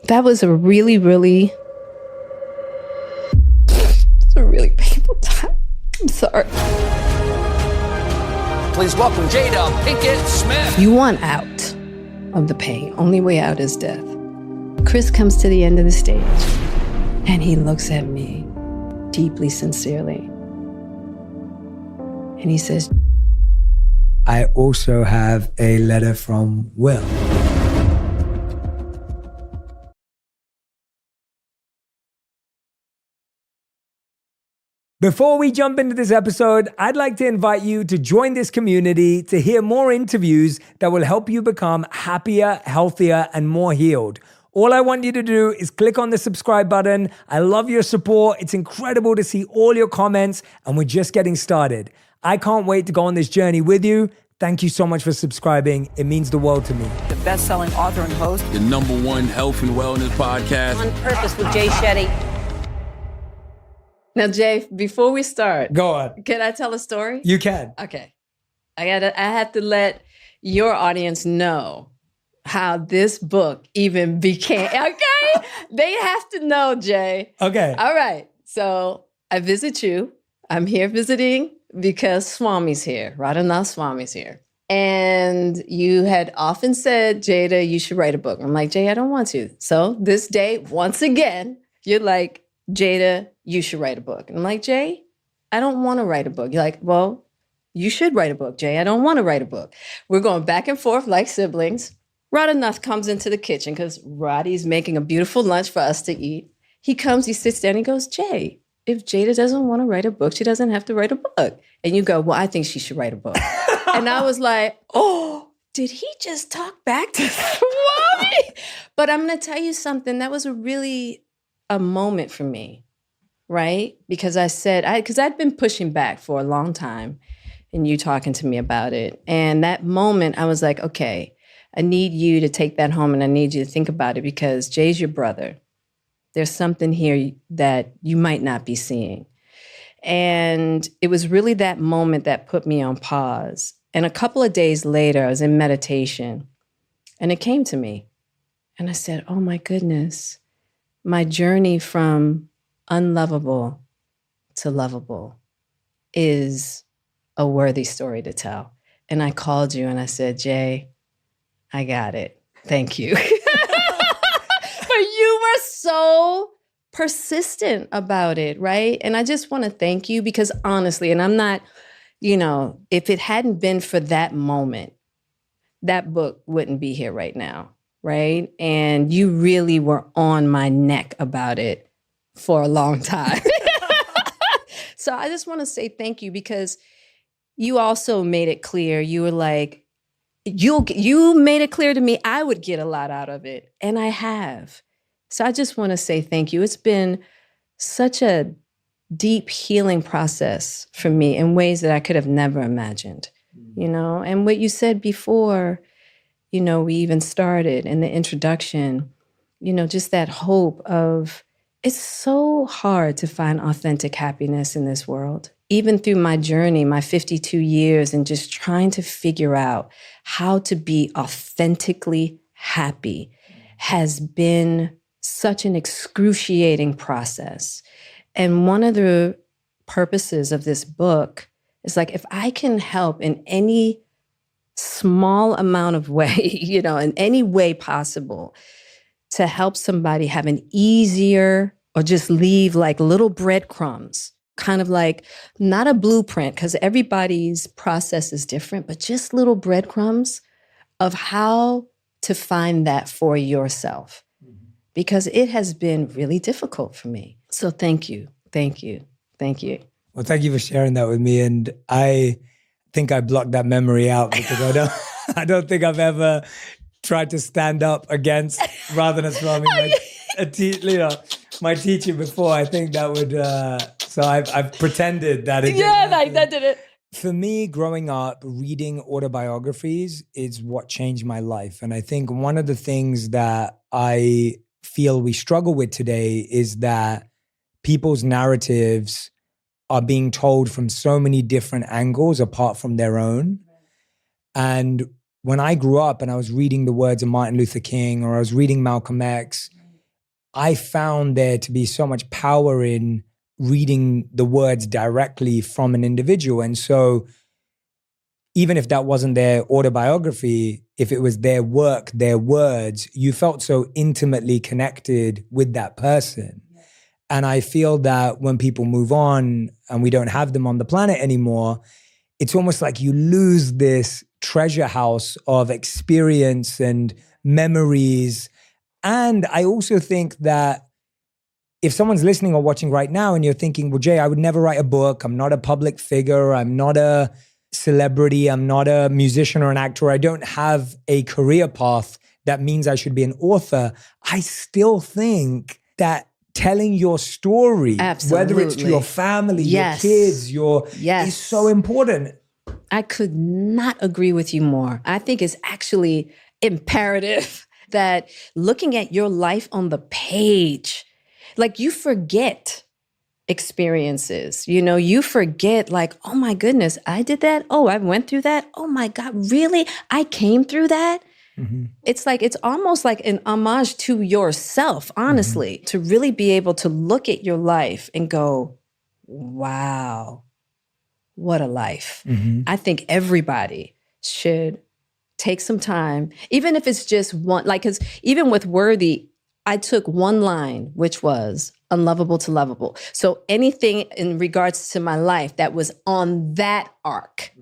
That was a really painful time. I'm sorry. Please welcome Jada Pinkett Smith. You want out of the pain. Only way out is death. Chris comes to the end of the stage and he looks at me deeply, sincerely. And he says, I also have a letter from Will. Before we jump into this episode, I'd like to invite you to join this community to hear more interviews that will help you become happier, healthier, and more healed. All I want you to do is click on the subscribe button. I love your support. It's incredible to see all your comments, and we're just getting started. I can't wait to go on this journey with you. Thank you so much for subscribing. It means the world to me. The best-selling author and host. The #1 health and wellness podcast. On Purpose with Jay Shetty. now, Jay, before we start, Go on. can I tell a story? You can. Okay. I have to let your audience know how this book even became. Okay? They have to know, Jay. Okay. All right. So I visit you. I'm here visiting because Swami's here. Radhanath Swami's here. And you had often said, Jada, you should write a book. I'm like, Jay, I don't want to. So this day, once again, you're like, Jada, you should write a book. And I'm like, Jay, I don't want to write a book. You're like, well, you should write a book, Jay. I don't want to write a book. We're going back and forth like siblings. Radhanath comes into the kitchen because Roddy's making a beautiful lunch for us to eat. He comes, he sits down, he goes, Jay, if Jada doesn't want to write a book, she doesn't have to write a book. And you go, well, I think she should write a book. And I was like, oh, did he just talk back to Swami? But I'm going to tell you something. That was a moment for me, right? Because because I'd been pushing back for a long time and you talking to me about it. And that moment, I was like, okay, I need you to take that home and I need you to think about it because Jay's your brother. There's something here that you might not be seeing. And it was really that moment that put me on pause. And a couple of days later, I was in meditation and it came to me. And I said, oh my goodness, my journey from unlovable to lovable is a worthy story to tell. And I called you and I said, Jay, I got it. Thank you. But you were so persistent about it, right? And I just want to thank you because honestly, and I'm not, if it hadn't been for that moment, that book wouldn't be here right now, right? And you really were on my neck about it for a long time. So I just want to say thank you because you also made it clear. You were like, you made it clear to me I would get a lot out of it, and I have. So I just want to say thank you. It's been such a deep healing process for me in ways that I could have never imagined, And what you said before, we even started in the introduction, just that hope of, it's so hard to find authentic happiness in this world. Even through my journey, my 52 years, and just trying to figure out how to be authentically happy has been such an excruciating process. And one of the purposes of this book is like, if I can help in any small amount of way, in any way possible, to help somebody have an easier, or just leave like little breadcrumbs, kind of like not a blueprint, because everybody's process is different, but just little breadcrumbs of how to find that for yourself. Because it has been really difficult for me. So thank you, thank you, thank you. Well, thank you for sharing that with me. And I think I blocked that memory out because I don't think I've ever tried to stand up against Radhanath Swami, my teacher before. I think that would, so I've pretended that it didn't happen. Like that did it. For me, growing up, reading autobiographies is what changed my life. And I think one of the things that I feel we struggle with today is that people's narratives are being told from so many different angles apart from their own. And when I grew up and I was reading the words of Martin Luther King or I was reading Malcolm X, I found there to be so much power in reading the words directly from an individual. And so even if that wasn't their autobiography, if it was their work, their words, you felt so intimately connected with that person. And I feel that when people move on and we don't have them on the planet anymore, it's almost like you lose this treasure house of experience and memories. And I also think that if someone's listening or watching right now and you're thinking, well, Jay, I would never write a book. I'm not a public figure. I'm not a celebrity. I'm not a musician or an actor. I don't have a career path that means I should be an author. I still think that telling your story, whether it's to your family, your kids, is so important. I could not agree with you more. I think it's actually imperative that looking at your life on the page, like you forget experiences, you forget like, oh my goodness, I did that. Oh, I went through that. Oh my God, really? I came through that. Mm-hmm. It's almost like an homage to yourself, honestly, to really be able to look at your life and go, wow, what a life. Mm-hmm. I think everybody should take some time, even if it's just one, like, because even with Worthy, I took one line, which was unlovable to lovable. So anything in regards to my life that was on that arc,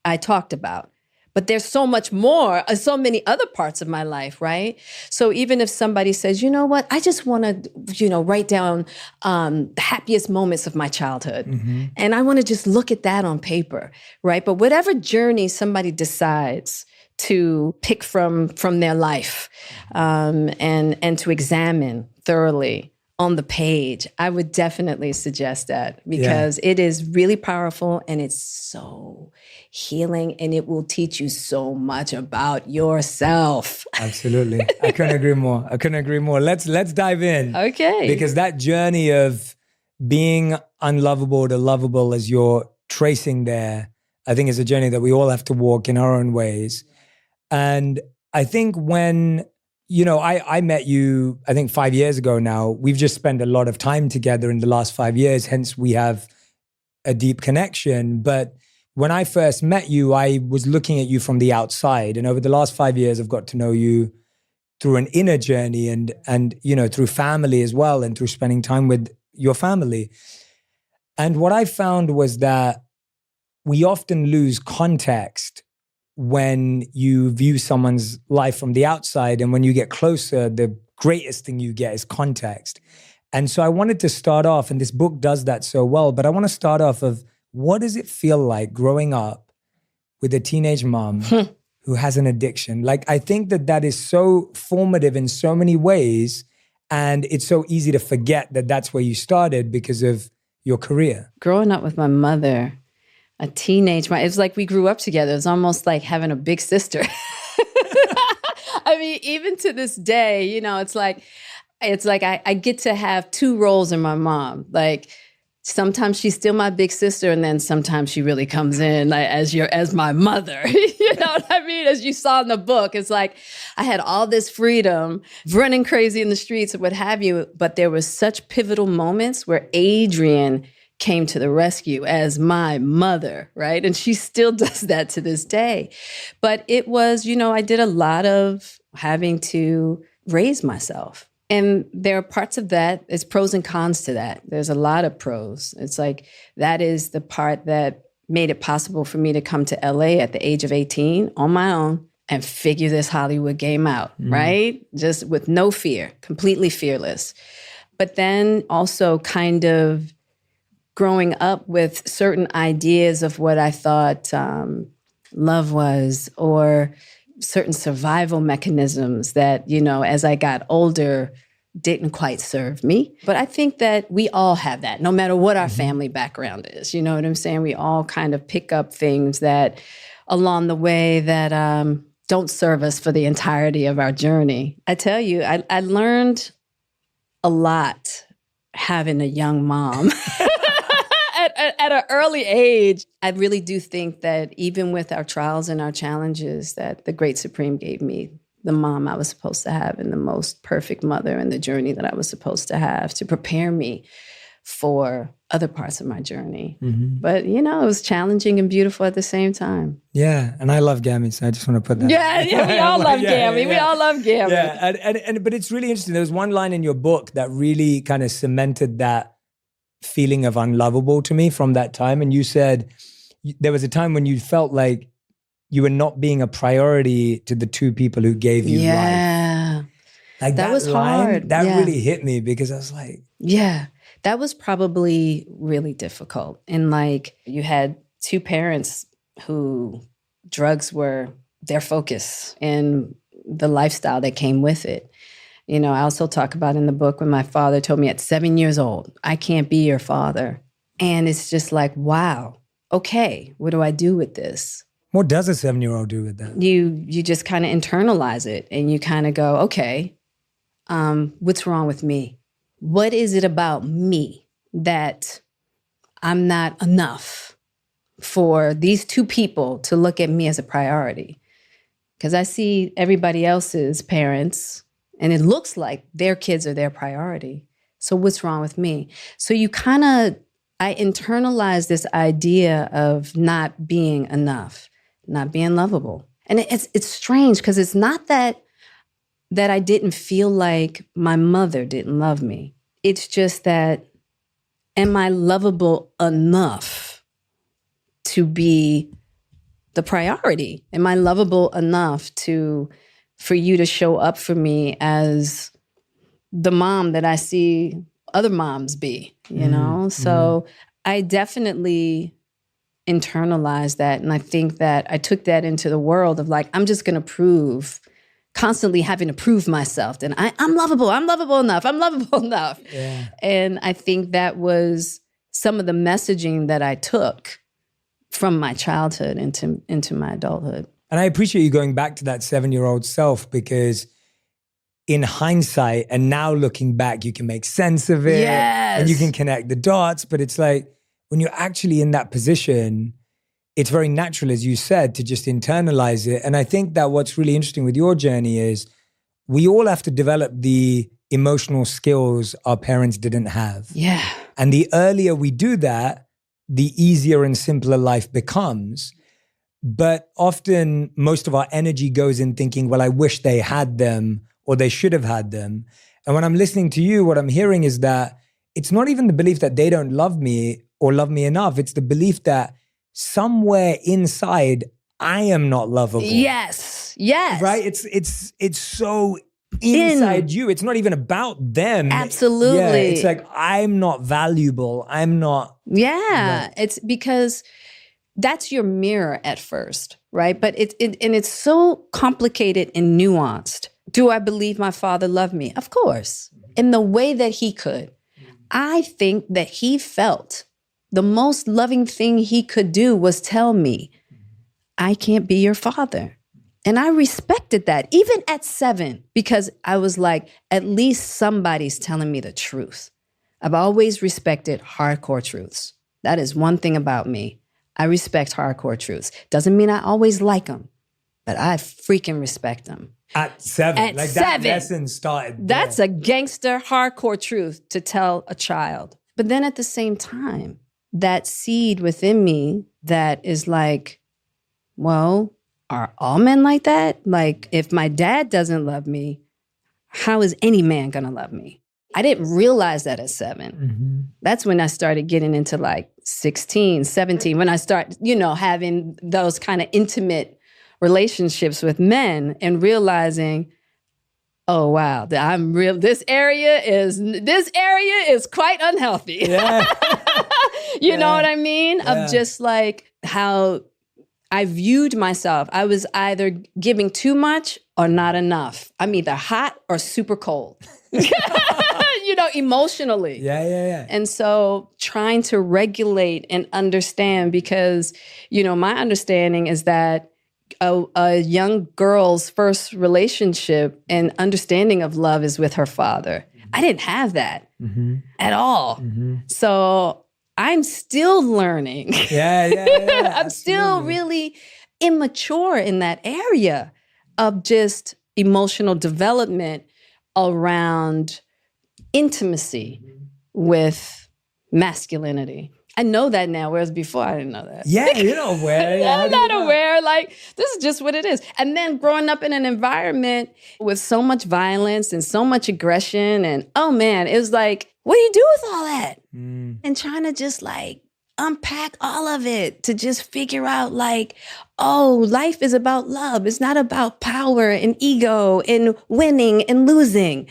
I talked about. But there's so much more, so many other parts of my life, right? So even if somebody says, you know what, I just want to, write down the happiest moments of my childhood. Mm-hmm. And I want to just look at that on paper, right? But whatever journey somebody decides to pick from their life and to examine thoroughly on the page, I would definitely suggest that because it is really powerful and it's so healing and it will teach you so much about yourself. Absolutely. I couldn't agree more. Let's dive in. Okay. Because that journey of being unlovable to lovable as you're tracing there, I think is a journey that we all have to walk in our own ways. And I think when I met you, I think 5 years ago now. We've just spent a lot of time together in the last 5 years, hence we have a deep connection. But when I first met you, I was looking at you from the outside. And over the last 5 years, I've got to know you through an inner journey and through family as well and through spending time with your family. And what I found was that we often lose context when you view someone's life from the outside, and when you get closer, the greatest thing you get is context. And so I wanted to start off, and this book does that so well, but I want to start off of what does it feel like growing up with a teenage mom who has an addiction? Like, I think that is so formative in so many ways, and it's so easy to forget that that's where you started because of your career. Growing up with my mother, a teenage, it was like we grew up together. It was almost like having a big sister. I mean, even to this day, it's like I get to have two roles in my mom. Like sometimes she's still my big sister, and then sometimes she really comes in like, as my mother. You know what I mean? As you saw in the book, it's like I had all this freedom, running crazy in the streets and what have you. But there was such pivotal moments where Adrienne came to the rescue as my mother, right? And she still does that to this day. But it was, I did a lot of having to raise myself. And there are parts of that, there's pros and cons to that. There's a lot of pros. It's like, that is the part that made it possible for me to come to LA at the age of 18 on my own and figure this Hollywood game out, right? Just with no fear, completely fearless. But then also kind of growing up with certain ideas of what I thought love was, or certain survival mechanisms that, as I got older, didn't quite serve me. But I think that we all have that, no matter what our family background is. You know what I'm saying? We all kind of pick up things that along the way that don't serve us for the entirety of our journey. I tell you, I learned a lot having a young mom. At an early age. I really do think that even with our trials and our challenges, that the Great Supreme gave me the mom I was supposed to have and the most perfect mother and the journey that I was supposed to have to prepare me for other parts of my journey. But, it was challenging and beautiful at the same time. Yeah, and I love Gammy, so I just want to put that. Yeah, we all love Gammy. We all love Gammy. Yeah, but it's really interesting. There was one line in your book that really kind of cemented that feeling of unlovable to me from that time. And you said there was a time when you felt like you were not being a priority to the two people who gave you life. Like that was line, hard. That really hit me because I was like, that was probably really difficult. And like you had two parents who drugs were their focus and the lifestyle that came with it. I also talk about in the book when my father told me at 7 years old, I can't be your father. And it's just like, wow, okay, what do I do with this? What does a 7-year-old do with that? You just kind of internalize it and you kind of go, okay, what's wrong with me? What is it about me that I'm not enough for these two people to look at me as a priority? Because I see everybody else's parents and it looks like their kids are their priority. So what's wrong with me? So I internalized this idea of not being enough, not being lovable. And it's strange because it's not that I didn't feel like my mother didn't love me. It's just that, am I lovable enough to be the priority? Am I lovable enough for you to show up for me as the mom that I see other moms be, So I definitely internalized that. And I think that I took that into the world of like, I'm just going to constantly having to prove myself. And I'm lovable enough. Yeah. And I think that was some of the messaging that I took from my childhood into my adulthood. And I appreciate you going back to that 7-year-old self because in hindsight and now looking back, you can make sense of it and you can connect the dots. But it's like when you're actually in that position, it's very natural, as you said, to just internalize it. And I think that what's really interesting with your journey is we all have to develop the emotional skills our parents didn't have. Yeah. And the earlier we do that, the easier and simpler life becomes. But often most of our energy goes in thinking, well, I wish they had them or they should have had them. And when I'm listening to you, what I'm hearing is that it's not even the belief that they don't love me or love me enough. It's the belief that somewhere inside, I am not lovable. Yes. Right? It's so inside you. It's not even about them. Absolutely. Yeah, it's like, I'm not valuable. I'm not. Yeah. It's because that's your mirror at first, right? But it's so complicated and nuanced. Do I believe my father loved me? Of course. In the way that he could. I think that he felt the most loving thing he could do was tell me, I can't be your father. And I respected that, even at 7, because I was like, at least somebody's telling me the truth. I've always respected hardcore truths. That is one thing about me. I respect hardcore truths. Doesn't mean I always like them, but I freaking respect them. At 7. At like 7. That lesson started. That's a gangster hardcore truth to tell a child. But then at the same time, that seed within me that is like, well, are all men like that? Like, if my dad doesn't love me, how is any man gonna love me? I didn't realize that at 7. Mm-hmm. That's when I started getting into like 16, 17, when I start, having those kind of intimate relationships with men and realizing, oh wow, this area is quite unhealthy. Yeah. You know what I mean? Of just like how I viewed myself. I was either giving too much or not enough. I'm either hot or super cold. Emotionally. Yeah. And so trying to regulate and understand, because, my understanding is that a young girl's first relationship and understanding of love is with her father. I didn't have that at all. Mm-hmm. So I'm still learning. Yeah. I'm still really immature in that area of just emotional development around intimacy with masculinity. I know that now, whereas before I didn't know that. Yeah, you're not aware. I'm not aware. Like, this is just what it is. And then growing up in an environment with so much violence and so much aggression, and oh man, it was like, what do you do with all that? And trying to just like unpack all of it to just figure out like, oh, life is about love. It's not about power and ego and winning and losing.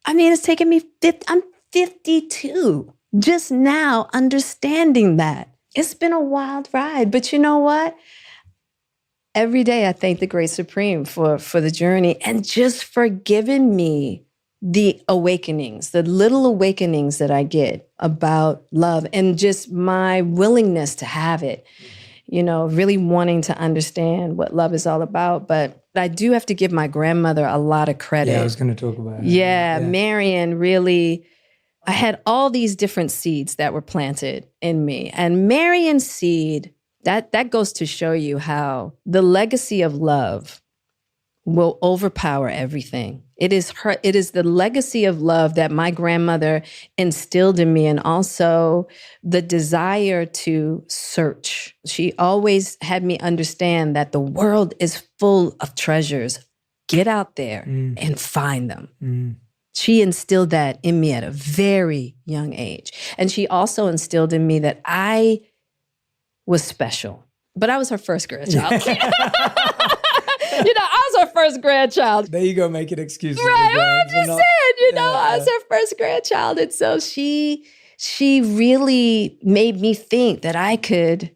I mean, it's taken me, I'm 52. Just now understanding that. It's been a wild ride, but you know what? Every day I thank the Great Supreme for the journey and just for giving me the awakenings, the little awakenings that I get about love and just my willingness to have it, you know, really wanting to understand what love is all about. But I do have to give my grandmother a lot of credit. Yeah, I was going to talk about it. Yeah, Marion really... I had all these different seeds that were planted in me. And Marion's seed, that goes to show you how the legacy of love will overpower everything. It is the legacy of love that my grandmother instilled in me, and also the desire to search. She always had me understand that the world is full of treasures. Get out there and find them. She instilled that in me at a very young age. And she also instilled in me that I was special. But I was her first grandchild. You know, I was her first grandchild. There you go, make it excuses. Right, well, I'm just saying, you know, I was her first grandchild. And so she really made me think that I could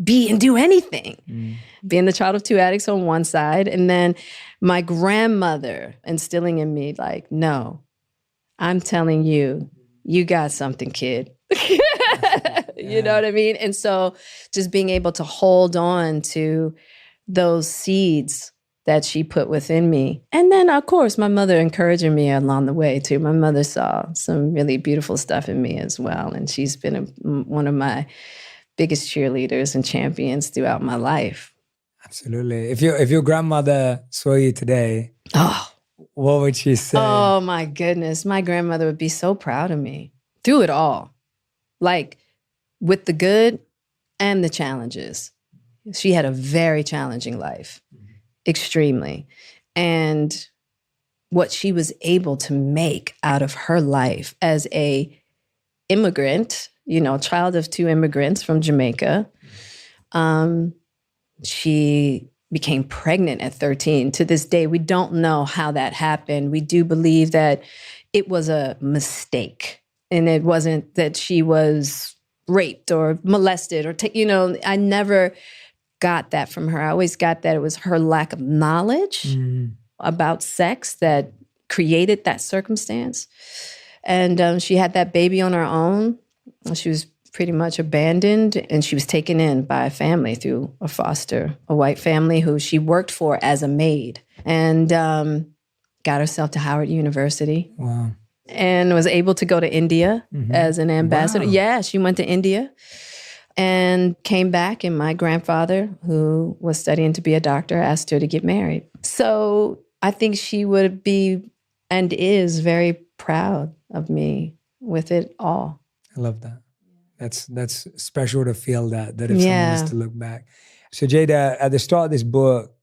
be and do anything. Being the child of two addicts on one side, and then my grandmother instilling in me like, no, I'm telling you, you got something, kid. You know what I mean? And so just being able to hold on to those seeds that she put within me. And then, of course, my mother encouraging me along the way, too. My mother saw some really beautiful stuff in me as well. And she's been one of my biggest cheerleaders and champions throughout my life. Absolutely. If your grandmother saw you today, what would she say? Oh, my goodness. My grandmother would be so proud of me through it all. Like, with the good and the challenges. She had a very challenging life, extremely. And what she was able to make out of her life as a immigrant, you know, child of two immigrants from Jamaica. She became pregnant at 13. To this day, we don't know how that happened. We do believe that it was a mistake, and it wasn't that she was raped or molested or, you know, I never got that from her. I always got that it was her lack of knowledge about sex that created that circumstance. And she had that baby on her own. She was pretty much abandoned, and she was taken in by a family through a white family who she worked for as a maid, and got herself to Howard University. Wow. And was able to go to India as an ambassador. Wow. Yeah, she went to India and came back, and my grandfather, who was studying to be a doctor, asked her to get married. So I think she would be and is very proud of me with it all. I love that. That's special to feel that if someone was to look back. So Jada, at the start of this book,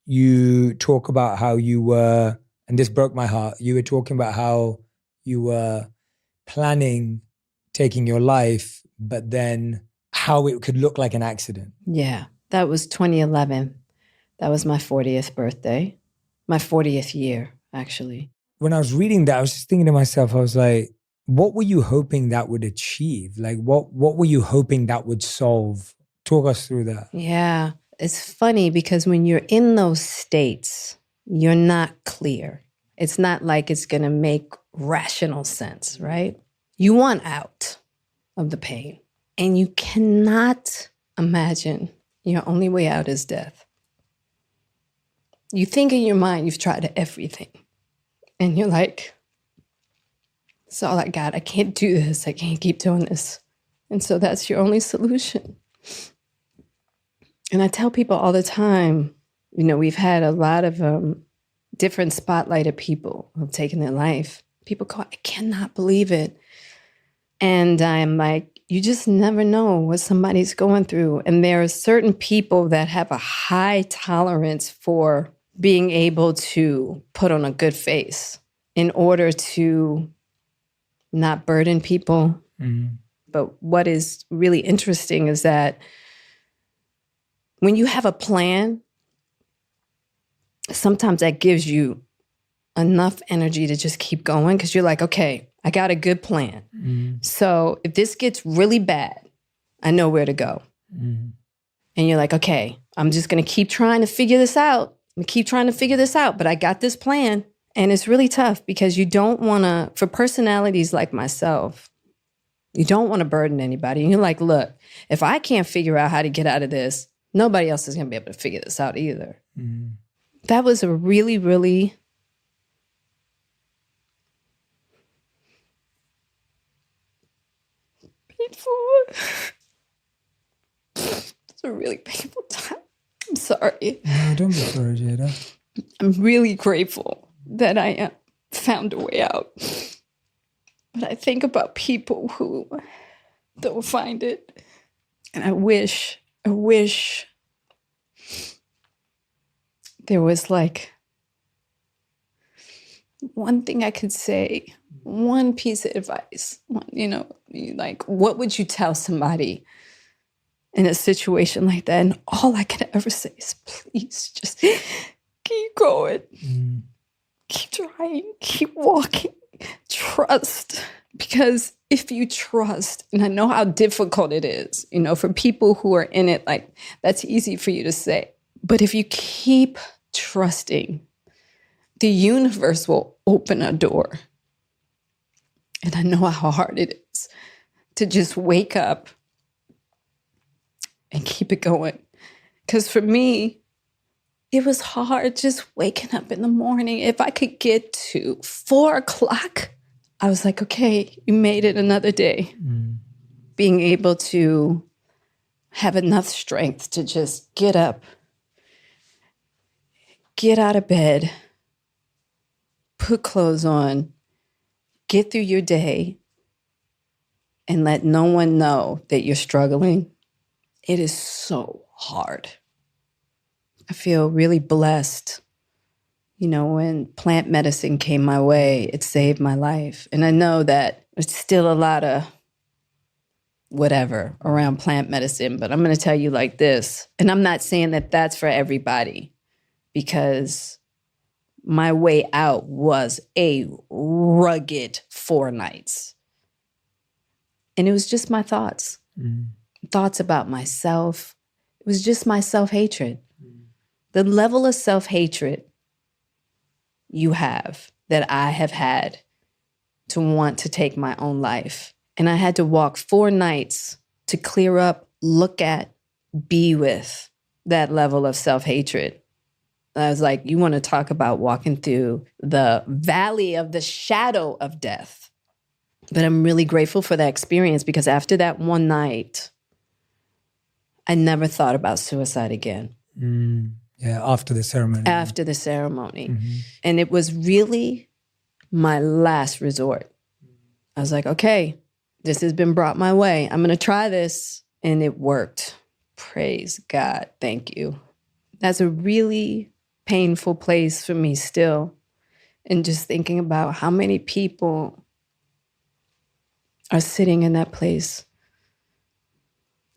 you talk about how you were, and this broke my heart, you were talking about how you were planning taking your life, but then how it could look like an accident. Yeah, that was 2011. That was my 40th birthday, my 40th year, actually. When I was reading that, I was just thinking to myself, I was like, what were you hoping that would achieve? Like, what were you hoping that would solve? Talk us through that. Yeah, it's funny because when you're in those states, you're not clear. It's not like it's going to make rational sense, right? You want out of the pain, and you cannot imagine your only way out is death. You think in your mind you've tried everything, and you're like, it's all I got. I can't do this. I can't keep doing this. And so that's your only solution. And I tell people all the time, you know, we've had a lot of different spotlighted people who've taken their life. People go, I cannot believe it. And I'm like, you just never know what somebody's going through. And there are certain people that have a high tolerance for being able to put on a good face in order to not burden people. Mm-hmm. But what is really interesting is that when you have a plan, sometimes that gives you enough energy to just keep going because you're like, okay, I got a good plan. Mm. So if this gets really bad, I know where to go. Mm. And you're like, okay, I'm just going to keep trying to figure this out. But I got this plan. And it's really tough because you don't want to, for personalities like myself, you don't want to burden anybody. And you're like, look, if I can't figure out how to get out of this, nobody else is going to be able to figure this out either. Mm. That was a really, really painful. It's a really painful time. I'm sorry. No, don't be sorry, Jada. I'm really grateful that I found a way out. But I think about people who don't find it. And I wish there was like one thing I could say, one piece of advice, like what would you tell somebody in a situation like that? And all I can ever say is, please just keep going, keep trying, keep walking, trust. Because if you trust, and I know how difficult it is, for people who are in it, like that's easy for you to say. But if you keep trusting, the universe will open a door. And I know how hard it is to just wake up and keep it going. Because for me, it was hard just waking up in the morning. If I could get to 4 o'clock, I was like, okay, you made it another day. Mm. Being able to have enough strength to just get up, get out of bed, put clothes on, get through your day, and let no one know that you're struggling. It is so hard. I feel really blessed. When plant medicine came my way, it saved my life. And I know that it's still a lot of whatever around plant medicine, but I'm going to tell you like this. And I'm not saying that that's for everybody, because my way out was a rugged 4 nights. And it was just my thoughts, thoughts about myself. It was just my self-hatred. The level of self-hatred you have that I have had to want to take my own life. And I had to walk 4 nights to clear up, look at, be with that level of self-hatred. I was like, you want to talk about walking through the valley of the shadow of death. But I'm really grateful for that experience, because after that one night, I never thought about suicide again. Yeah, after the ceremony. After the ceremony. Mm-hmm. And it was really my last resort. I was like, okay, this has been brought my way. I'm going to try this. And it worked. Praise God. Thank you. That's a really painful place for me still. And just thinking about how many people are sitting in that place.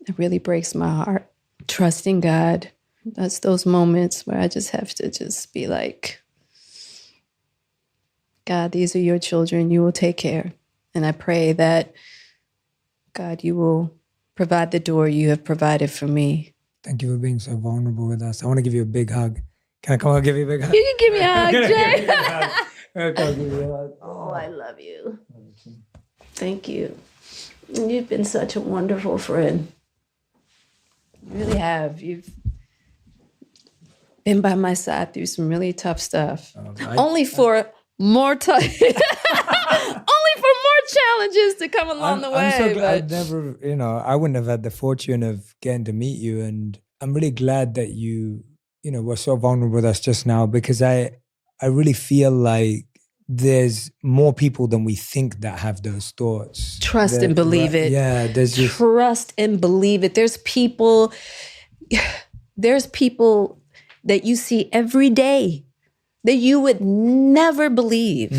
It really breaks my heart. Trusting God. That's those moments where I just have to just be like, God, these are your children. You will take care. And I pray that, God, you will provide the door you have provided for me. Thank you for being so vulnerable with us. I want to give you a big hug. Can I come and give you a big hug? You can give me a hug, Jay. Give you a hug. Oh, I love you. Thank you. You've been such a wonderful friend. You really have. You've been by my side through some really tough stuff. Only for more challenges to come along the way. I'm so glad I wouldn't have had the fortune of getting to meet you. And I'm really glad that you were so vulnerable with us just now, because I I really feel like there's more people than we think that have those thoughts. Trust and believe it. Yeah, there's just... Trust and believe it. There's people that you see every day that you would never believe.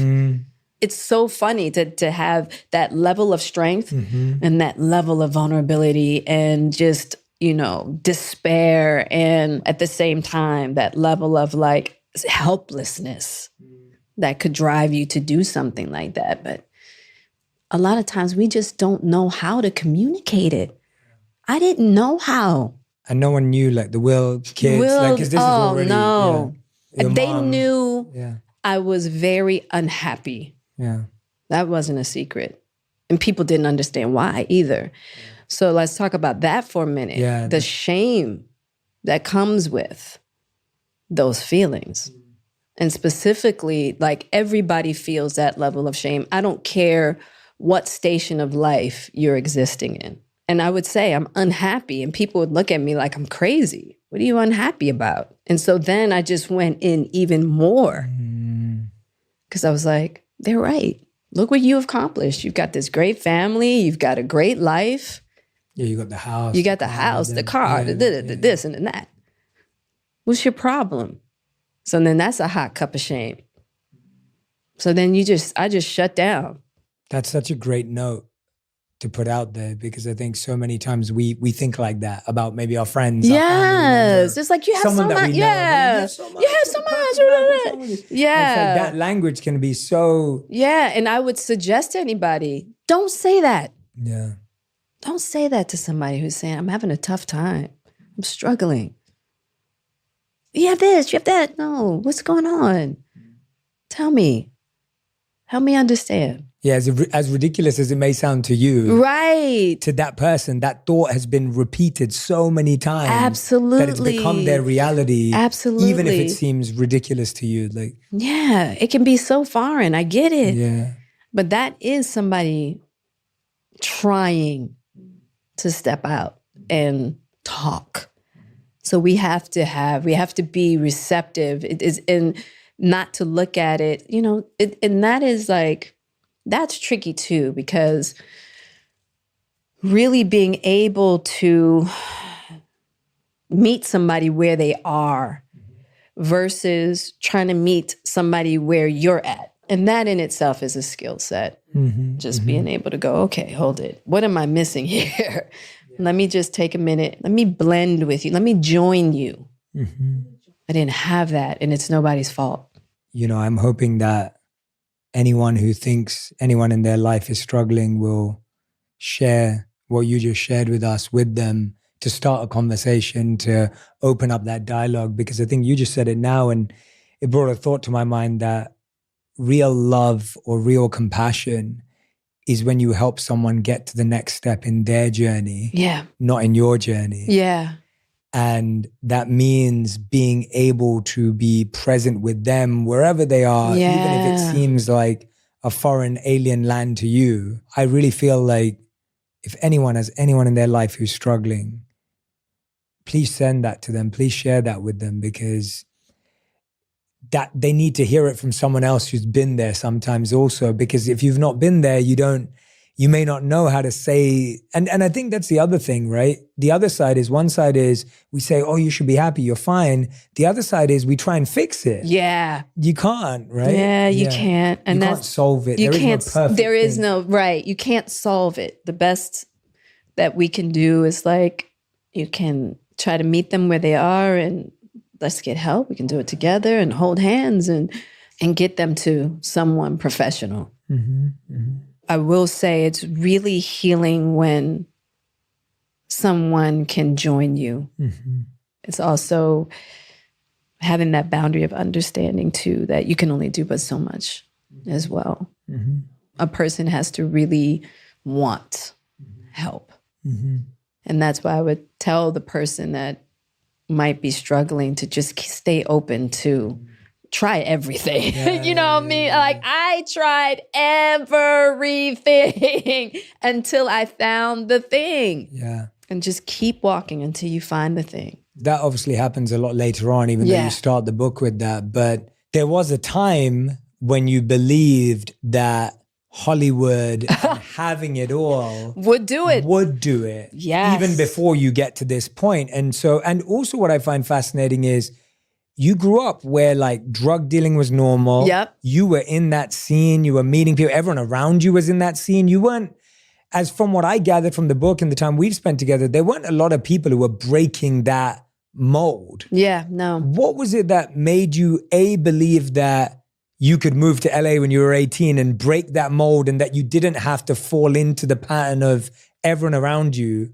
It's so funny to have that level of strength and that level of vulnerability and just, despair, and at the same time, that level of like helplessness that could drive you to do something like that. But a lot of times we just don't know how to communicate it. I didn't know how. And no one knew, like, the Will kids. Like, 'cause this is already... No. Yeah, They mom, knew yeah. I was very unhappy. Yeah. That wasn't a secret. And people didn't understand why either. So let's talk about that for a minute. Yeah. The shame that comes with those feelings. And specifically, like, everybody feels that level of shame. I don't care what station of life you're existing in. And I would say I'm unhappy, and people would look at me like I'm crazy. What are you unhappy about? And so then I just went in even more because I was like, they're right. Look what you accomplished. You've got this great family. You've got a great life. Yeah, you got the house. You got the house, the car, the this and the that. What's your problem? So then that's a hot cup of shame. So then I just shut down. That's such a great note to put out there, because I think so many times we think like that about maybe our friends. Yes. It's like you have so much. Yeah. You have so much. Yeah. It's like that language can be so. Yeah. And I would suggest to anybody, don't say that. Yeah. Don't say that to somebody who's saying, I'm having a tough time. I'm struggling. You have this, you have that. No, what's going on? Tell me. Help me understand. Yeah, as ridiculous as it may sound to you. Right. To that person, that thought has been repeated so many times. Absolutely. That it's become their reality. Absolutely. Even if it seems ridiculous to you. Like, yeah, it can be so foreign. I get it. yeah. But that is somebody trying to step out and talk. So we have to be receptive. It is, and not to look at it, and that is like, that's tricky too, because really being able to meet somebody where they are versus trying to meet somebody where you're at. And that in itself is a skill set. Just being able to go, okay, hold it. What am I missing here? Let me just take a minute. Let me blend with you. Let me join you. I didn't have that, and it's nobody's fault. I'm hoping that anyone who thinks anyone in their life is struggling will share what you just shared with us with them, to start a conversation, to open up that dialogue. Because I think you just said it now, and it brought a thought to my mind that real love or real compassion is when you help someone get to the next step in their journey, not in your journey. Yeah. And that means being able to be present with them wherever they are, even if it seems like a foreign alien land to you. I really feel like if anyone has anyone in their life who's struggling, please send that to them. Please share that with them, because that they need to hear it from someone else who's been there sometimes also. Because if you've not been there, you may not know how to say, and I think that's the other thing, right? The other side is, one side is we say, oh, you should be happy, you're fine. The other side is we try and fix it. Yeah. You can't, right? Yeah, you can't. And you can't solve it. There is no perfect thing. Right. You can't solve it. The best that we can do is like, you can try to meet them where they are and let's get help. We can do it together and hold hands and get them to someone professional. I will say it's really healing when someone can join you. It's also having that boundary of understanding too, that you can only do but so much as well. A person has to really want help. And that's why I would tell the person that might be struggling to just stay open to try everything. You know what I mean? Like, I tried everything until I found the thing. Yeah. And just keep walking until you find the thing. That obviously happens a lot later on, even though you start the book with that. But there was a time when you believed that Hollywood and having it all Would do it. Yes. Even before you get to this point. And also what I find fascinating is you grew up where like drug dealing was normal. Yep. You were in that scene. You were meeting people. Everyone around you was in that scene. You weren't, as from what I gathered from the book and the time we've spent together, there weren't a lot of people who were breaking that mold. Yeah, no. What was it that made you, believe that you could move to LA when you were 18 and break that mold and that you didn't have to fall into the pattern of everyone around you?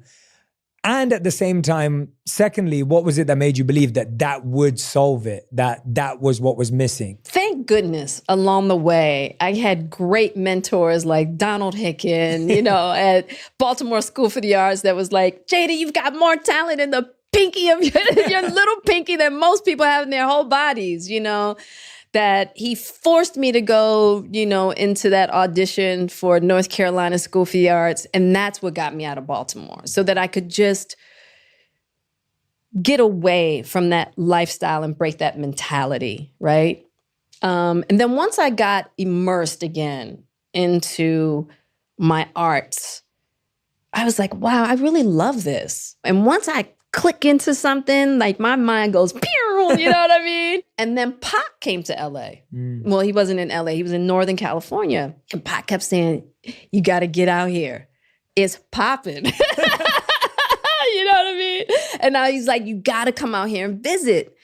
And at the same time, secondly, what was it that made you believe that that would solve it, that was what was missing? Thank goodness along the way, I had great mentors like Donald Hicken, at Baltimore School for the Arts that was like, Jada, you've got more talent in the pinky of your little pinky than most people have in their whole bodies, that he forced me to go, into that audition for North Carolina School for the Arts. And that's what got me out of Baltimore, so that I could just get away from that lifestyle and break that mentality, right? And then once I got immersed again into my arts, I was like, wow, I really love this. And once I click into something, like my mind goes, pew, you know what I mean? And then Pac came to LA. Well, he wasn't in LA, he was in Northern California. And Pac kept saying, you got to get out here. It's popping. You know what I mean? And now he's like, you got to come out here and visit.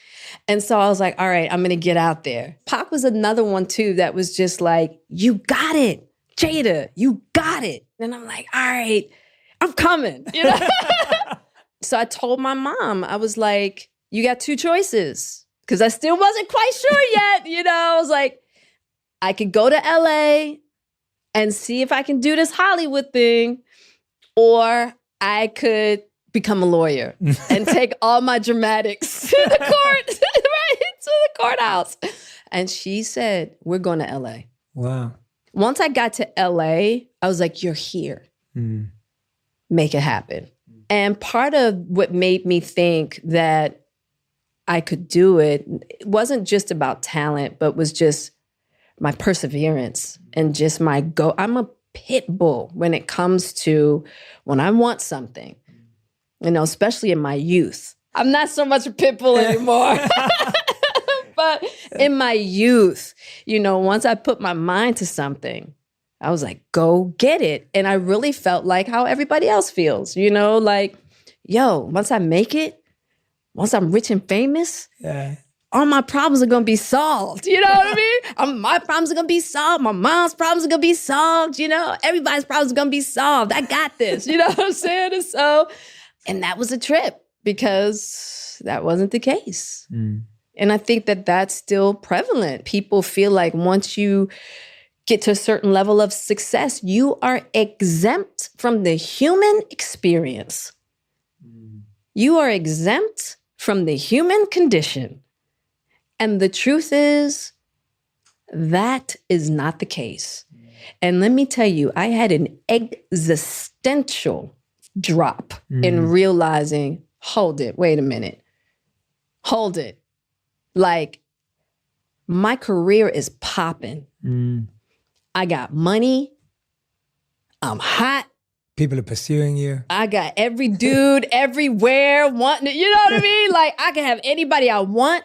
And so I was like, all right, I'm going to get out there. Pac was another one too that was just like, you got it. Jada, you got it. And I'm like, all right, I'm coming, So I told my mom, I was like, you got two choices. Because I still wasn't quite sure yet, I was like, I could go to LA and see if I can do this Hollywood thing, or I could become a lawyer and take all my dramatics to the court, right? To the courthouse. And she said, we're going to LA. Wow. Once I got to LA, I was like, you're here. Make it happen. And part of what made me think that I could do it wasn't just about talent, but was just my perseverance and just my go. I'm a pit bull when it comes to when I want something, especially in my youth. I'm not so much a pit bull anymore. But in my youth, once I put my mind to something, I was like, go get it. And I really felt like how everybody else feels, like, once I make it, once I'm rich and famous, all my problems are going to be solved. You know what I mean? My problems are going to be solved. My mom's problems are going to be solved. Everybody's problems are going to be solved. I got this. You know what I'm saying? And that was a trip because that wasn't the case. And I think that that's still prevalent. People feel like once you get to a certain level of success, you are exempt from the human experience. You are exempt from the human condition. And the truth is, that is not the case. And let me tell you, I had an existential drop in realizing, hold it, wait a minute. Hold it. Like, my career is popping. I got money. I'm hot. People are pursuing you. I got every dude everywhere wanting it. You know what I mean? Like, I can have anybody I want.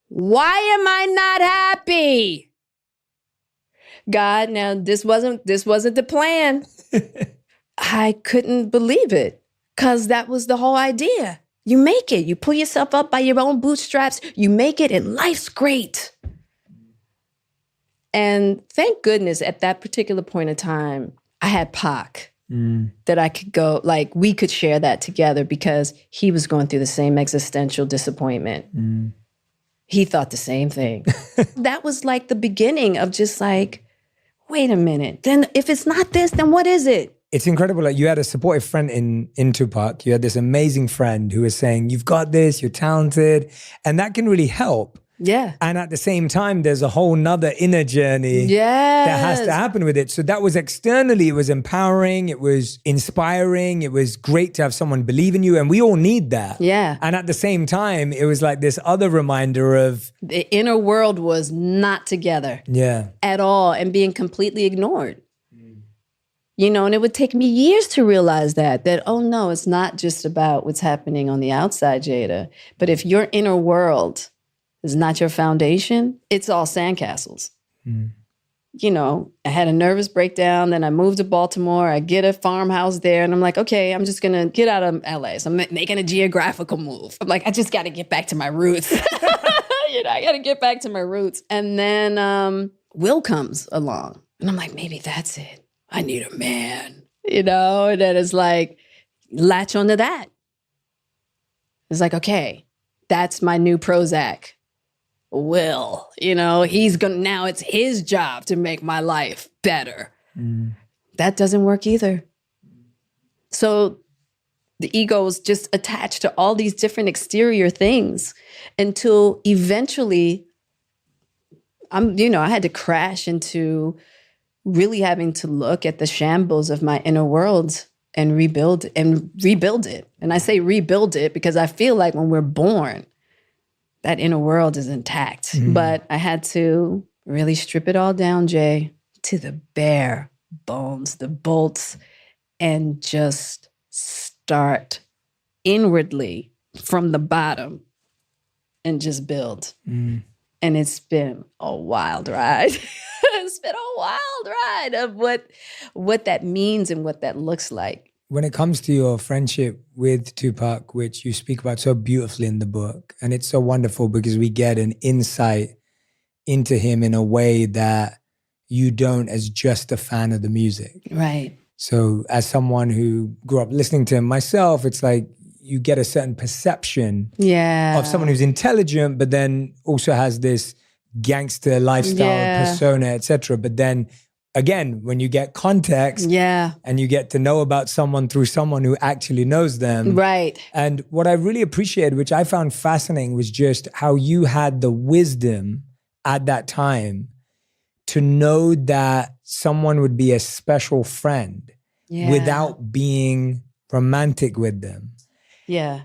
Why am I not happy? God, now this wasn't the plan. I couldn't believe it because that was the whole idea. You make it. You pull yourself up by your own bootstraps. You make it and life's great. And thank goodness at that particular point in time, I had Pac that I could go, like we could share that together because he was going through the same existential disappointment. He thought the same thing. That was like the beginning of just like, wait a minute, then if it's not this, then what is it? It's incredible. Like you had a supportive friend in Tupac. You had this amazing friend who was saying, you've got this, you're talented. And that can really help. Yeah. And at the same time, there's a whole nother inner journey Yes. that has to happen with it. So that was externally, it was empowering, it was inspiring, it was great to have someone believe in you. And we all need that. Yeah. And at the same time, it was like this other reminder of, The inner world was not together yeah, at all and being completely ignored. You know, and it would take me years to realize that, oh no, it's not just about what's happening on the outside, Jada. But if your inner world is not your foundation, it's all sandcastles. You know, I had a nervous breakdown, then I moved to Baltimore, I get a farmhouse there, and I'm like, okay, I'm just gonna get out of LA. So I'm making a geographical move. I'm like, I just gotta get back to my roots. You know, I gotta get back to my roots. And then Will comes along, and I'm like, maybe that's it. I need a man, you know? And then it's like, latch onto that. It's like, okay, that's my new Prozac. Will, you know, now it's his job to make my life better. That doesn't work either. So the ego is just attached to all these different exterior things until eventually I had to crash into really having to look at the shambles of my inner world and rebuild it. And I say rebuild it because I feel like when we're born, that inner world is intact. But I had to really strip it all down, Jay, to the bare bones, the bolts, and just start inwardly from the bottom and just build. And it's been a wild ride. It's been a wild ride of what that means and what that looks like. when it comes to your friendship with Tupac, which you speak about so beautifully in the book, and it's so wonderful because we get an insight into him in a way that you don't as just a fan of the music. Right. So as someone who grew up listening to him myself, it's like you get a certain perception of someone who's intelligent, but then also has this gangster lifestyle persona, etc. But then again, when you get context and you get to know about someone through someone who actually knows them. Right. And what I really appreciated, which I found fascinating, was just how you had the wisdom at that time to know that someone would be a special friend without being romantic with them. Yeah.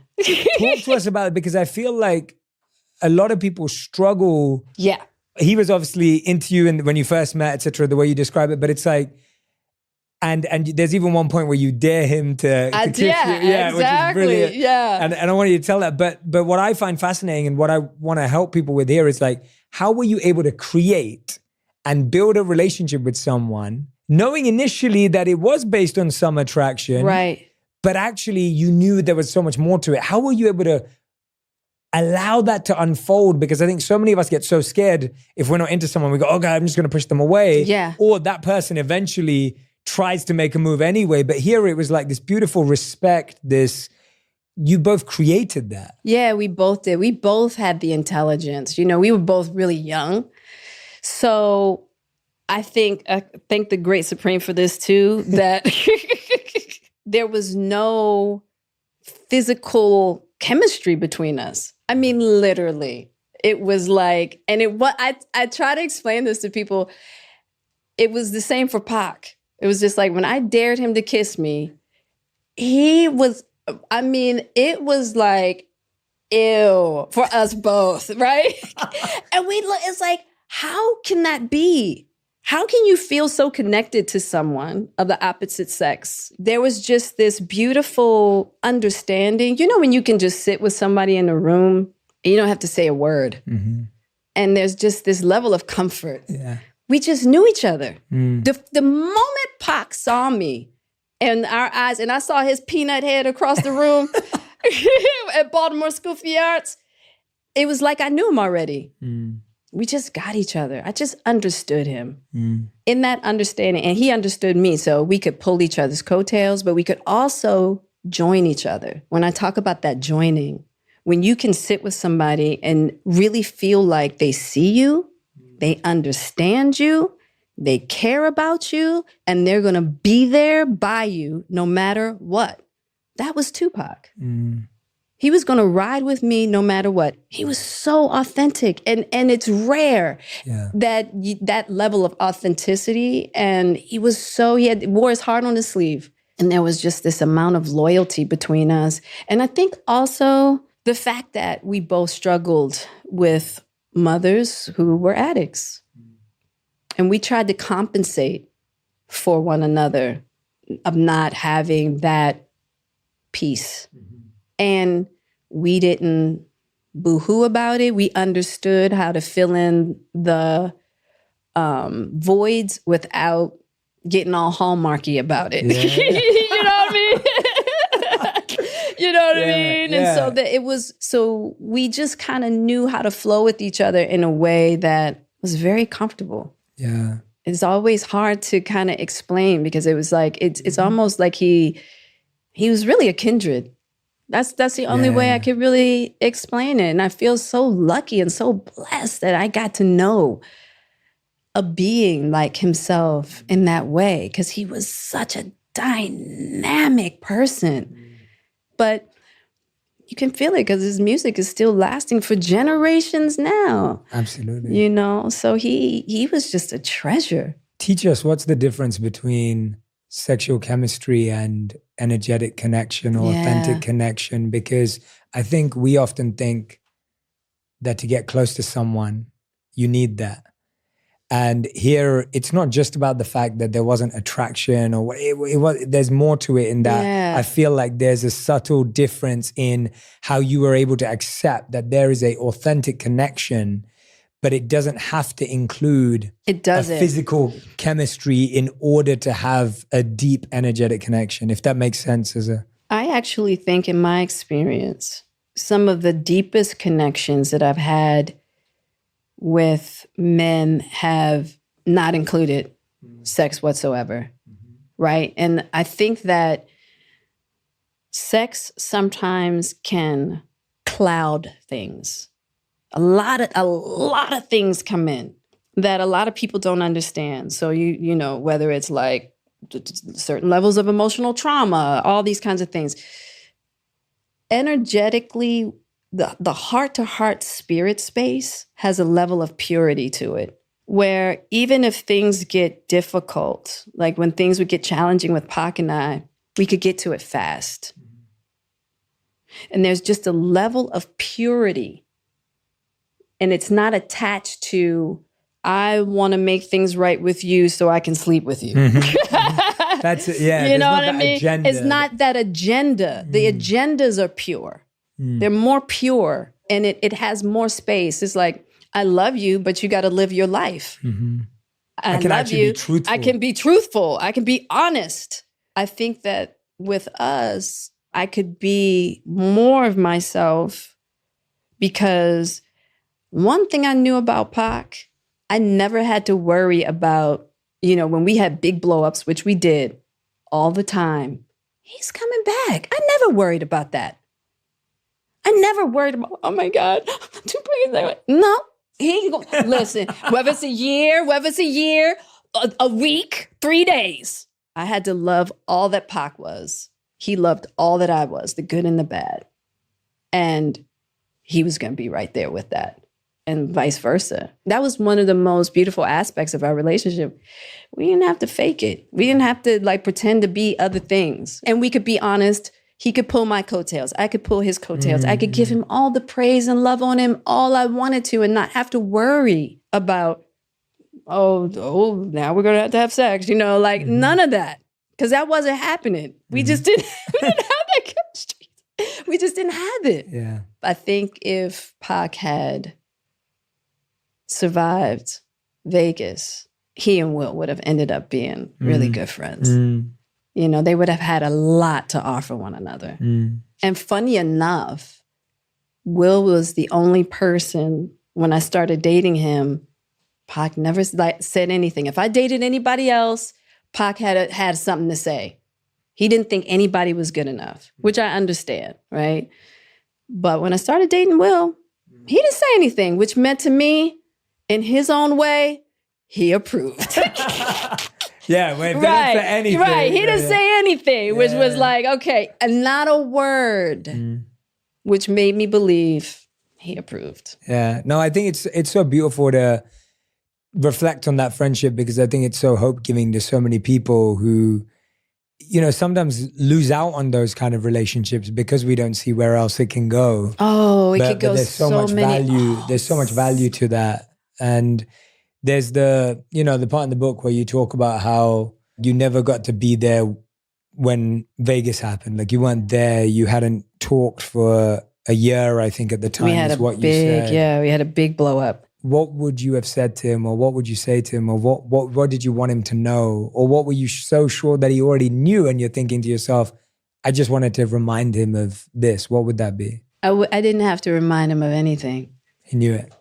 Talk to us about it, because I feel like a lot of people struggle. Yeah. He was obviously into you and when you first met, etc., the way you describe it, but it's like, and there's even one point where you dare him to kiss you. Yeah, exactly. Which is brilliant. Yeah. And I want you to tell that. But what I find fascinating and what I want to help people with here is like, how were you able to create and build a relationship with someone, knowing initially that it was based on some attraction, Right. but actually you knew there was so much more to it? How were you able to allow that to unfold? Because I think so many of us get so scared if we're not into someone, we go, oh God, I'm just going to push them away. Yeah. Or that person eventually tries to make a move anyway. But here it was like this beautiful respect, you both created that. Yeah, we both did. We both had the intelligence. You know, we were both really young. So I thank the great Supreme for this too, that there was no physical chemistry between us. I mean, literally. It was like, and I try to explain this to people. It was the same for Pac. It was just like when I dared him to kiss me, it was like, ew, for us both, right? And it's like, how can that be? How can you feel so connected to someone of the opposite sex? There was just this beautiful understanding. You know, when you can just sit with somebody in a room and you don't have to say a word. Mm-hmm. And there's just this level of comfort. Yeah. We just knew each other. Mm. The moment Pac saw me and our eyes, and I saw his peanut head across the room at Baltimore School for the Arts, it was like I knew him already. Mm. We just got each other. I just understood him. Mm. In that understanding, and he understood me, so we could pull each other's coattails, but we could also join each other. When I talk about that joining, when you can sit with somebody and really feel like they see you, they understand you, they care about you, and they're gonna be there by you no matter what. That was Tupac. Mm. He was going to ride with me no matter what. He was so authentic, and it's rare that level of authenticity. And he wore his heart on his sleeve. And there was just this amount of loyalty between us. And I think also the fact that we both struggled with mothers who were addicts. And we tried to compensate for one another of not having that peace. And we didn't boo-hoo about it. We understood how to fill in the voids without getting all hallmarky about it. Yeah. You know what I mean? You know what I mean? And so we just kind of knew how to flow with each other in a way that was very comfortable. Yeah. It's always hard to kind of explain because it was like, it's almost like he was really a kindred. That's the only way I could really explain it. And I feel so lucky and so blessed that I got to know a being like himself in that way, because he was such a dynamic person. But you can feel it because his music is still lasting for generations now. Absolutely. You know, so he was just a treasure. Teach us, what's the difference between sexual chemistry and energetic connection or authentic connection? Because I think we often think that to get close to someone, you need that. And here, it's not just about the fact that there wasn't attraction or it was. There's more to it in that. Yeah. I feel like there's a subtle difference in how you were able to accept that there is a authentic connection, but it doesn't have to include a physical chemistry in order to have a deep energetic connection, if that makes sense. I actually think in my experience, some of the deepest connections that I've had with men have not included sex whatsoever, right? And I think that sex sometimes can cloud things. A lot of things come in that a lot of people don't understand. So you know, whether it's like certain levels of emotional trauma, all these kinds of things. Energetically, the heart-to-heart spirit space has a level of purity to it, where even if things get difficult, like when things would get challenging with Pac and I, we could get to it fast. And there's just a level of purity. And it's not attached to, I want to make things right with you so I can sleep with you. That's it, yeah. You know what I mean? Agenda. It's not that agenda. The agendas are pure. They're more pure, and it has more space. It's like, I love you, but you got to live your life. I can love actually you. be truthful. I can be truthful. I can be honest. I think that with us, I could be more of myself, because one thing I knew about Pac, I never had to worry about, you know, when we had big blow-ups, which we did all the time, he's coming back. I never worried about that. I never worried about, oh my God, no. Listen, whether it's a year, a week, 3 days, I had to love all that Pac was. He loved all that I was, the good and the bad. And he was going to be right there with that, and vice versa. That was one of the most beautiful aspects of our relationship. We didn't have to fake it. We didn't have to like pretend to be other things. And we could be honest. He could pull my coattails. I could pull his coattails. I could give him all the praise and love on him all I wanted to, and not have to worry about, oh, now we're going to have sex. You know, like none of that. Because that wasn't happening. We just didn't have that chemistry. We just didn't have it. Yeah. I think if Pac had survived Vegas, he and Will would have ended up being really good friends. You know, they would have had a lot to offer one another. And funny enough, Will was the only person, when I started dating him, Pac never said anything. If I dated anybody else, Pac had something to say. He didn't think anybody was good enough, which I understand, right? But when I started dating Will, he didn't say anything, which meant to me, in his own way, he approved. Yeah, well, if they didn't say anything. Right, he didn't say anything, which was like, okay, and not a word. which made me believe he approved. Yeah. No, I think it's so beautiful to reflect on that friendship, because I think it's so hope-giving to so many people who, sometimes lose out on those kind of relationships because we don't see where else it can go. Oh, it But could go there's so much many value. There's so much value to that. And there's the part in the book where you talk about how you never got to be there when Vegas happened. Like, you weren't there. You hadn't talked for a year, I think, at the time. We had we had a big blow up. What would you have said to him, or what would you say to him, or what did you want him to know, or what were you so sure that he already knew and you're thinking to yourself, I just wanted to remind him of this? What would that be? I didn't have to remind him of anything. He knew it.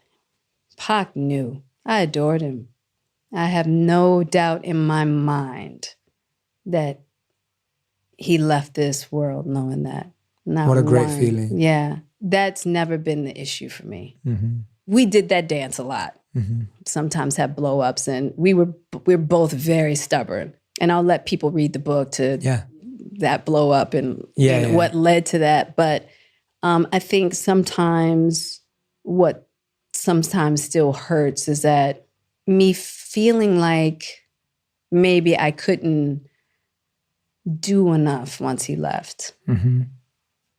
Pac knew. I adored him. I have no doubt in my mind that he left this world knowing that. What a great feeling. Yeah. That's never been the issue for me. Mm-hmm. We did that dance a lot. Mm-hmm. Sometimes have blow-ups, and we're both very stubborn. And I'll let people read the book to that blow-up and what led to that. But I think sometimes what sometimes still hurts is that me feeling like maybe I couldn't do enough once he left. Mm-hmm.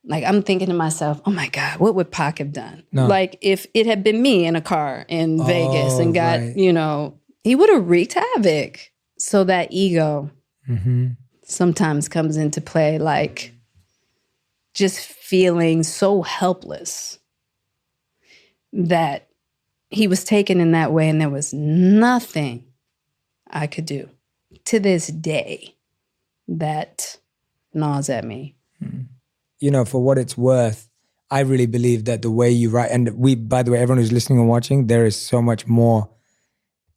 Like, I'm thinking to myself, oh my God, what would Pac have done? No. Like, if it had been me in a car in Vegas and got, he would have wreaked havoc. So that ego sometimes comes into play, like just feeling so helpless that he was taken in that way and there was nothing I could do to this day that gnaws at me. For what it's worth, I really believe that the way you write, and by the way, everyone who's listening and watching, there is so much more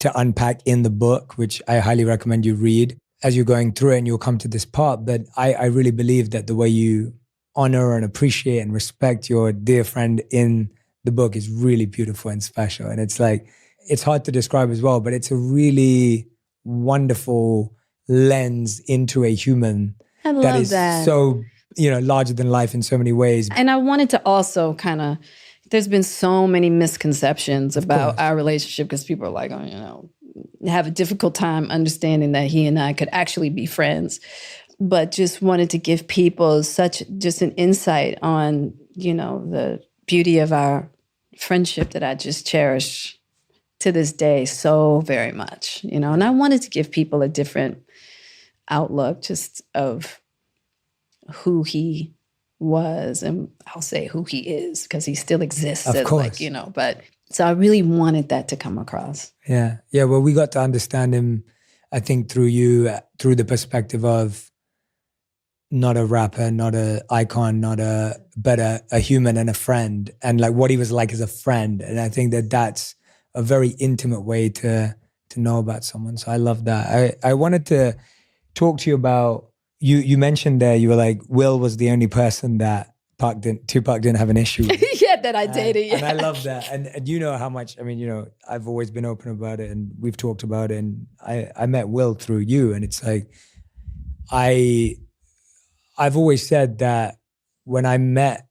to unpack in the book, which I highly recommend you read as you're going through it, and you'll come to this part. But I really believe that the way you honor and appreciate and respect your dear friend in the book is really beautiful and special. And it's like, it's hard to describe as well, but it's a really wonderful lens into a human that is so larger than life in so many ways. And I wanted to also there's been so many misconceptions about our relationship, because people are like, have a difficult time understanding that he and I could actually be friends. But just wanted to give people just an insight on, the beauty of our friendship that I just cherish to this day so very much, And I wanted to give people a different outlook just of who he was, and I'll say who he is, because he still exists. Of course. But so I really wanted that to come across. Yeah. Yeah. Well, we got to understand him, I think, through you, through the perspective of not a rapper, not an icon, but a human and a friend, and like what he was like as a friend. And I think that that's a very intimate way to know about someone. So I love that. I wanted to talk to you about, you mentioned there, you were like, Will was the only person that Tupac didn't have an issue with. Yeah, that I dated. And I love that. And you know how much, I've always been open about it, and we've talked about it. And I met Will through you. And it's like, I've always said that when I met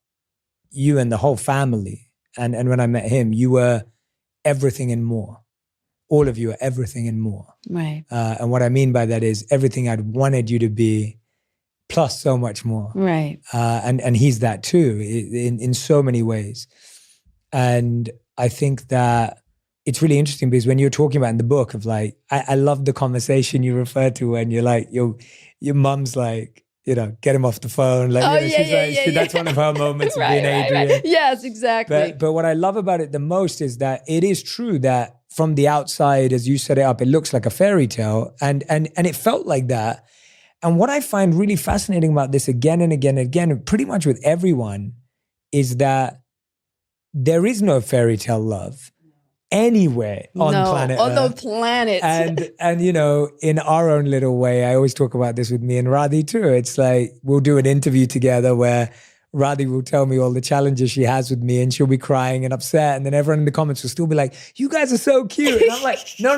you and the whole family, and when I met him, you were everything and more. All of you are everything and more. Right. And what I mean by that is everything I'd wanted you to be, plus so much more. Right. And he's that too, in so many ways. And I think that it's really interesting, because when you're talking about in the book of like, I love the conversation you refer to when you're like, your mum's like, get him off the phone. Like, that's one of her moments of being Adrian. Right. Yes, exactly. But what I love about it the most is that it is true that from the outside, as you set it up, it looks like a fairy tale. And it felt like that. And what I find really fascinating about this again and again and again, pretty much with everyone, is that there is no fairy tale love anywhere on planet Earth. On the planet. And in our own little way, I always talk about this with me and Radhi too. It's like, we'll do an interview together where Radhi will tell me all the challenges she has with me, and she'll be crying and upset. And then everyone in the comments will still be like, you guys are so cute. And I'm like, no,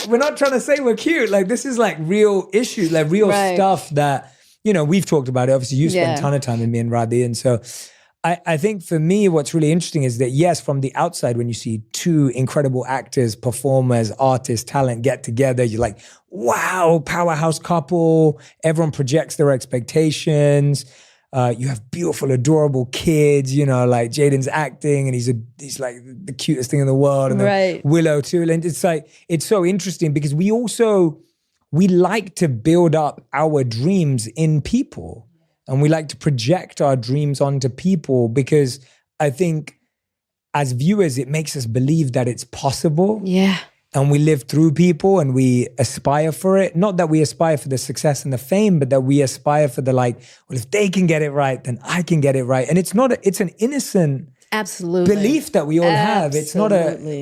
we're not trying to say we're cute. Like, this is like real issues, like real stuff that, we've talked about it. Obviously, you spent a ton of time with me and Radhi. And so I think for me, what's really interesting is that, yes, from the outside, when you see two incredible actors, performers, artists, talent get together, you're like, wow, powerhouse couple. Everyone projects their expectations. You have beautiful, adorable kids, like Jaden's acting and he's like the cutest thing in the world. And Right. Willow too. And it's like, it's so interesting because we like to build up our dreams in people. And we like to project our dreams onto people because I think as viewers, it makes us believe that it's possible. Yeah. And we live through people and we aspire for it. Not that we aspire for the success and the fame, but that we aspire for the well, if they can get it right, then I can get it right. And it's an innocent Absolutely. belief that we all have. It's not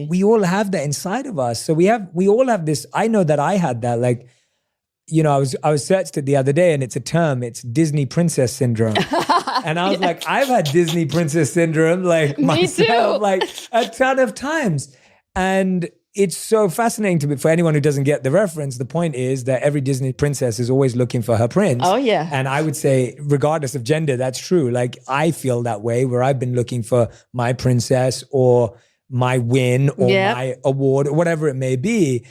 we all have that inside of us. So we all have this, I know that I had that, I was searched it the other day and it's a term, it's Disney princess syndrome. And I was like, I've had Disney princess syndrome, myself, a ton of times. And it's so fascinating for anyone who doesn't get the reference. The point is that every Disney princess is always looking for her prince. Oh, yeah. And I would say, regardless of gender, that's true. I feel that way where I've been looking for my princess or my win or my award or whatever it may be.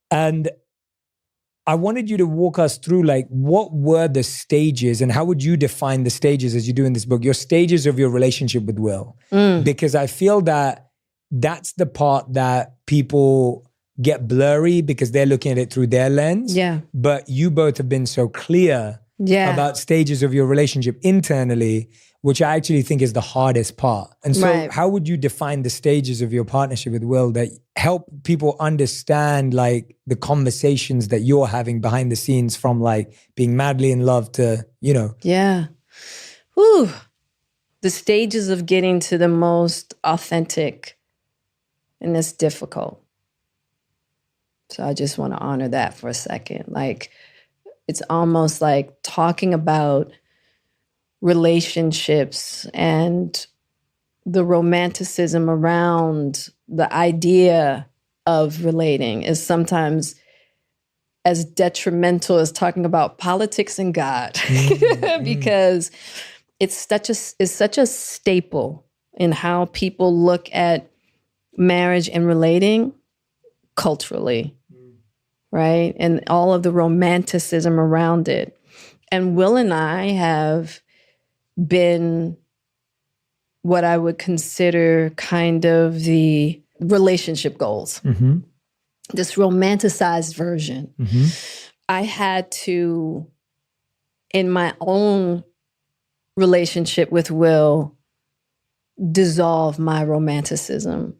And I wanted you to walk us through what were the stages and how would you define the stages as you do in this book, your stages of your relationship with Will? Because I feel that that's the part that people get blurry because they're looking at it through their lens. Yeah. But you both have been so clear about stages of your relationship internally, which I actually think is the hardest part. And so how would you define the stages of your partnership with Will that help people understand the conversations that you're having behind the scenes from being madly in love to, Yeah. Whew. The stages of getting to the most authentic, and it's difficult. So I just want to honor that for a second. It's almost like talking about relationships and the romanticism around the idea of relating is sometimes as detrimental as talking about politics and God, because it's such a staple in how people look at marriage and relating culturally, right? And all of the romanticism around it. And Will and I have been what I would consider kind of the relationship goals. Mm-hmm. This romanticized version. Mm-hmm. I had to, in my own relationship with Will, dissolve my romanticism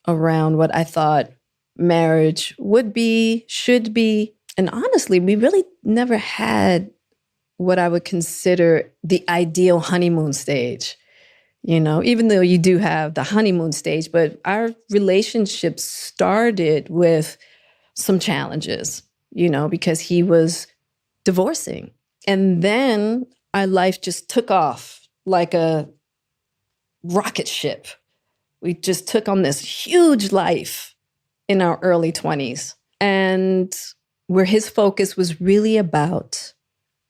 around what I thought marriage would be, should be. And honestly, we really never had what I would consider the ideal honeymoon stage. Even though you do have the honeymoon stage, but our relationship started with some challenges, because he was divorcing. And then our life just took off like a rocket ship. We just took on this huge life in our early 20s. And where his focus was really about,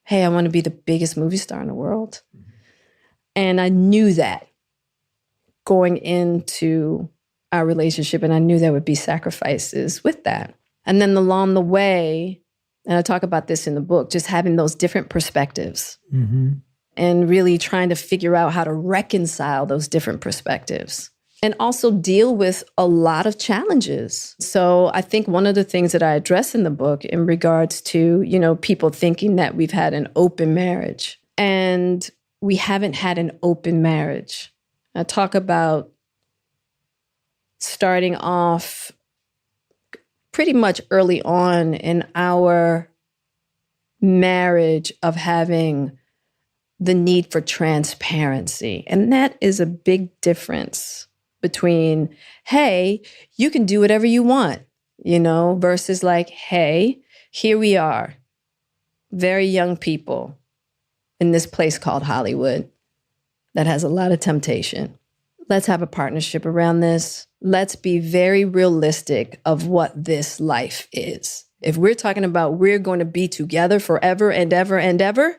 hey, I want to be the biggest movie star in the world. And I knew that going into our relationship, and I knew there would be sacrifices with that. And then along the way, and I talk about this in the book, just having those different perspectives and really trying to figure out how to reconcile those different perspectives and also deal with a lot of challenges. So I think one of the things that I address in the book in regards to, people thinking that we've had an open marriage, and we haven't had an open marriage. I talk about starting off pretty much early on in our marriage of having the need for transparency. And that is a big difference between, hey, you can do whatever you want, versus hey, here we are, very young people in this place called Hollywood that has a lot of temptation. Let's have a partnership around this. Let's be very realistic of what this life is. If we're talking about we're going to be together forever and ever and ever,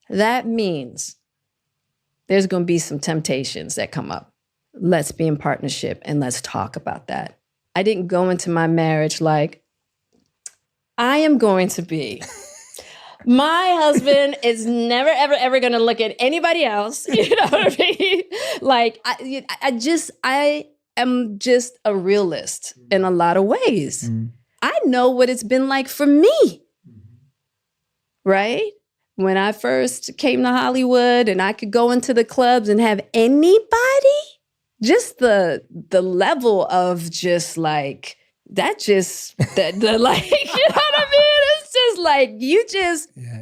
that means there's going to be some temptations that come up. Let's be in partnership and let's talk about that. I didn't go into my marriage like, I am going to be. My husband is never, ever, ever going to look at anybody else. You know what I mean? Like, I am just a realist in a lot of ways. I know what it's been like for me, right? When I first came to Hollywood and I could go into the clubs and have anybody, just the level of just like, like, you know what I mean? It's just like,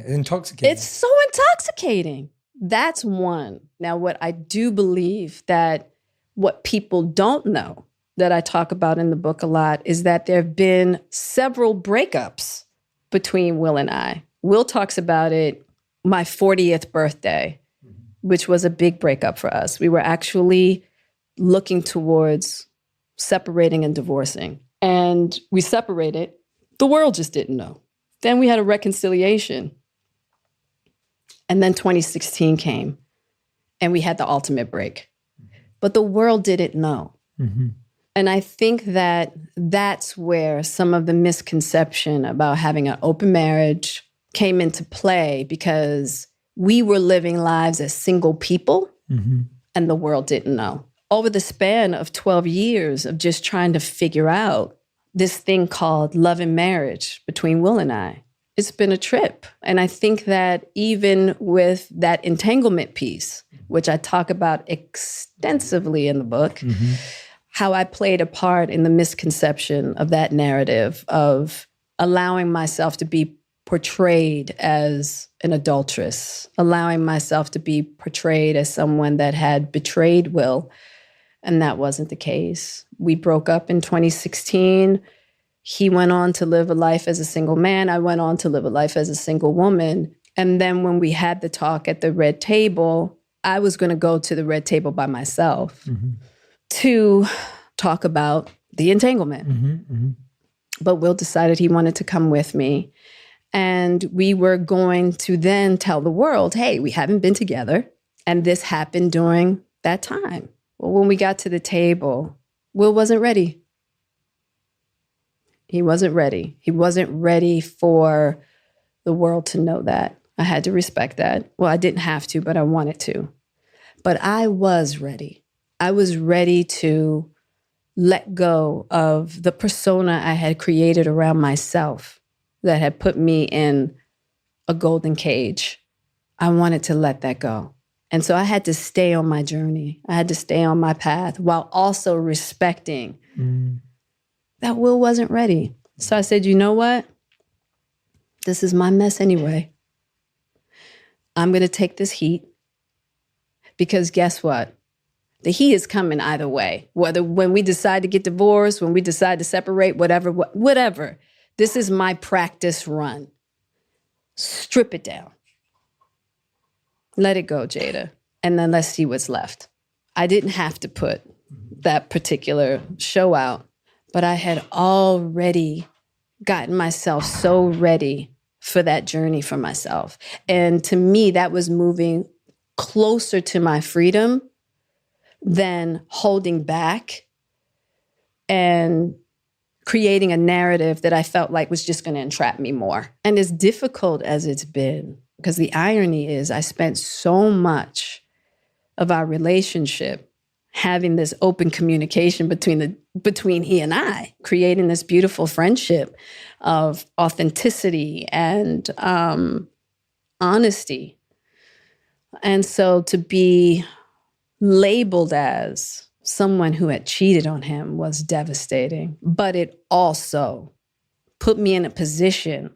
intoxicating. It's so intoxicating. That's one. Now, what I do believe that what people don't know that I talk about in the book a lot is that there have been several breakups between Will and I. Will talks about it, my 40th birthday, which was a big breakup for us. We were actually looking towards separating and divorcing. And we separated. The world just didn't know. Then we had a reconciliation. And then 2016 came and we had the ultimate break. But the world didn't know. And I think that that's where some of the misconception about having an open marriage came into play, because we were living lives as single people and the world didn't know. Over the span of 12 years of just trying to figure out this thing called love and marriage between Will and I, it's been a trip. And I think that even with that entanglement piece, which I talk about extensively in the book, how I played a part in the misconception of that narrative of allowing myself to be portrayed as an adulteress, allowing myself to be portrayed as someone that had betrayed Will. And that wasn't the case. We broke up in 2016. He went on to live a life as a single man. I went on to live a life as a single woman. And then when we had the talk at the red table, I was going to go to the red table by myself to talk about the entanglement. But Will decided he wanted to come with me. And we were going to then tell the world, hey, we haven't been together. And this happened during that time. Well, when we got to the table, Will wasn't ready. He wasn't ready. He wasn't ready for the world to know that. I had to respect that. Well, I didn't have to, but I wanted to. But I was ready. I was ready to let go of the persona I had created around myself that had put me in a golden cage. I wanted to let that go. And so I had to stay on my journey. I had to stay on my path while also respecting that Will wasn't ready. So I said, you know what? This is my mess anyway. I'm going to take this heat, because guess what? The heat is coming either way. Whether when we decide to get divorced, when we decide to separate, whatever. This is my practice run. Strip it down. Let it go, Jada. And then let's see what's left. I didn't have to put that particular show out, but I had already gotten myself so ready for that journey for myself. And to me, that was moving closer to my freedom than holding back and creating a narrative that I felt like was just going to entrap me more. And as difficult as it's been, because the irony is I spent so much of our relationship having this open communication between he and I, creating this beautiful friendship of authenticity and honesty. And so to be labeled as someone who had cheated on him was devastating. But it also put me in a position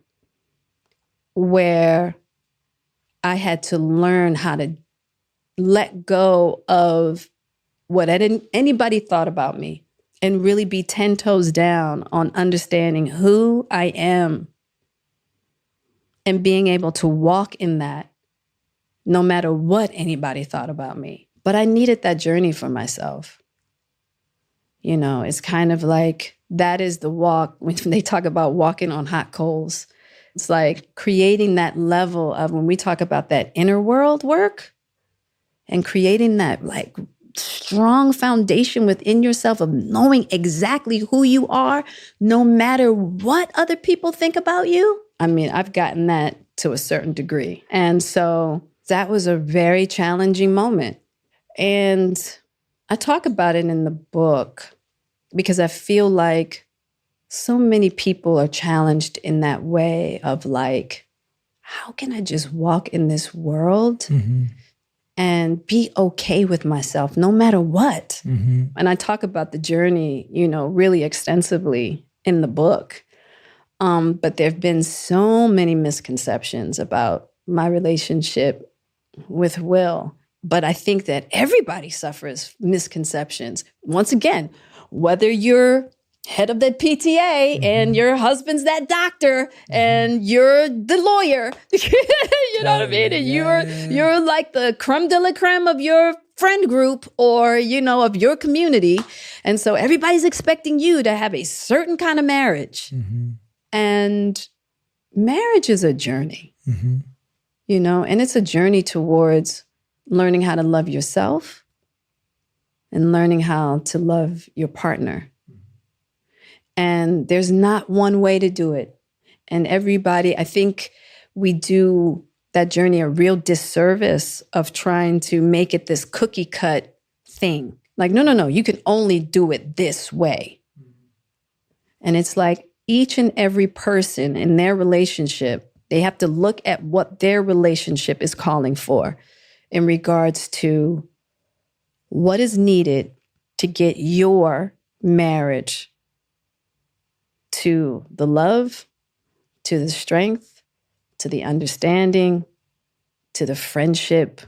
where I had to learn how to let go of what anybody thought about me and really be 10 toes down on understanding who I am and being able to walk in that no matter what anybody thought about me. But I needed that journey for myself. You know, it's kind of like that is the walk when they talk about walking on hot coals. It's like creating that level of when we talk about that inner world work, and creating that like strong foundation within yourself of knowing exactly who you are, no matter what other people think about you. I mean, I've gotten that to a certain degree. And so that was a very challenging moment. And I talk about it in the book because I feel like so many people are challenged in that way of like, how can I just walk in this world and be okay with myself no matter what? And I talk about the journey, you know, really extensively in the book. But there have been so many misconceptions about my relationship with Will. But I think that everybody suffers misconceptions. Once again, whether you're head of that PTA and your husband's that doctor and you're the lawyer, you know what I mean? And you're like the creme de la creme of your friend group or, you know, of your community. And so everybody's expecting you to have a certain kind of marriage. And marriage is a journey, you know, and it's a journey towards learning how to love yourself and learning how to love your partner. And there's not one way to do it. And everybody, I think we do that journey a real disservice of trying to make it this cookie cut thing. Like, no, you can only do it this way. And it's like each and every person in their relationship, they have to look at what their relationship is calling for in regards to what is needed to get your marriage to the love, to the strength, to the understanding, to the friendship,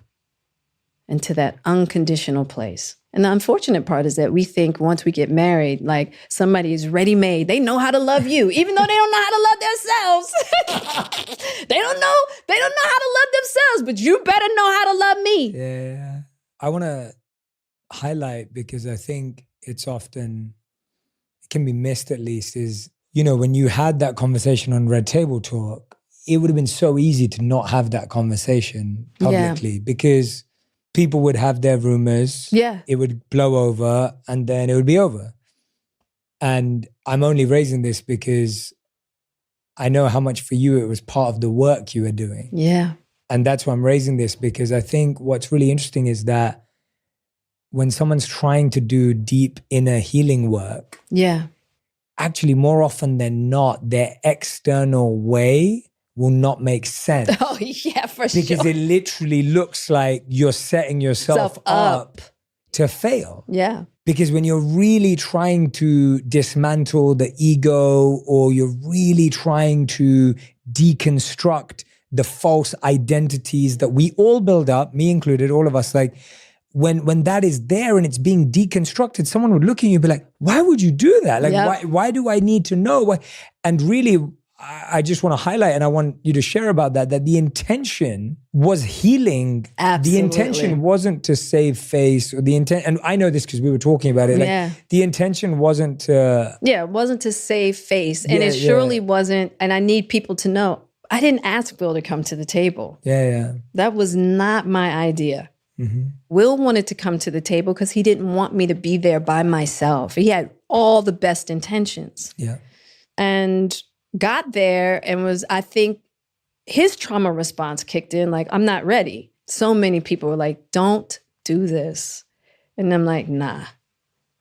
and to that unconditional place. And the unfortunate part is that we think once we get married, like somebody is ready-made. They know how to love you, even though they don't know how to love themselves. They don't know how to love themselves, but you better know how to love me. Yeah. I want to highlight, because I think it's often, it can be missed at least, is, you know, when you had that conversation on Red Table Talk, it would have been so easy to not have that conversation publicly because people would have their rumors. Yeah. It would blow over and then it would be over. And I'm only raising this because I know how much for you it was part of the work you were doing. Yeah. And that's why I'm raising this, because I think what's really interesting is that when someone's trying to do deep inner healing work, actually more often than not, their external way will not make sense. Oh, yeah, for sure. Because it literally looks like you're setting yourself up to fail. Yeah. Because when you're really trying to dismantle the ego, or you're really trying to deconstruct the false identities that we all build up, me included, all of us, like when that is there and it's being deconstructed, someone would look at you and be like, why would you do that? Like, why do I need to know? Why? And really, I just want to highlight, and I want you to share about that the intention was healing. Absolutely. The intention wasn't to save face, or the intent, and I know this because we were talking about it. Like, the intention wasn't to... Yeah, it wasn't to save face. And it surely wasn't, and I need people to know, I didn't ask Will to come to the table. That was not my idea. Will wanted to come to the table because he didn't want me to be there by myself. He had all the best intentions. And got there and was, I think his trauma response kicked in, like, I'm not ready. So many people were like, don't do this. And I'm like, nah,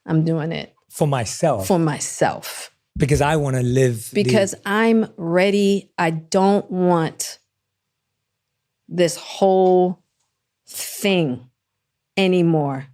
I'm doing it. For myself. For myself. Because I want to live. Because I'm ready. I don't want this whole thing anymore.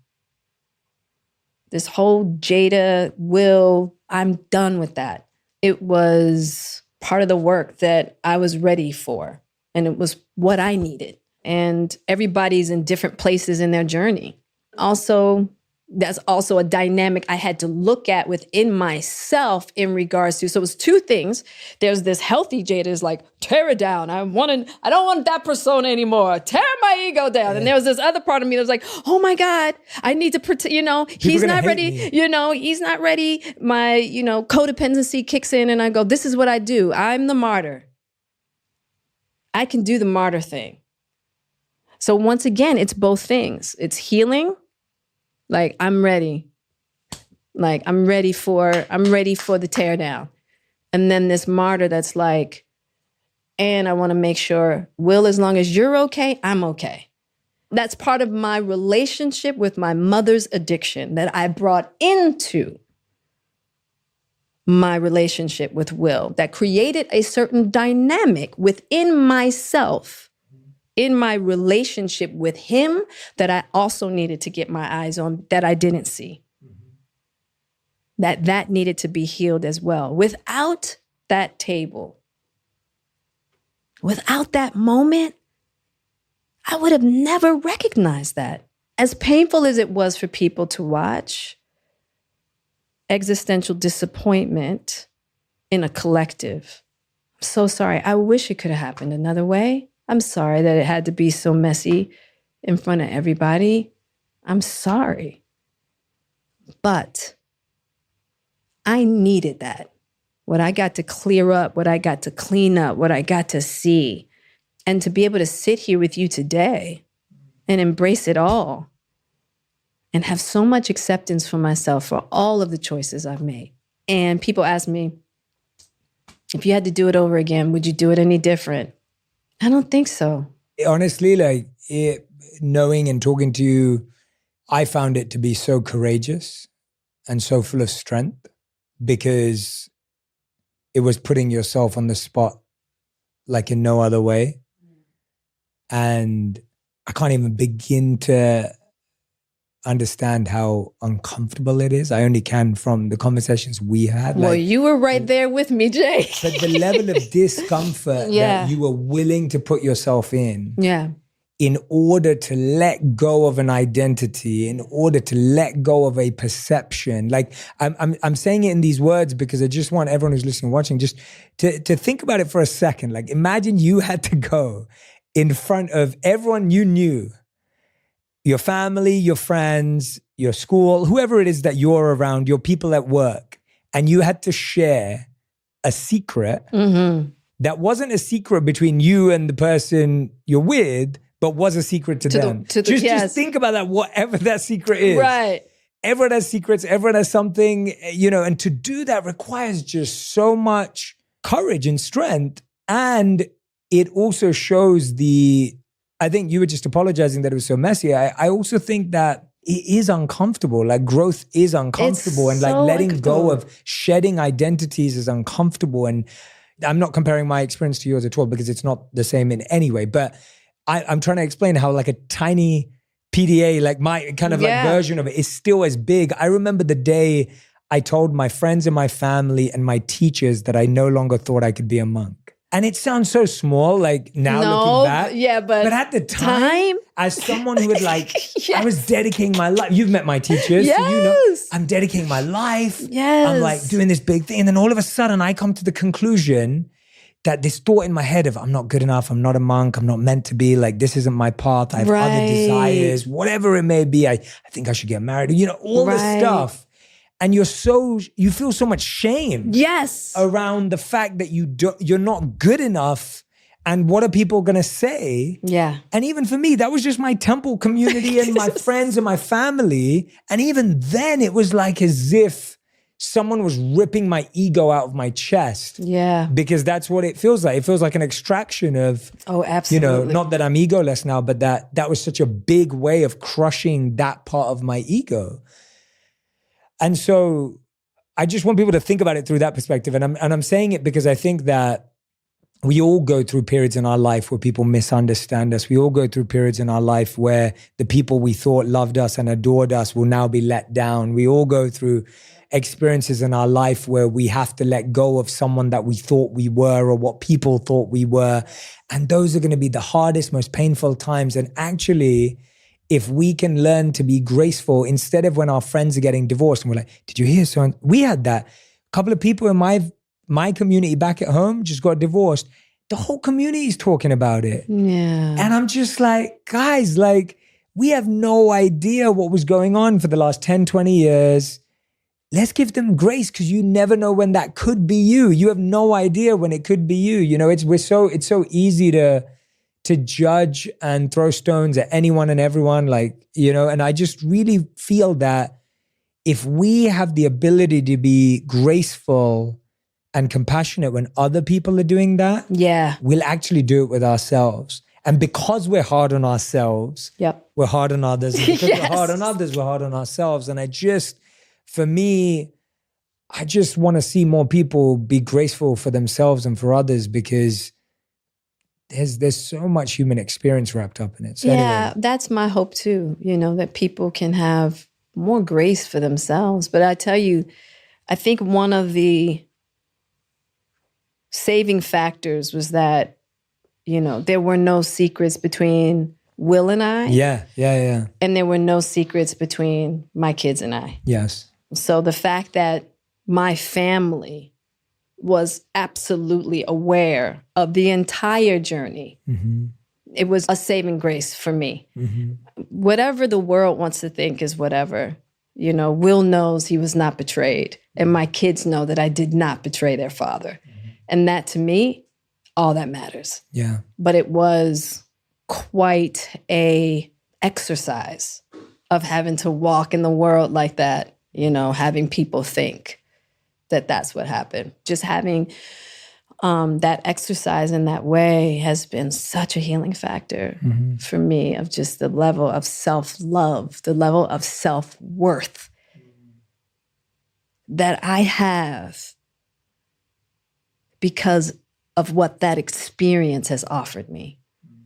This whole Jada, Will, I'm done with that. It was part of the work that I was ready for, and it was what I needed. And everybody's in different places in their journey. Also, that's also a dynamic I had to look at within myself in regards to, so it was two things. There's this healthy Jada is like, tear it down. I don't want that persona anymore. Tear my ego down. And there was this other part of me that was like, oh my God, I need to protect, he's not ready. He's not ready. My, codependency kicks in and I go, this is what I do. I'm the martyr. I can do the martyr thing. So once again, it's both things. It's healing. Like, I'm ready. Like, I'm ready for the tear down. And then this martyr that's like, and I want to make sure, Will, as long as you're okay, I'm okay. That's part of my relationship with my mother's addiction that I brought into my relationship with Will, that created a certain dynamic within myself, in my relationship with him, that I also needed to get my eyes on, that I didn't see. That needed to be healed as well. Without that table, without that moment, I would have never recognized that. As painful as it was for people to watch, existential disappointment in a collective. I'm so sorry. I wish it could have happened another way. I'm sorry that it had to be so messy in front of everybody. I'm sorry. But I needed that. What I got to clear up, what I got to clean up, what I got to see. And to be able to sit here with you today and embrace it all and have so much acceptance for myself for all of the choices I've made. And people ask me, if you had to do it over again, would you do it any different? I don't think so. Honestly, like knowing and talking to you, I found it to be so courageous and so full of strength, because it was putting yourself on the spot like in no other way. And I can't even begin to understand how uncomfortable it is. I only can from the conversations we had. Well, you were right there with me, Jay. But the level of discomfort that you were willing to put yourself in order to let go of an identity, in order to let go of a perception. Like I'm saying it in these words because I just want everyone who's listening, watching, just to think about it for a second. Like, imagine you had to go in front of everyone you knew, your family, your friends, your school, whoever it is that you're around, your people at work, and you had to share a secret that wasn't a secret between you and the person you're with, but was a secret to them. Just think about that, whatever that secret is. Right. Everyone has secrets, everyone has something, and to do that requires just so much courage and strength. And it also shows I think you were just apologizing that it was so messy. I also think that it is uncomfortable. Like, growth is uncomfortable. And like letting go of shedding identities is uncomfortable. And I'm not comparing my experience to yours at all, because it's not the same in any way. But I'm trying to explain how like a tiny PDA, like my kind of like version of it, is still as big. I remember the day I told my friends and my family and my teachers that I no longer thought I could be a monk. And it sounds so small, like now looking back. But at the time, as someone who had like, I was dedicating my life. You've met my teachers, so you know I'm dedicating my life. I'm like doing this big thing. And then all of a sudden I come to the conclusion that this thought in my head of, I'm not good enough, I'm not a monk, I'm not meant to be, like, this isn't my path, I have other desires, whatever it may be, I think I should get married, all this stuff. And you feel so much shame around the fact that you're not good enough, and what are people gonna say? And even for me, that was just my temple community and my friends and my family. And even then it was like as if someone was ripping my ego out of my chest. Because that's what it feels like. It feels like an extraction of, absolutely. Not that I'm egoless now, but that was such a big way of crushing that part of my ego. And so I just want people to think about it through that perspective. And I'm saying it because I think that we all go through periods in our life where people misunderstand us. We all go through periods in our life where the people we thought loved us and adored us will now be let down. We all go through experiences in our life where we have to let go of someone that we thought we were or what people thought we were. And those are going to be the hardest, most painful times. And actually, if we can learn to be graceful, instead of when our friends are getting divorced and we're like, did you hear so? We had that. A couple of people in my community back at home just got divorced. The whole community is talking about it. And I'm just like, guys, like, we have no idea what was going on for the last 10, 20 years. Let's give them grace, because you never know when that could be you. You have no idea when it could be you. It's so easy to to judge and throw stones at anyone and everyone, like, and I just really feel that if we have the ability to be graceful and compassionate when other people are doing that, we'll actually do it with ourselves. And because we're hard on ourselves, we're hard on others. And because we're hard on others, we're hard on ourselves. And for me, I just want to see more people be graceful for themselves and for others, because there's so much human experience wrapped up in it. So anyway. That's my hope too, that people can have more grace for themselves. But I tell you, I think one of the saving factors was that, there were no secrets between Will and I. Yeah. And there were no secrets between my kids and I. Yes. So the fact that my family was absolutely aware of the entire journey, it was a saving grace for me. Whatever the world wants to think is whatever. Will knows he was not betrayed. And my kids know that I did not betray their father. And that, to me, all that matters. Yeah. But it was quite a exercise of having to walk in the world like that, having people think that that's what happened. Just having that exercise in that way has been such a healing factor for me, of just the level of self-love, the level of self-worth that I have because of what that experience has offered me.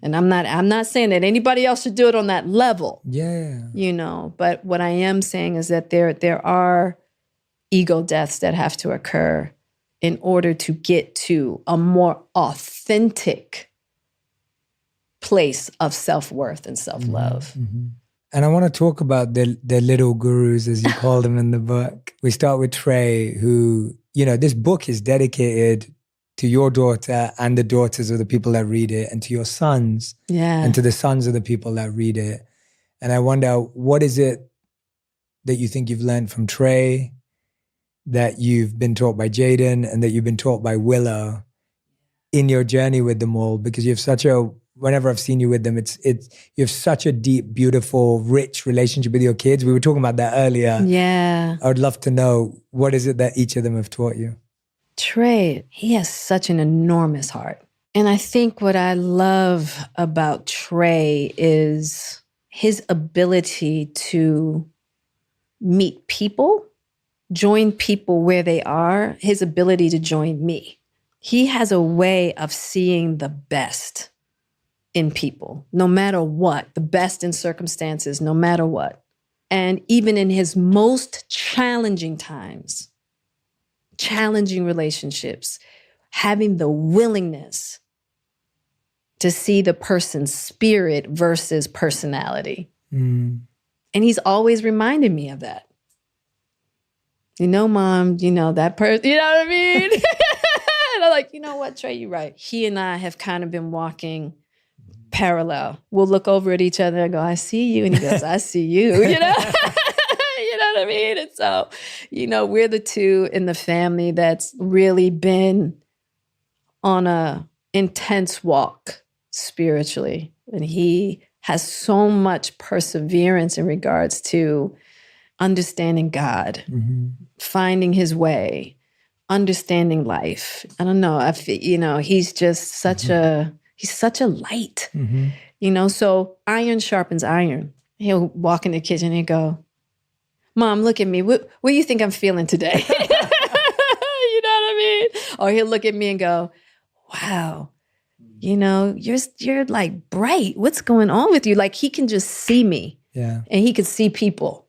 And I'm not saying that anybody else should do it on that level. Yeah. But what I am saying is that there are ego deaths that have to occur in order to get to a more authentic place of self-worth and self-love. And I want to talk about the little gurus, as you call them in the book. We start with Trey, who, this book is dedicated to your daughter and the daughters of the people that read it, and to your sons and to the sons of the people that read it. And I wonder, what is it that you think you've learned from Trey, that you've been taught by Jaden, and that you've been taught by Willow in your journey with them all? Because you have whenever I've seen you with them, you have such a deep, beautiful, rich relationship with your kids. We were talking about that earlier. Yeah. I would love to know, what is it that each of them have taught you? Trey, he has such an enormous heart. And I think what I love about Trey is his ability to meet people, join people where they are, his ability to join me. He has a way of seeing the best in people, no matter what, the best in circumstances, no matter what. And even in his most challenging times, challenging relationships, having the willingness to see the person's spirit versus personality. And he's always reminded me of that. Mom, that person, you know what I mean? And I'm like, you know what, Trey, you're right. He and I have kind of been walking parallel. We'll look over at each other and go, I see you. And he goes, I see you, You know what I mean? And so, we're the two in the family that's really been on a intense walk spiritually. And he has so much perseverance in regards to understanding God, finding his way, understanding life. I don't know. I feel, he's just such he's such a light, so iron sharpens iron. He'll walk in the kitchen and he'll go, Mom, look at me. What do you think I'm feeling today? You know what I mean? Or he'll look at me and go, wow, you're like bright. What's going on with you? Like, he can just see me. Yeah. And he could see people,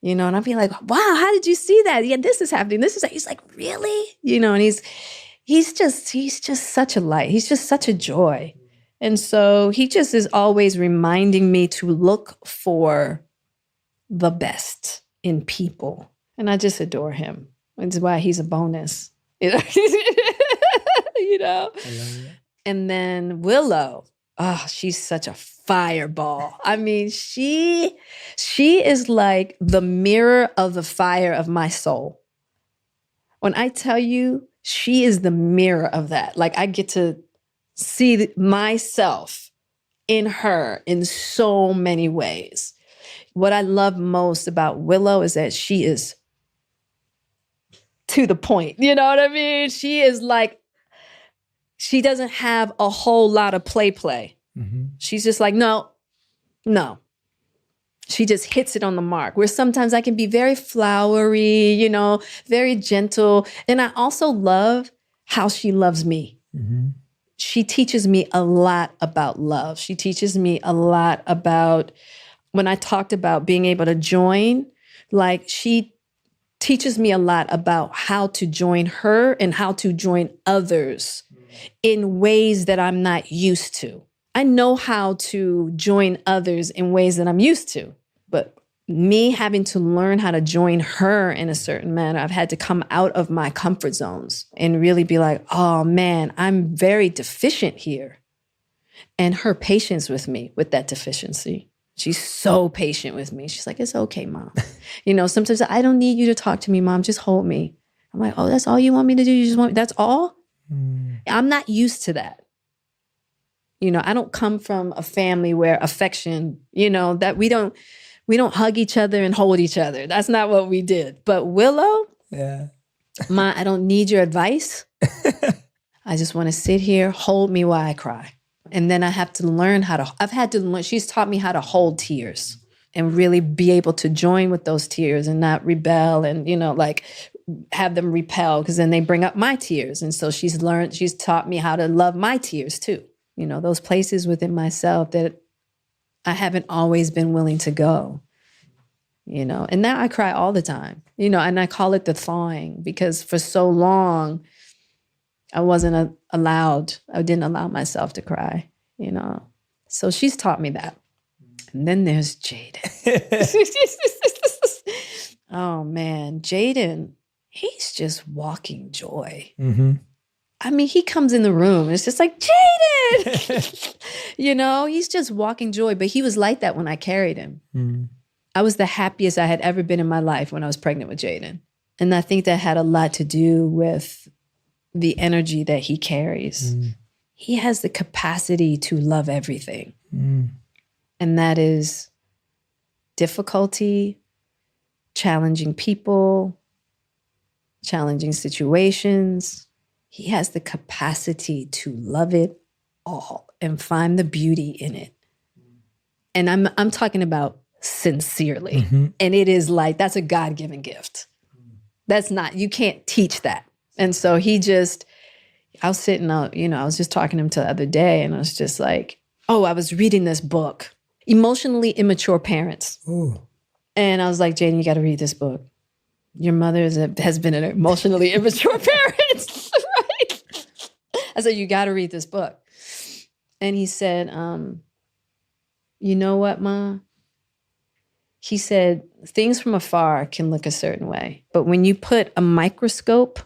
and I'll be like, wow, how did you see that? Yeah, this is happening. He's like, really? And he's just such a light. He's just such a joy. And so he just is always reminding me to look for the best in people. And I just adore him. That's why he's a bonus. I love it. And then Willow, she's such a fireball. I mean, she is like the mirror of the fire of my soul. When I tell you, she is the mirror of that. Like, I get to see myself in her in so many ways. What I love most about Willow is that she is to the point. You know what I mean? She is like, she doesn't have a whole lot of play. She's just like, no. She just hits it on the mark. Where sometimes I can be very flowery, you know, very gentle. And I also love how she loves me. She teaches me a lot about love. She teaches me a lot about, when I talked about being able to join, like she teaches me a lot about how to join her and how to join others in ways that I'm not used to. I know how to join others in ways that I'm used to, but me having to learn how to join her in a certain manner, I've had to come out of my comfort zones and really be like, oh man, I'm very deficient here. And her patience with me with that deficiency. She's so patient with me. She's like, it's okay, Mom. You know, sometimes I don't need you to talk to me, Mom, just hold me. I'm like, oh, that's all you want me to do? You just want, that's all? I'm not used to that. You know, I don't come from a family where affection, you know, that we don't hug each other and hold each other. That's not what we did. But Willow, Ma, I don't need your advice. I just want to sit here, hold me while I cry. And then I have to learn she's taught me how to hold tears and really be able to join with those tears and not rebel and, you know, like have them repel because then they bring up my tears. And so she's taught me how to love my tears too. You know, those places within myself that I haven't always been willing to go, you know, and now I cry all the time, you know, and I call it the thawing because for so long I wasn't allowed, I didn't allow myself to cry, you know. So she's taught me that. And then there's Jaden. Oh man, Jaden, he's just walking joy. I mean, he comes in the room and it's just like, Jaden! You know, he's just walking joy. But he was like that when I carried him. I was the happiest I had ever been in my life when I was pregnant with Jaden. And I think that had a lot to do with the energy that he carries. He has the capacity to love everything. And that is difficulty, challenging people, challenging situations. He has the capacity to love it all and find the beauty in it. And I'm talking about sincerely. And it is like, that's a God-given gift. That's not, you can't teach that. And so I was sitting out, you know, I was just talking to him the other day and I was just like, oh, I was reading this book, Emotionally Immature Parents. Ooh. And I was like, Jaden, you got to read this book. Your mother has been an emotionally immature parent, right? I said, you got to read this book. And he said, you know what, Ma? He said, things from afar can look a certain way. But when you put a microscope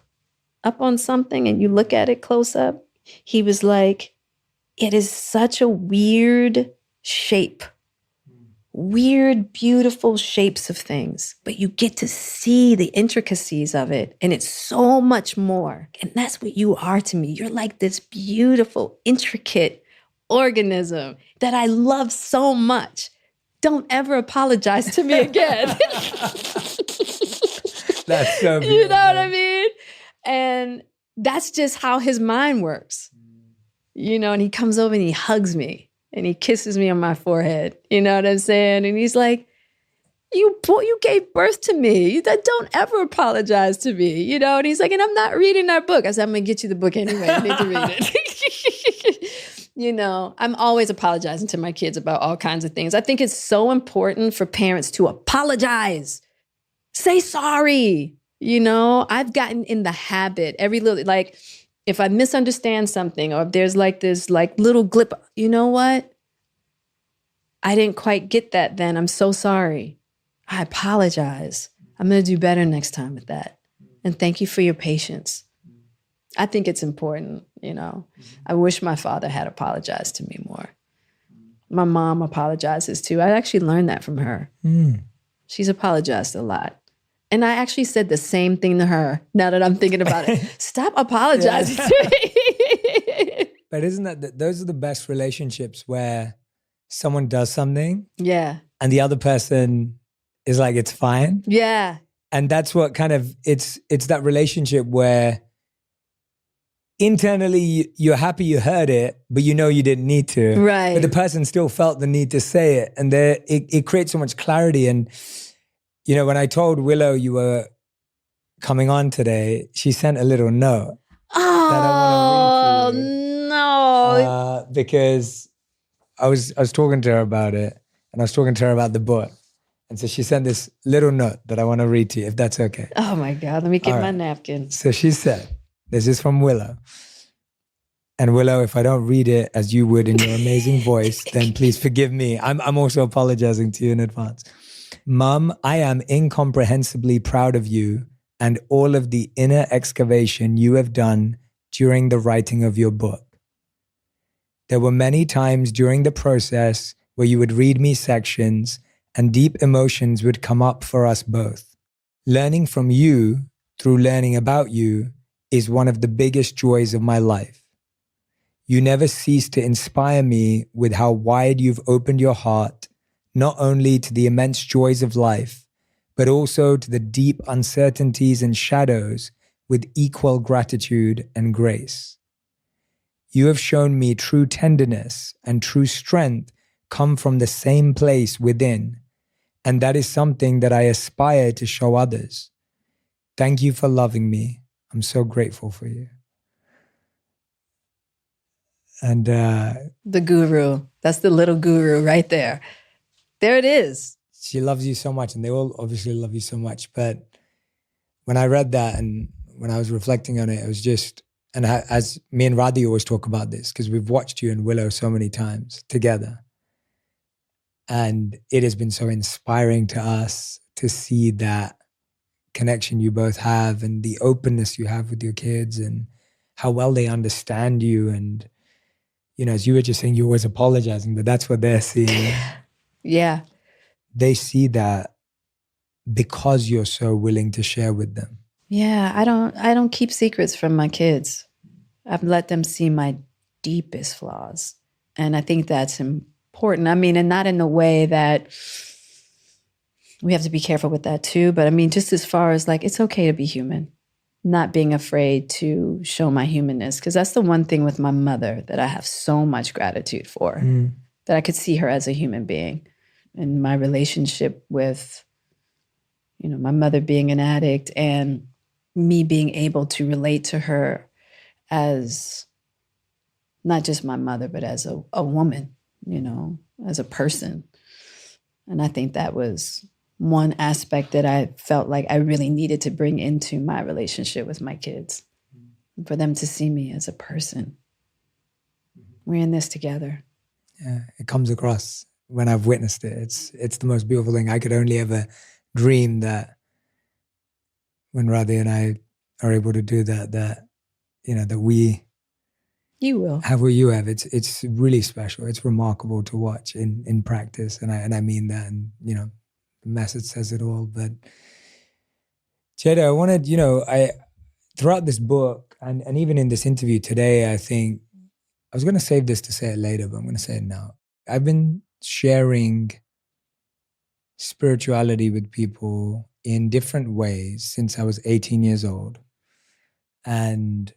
up on something and you look at it close up, he was like, it is such a weird shape. Weird, beautiful shapes of things, but you get to see the intricacies of it, and it's so much more. And that's what you are to me. You're like this beautiful, intricate organism that I love so much. Don't ever apologize to me again. That's so beautiful. You know what I mean? And that's just how his mind works. You know, and he comes over and he hugs me. And he kisses me on my forehead. You know what I'm saying? And he's like, you gave birth to me. Don't ever apologize to me. You know? And he's like, and I'm not reading that book. I said, I'm going to get you the book anyway. You need to read it. You know, I'm always apologizing to my kids about all kinds of things. I think it's so important for parents to apologize. Say sorry. You know, I've gotten in the habit if I misunderstand something or if there's like this like little glip, you know what? I didn't quite get that then. I'm so sorry. I apologize. I'm going to do better next time with that. And thank you for your patience. I think it's important, you know. I wish my father had apologized to me more. My mom apologizes too. I actually learned that from her. She's apologized a lot. And I actually said the same thing to her now that I'm thinking about it. Stop apologizing to me. But isn't that, those are the best relationships where someone does something Yeah. and the other person is like, it's fine. Yeah. And that's what kind of, it's that relationship where internally you're happy you heard it, but you know you didn't need to. Right. But the person still felt the need to say it. And it creates so much clarity. And, you know, when I told Willow you were coming on today, she sent a little note. Oh, no. Because I was talking to her about it, and I was talking to her about the book. And so she sent this little note that I want to read to you, if that's okay. Oh my God, let me get All my right. napkin. So she said, this is from Willow. And Willow, if I don't read it as you would in your amazing voice, then please forgive me. I'm also apologizing to you in advance. Mom, I am incomprehensibly proud of you and all of the inner excavation you have done during the writing of your book. There were many times during the process where you would read me sections and deep emotions would come up for us both. Learning from you through learning about you is one of the biggest joys of my life. You never cease to inspire me with how wide you've opened your heart, not only to the immense joys of life, but also to the deep uncertainties and shadows with equal gratitude and grace. You have shown me true tenderness and true strength come from the same place within, and that is something that I aspire to show others. Thank you for loving me. I'm so grateful for you. And The guru. That's the little guru right there. There it is. she loves you so much, and they all obviously love you so much. But when I read that and when I was reflecting on it, it was just, and as me and Radhi always talk about this, because we've watched you and Willow so many times together. And it has been so inspiring to us to see that connection you both have and the openness you have with your kids and how well they understand you. And, you know, as you were just saying, you're always apologizing, but that's what they're seeing. Yeah. They see that because you're so willing to share with them. Yeah. I don't keep secrets from my kids. I've let them see my deepest flaws. And I think that's important. I mean, and not in the way that we have to be careful with that too. But I mean, just as far as like, it's okay to be human, not being afraid to show my humanness. Because that's the one thing with my mother that I have so much gratitude for, that I could see her as a human being. And my relationship with, you know, my mother being an addict and me being able to relate to her as not just my mother, but as a woman, you know, as a person. And I think that was one aspect that I felt like I really needed to bring into my relationship with my kids, for them to see me as a person. We're in this together. Yeah, it comes across when I've witnessed it. It's the most beautiful thing. I could only ever dream that when Radhi and I are able to do that, you know, that we You will. have what you have. It's really special. It's remarkable to watch in practice. And I mean that, and, you know, the message says it all. But Jada, I wanted, you know, throughout this book and even in this interview today, I think I was going to save this to say it later, but I'm going to say it now. I've been sharing spirituality with people in different ways since I was 18 years old. And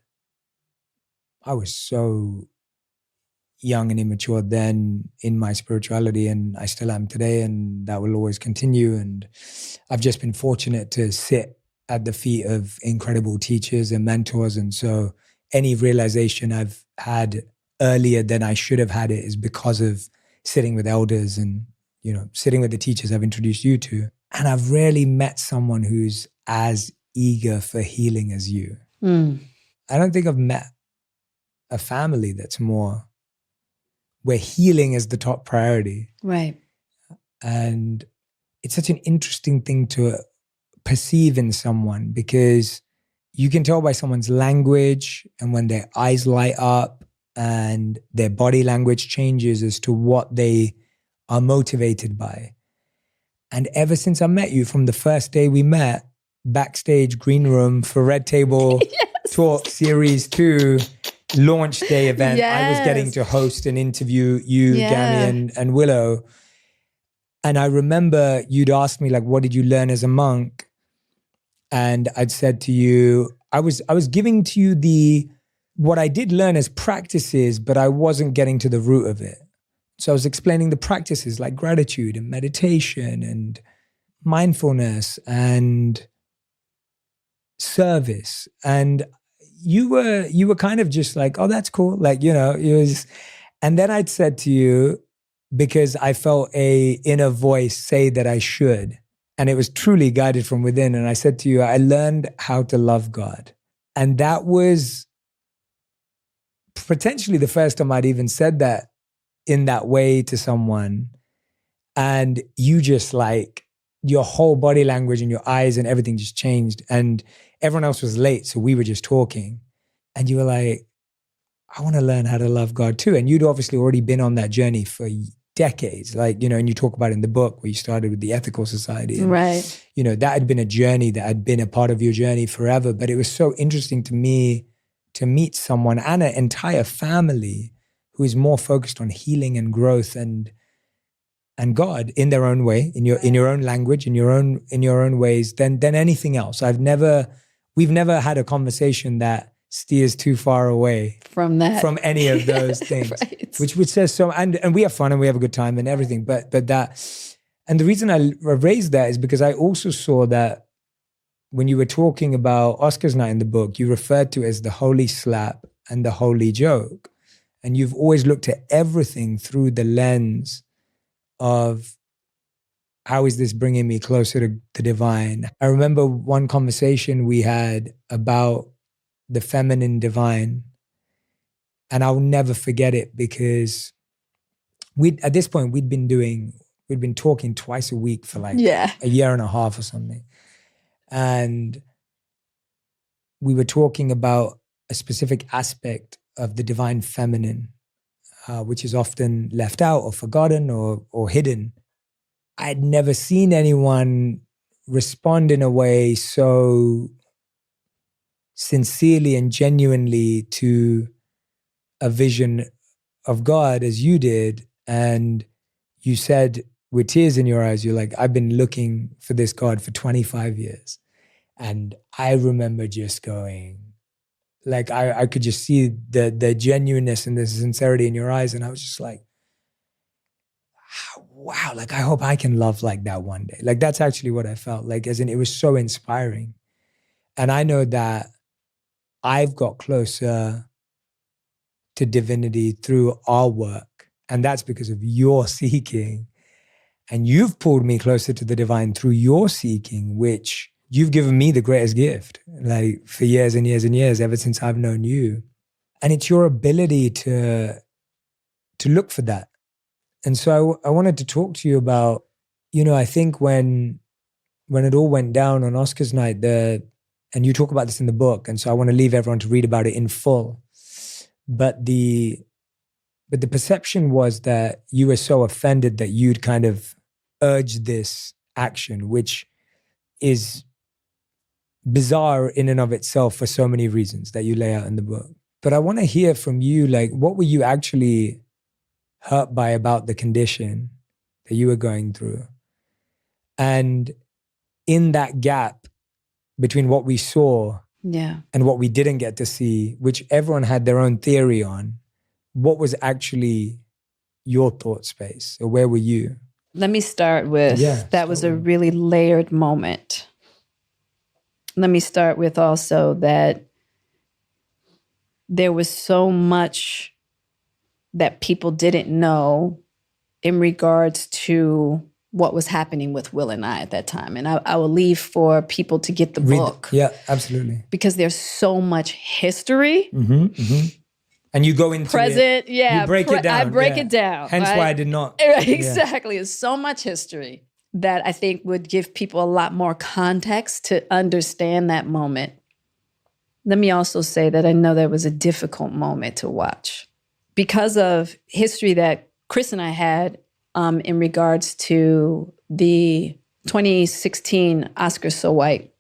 I was so young and immature then in my spirituality, and I still am today, and that will always continue. And I've just been fortunate to sit at the feet of incredible teachers and mentors. And so any realization I've had earlier than I should have had it is because of sitting with elders and, you know, sitting with the teachers I've introduced you to. And I've rarely met someone who's as eager for healing as you. I don't think I've met a family that's more, where healing is the top priority. Right. And it's such an interesting thing to perceive in someone, because you can tell by someone's language and when their eyes light up and their body language changes as to what they are motivated by. And ever since I met you, from the first day we met, backstage green room for Red Table Talk Series 2, launch day event, I was getting Yes. to host and interview you, Yeah. Gammy, and Willow. And I remember you'd asked me, like, what did you learn as a monk? And I'd said to you, I was giving to you what I did learn as practices, but I wasn't getting to the root of it. So I was explaining the practices like gratitude and meditation and mindfulness and service. And you were kind of just like, oh, that's cool. Like, you know, it was, and then I'd said to you, because I felt a inner voice say that I should, and it was truly guided from within. And I said to you, I learned how to love God. And that was potentially the first time I'd even said that in that way to someone. And you just like, your whole body language and your eyes and everything just changed. And everyone else was late, so we were just talking. And you were like, I want to learn how to love God too. And you'd obviously already been on that journey for decades. Like, you know, and you talk about it in the book where you started with the Ethical Society. And, Right. you know, that had been a journey that had been a part of your journey forever. But it was so interesting to me to meet someone and an entire family who is more focused on healing and growth and God in their own way, in your own language, in your own ways than anything else. We've never had a conversation that steers too far away From any of those things, Right. which says so. And we have fun and we have a good time and everything. But that, and the reason I raised that is because I also saw that when you were talking about Oscars night in the book, you referred to it as the holy slap and the holy joke, and you've always looked at everything through the lens of how is this bringing me closer to the divine. I remember one conversation we had about the feminine divine, and I'll never forget it because at this point we'd been talking twice a week for like a year and a half or something. And we were talking about a specific aspect of the divine feminine, which is often left out or forgotten or hidden. I'd never seen anyone respond in a way so sincerely and genuinely to a vision of God as you did. And you said with tears in your eyes, you're like, I've been looking for this God for 25 years. And I remember just going, like, I could just see the genuineness and the sincerity in your eyes. And I was just like, wow, like, I hope I can love like that one day. Like, that's actually what I felt like, as in it was so inspiring. And I know that I've got closer to divinity through our work. And that's because of your seeking. And you've pulled me closer to the divine through your seeking, which you've given me the greatest gift, like for years and years and years, ever since I've known you. And it's your ability to look for that. And so I wanted to talk to you about, you know, I think when it all went down on Oscars night, and you talk about this in the book, and so I want to leave everyone to read about it in full. But the perception was that you were so offended that you'd kind of urged this action, which is bizarre in and of itself for so many reasons that you lay out in the book. But I want to hear from you, like, what were you actually hurt by about the condition that you were going through? And in that gap between what we saw and what we didn't get to see, which everyone had their own theory on, what was actually your thought space, or where were you? Let me start with, that was a really layered moment. Let me start with also that there was so much that people didn't know in regards to what was happening with Will and I at that time. And I will leave for people to get the book. Yeah, absolutely. Because there's so much history. Mm-hmm, mm-hmm. And you go into present, it. You break it down. I break it down. Hence right? why I did not. Exactly. There's so much history that I think would give people a lot more context to understand that moment. Let me also say that I know that was a difficult moment to watch because of history that Chris and I had in regards to the 2016 Oscar So White.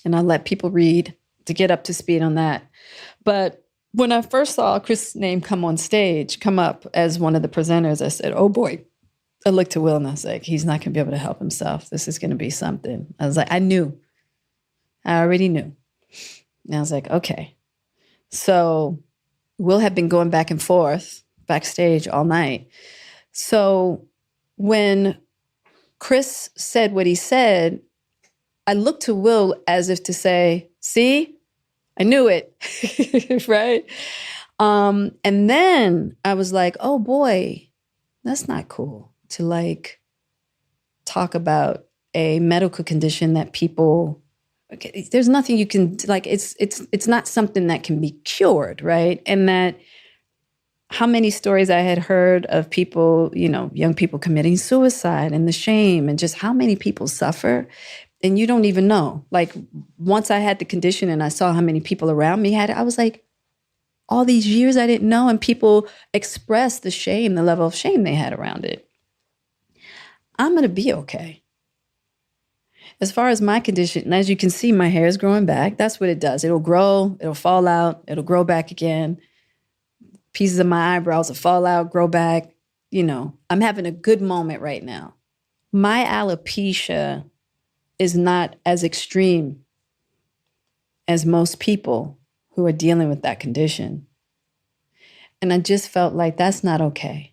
And I'll let people read to get up to speed on that. But when I first saw Chris' name come up as one of the presenters, I said, oh boy. I looked to Will and I was like, he's not going to be able to help himself. This is going to be something. I was like, I already knew. And I was like, okay. So Will had been going back and forth backstage all night. So when Chris said what he said, I looked to Will as if to say, see, I knew it, right? And then I was like, oh boy, that's not cool to like talk about a medical condition that people, okay, there's nothing you can, like, it's not something that can be cured, right? And that how many stories I had heard of people, young people committing suicide and the shame and just how many people suffer. And you don't even know. Like, once I had the condition and I saw how many people around me had it, I was like, all these years I didn't know. And people expressed the shame, the level of shame they had around it. I'm going to be okay. As far as my condition, and as you can see, my hair is growing back. That's what it does. It'll grow, it'll fall out, it'll grow back again. Pieces of my eyebrows will fall out, grow back. I'm having a good moment right now. My alopecia is not as extreme as most people who are dealing with that condition. And I just felt like that's not okay.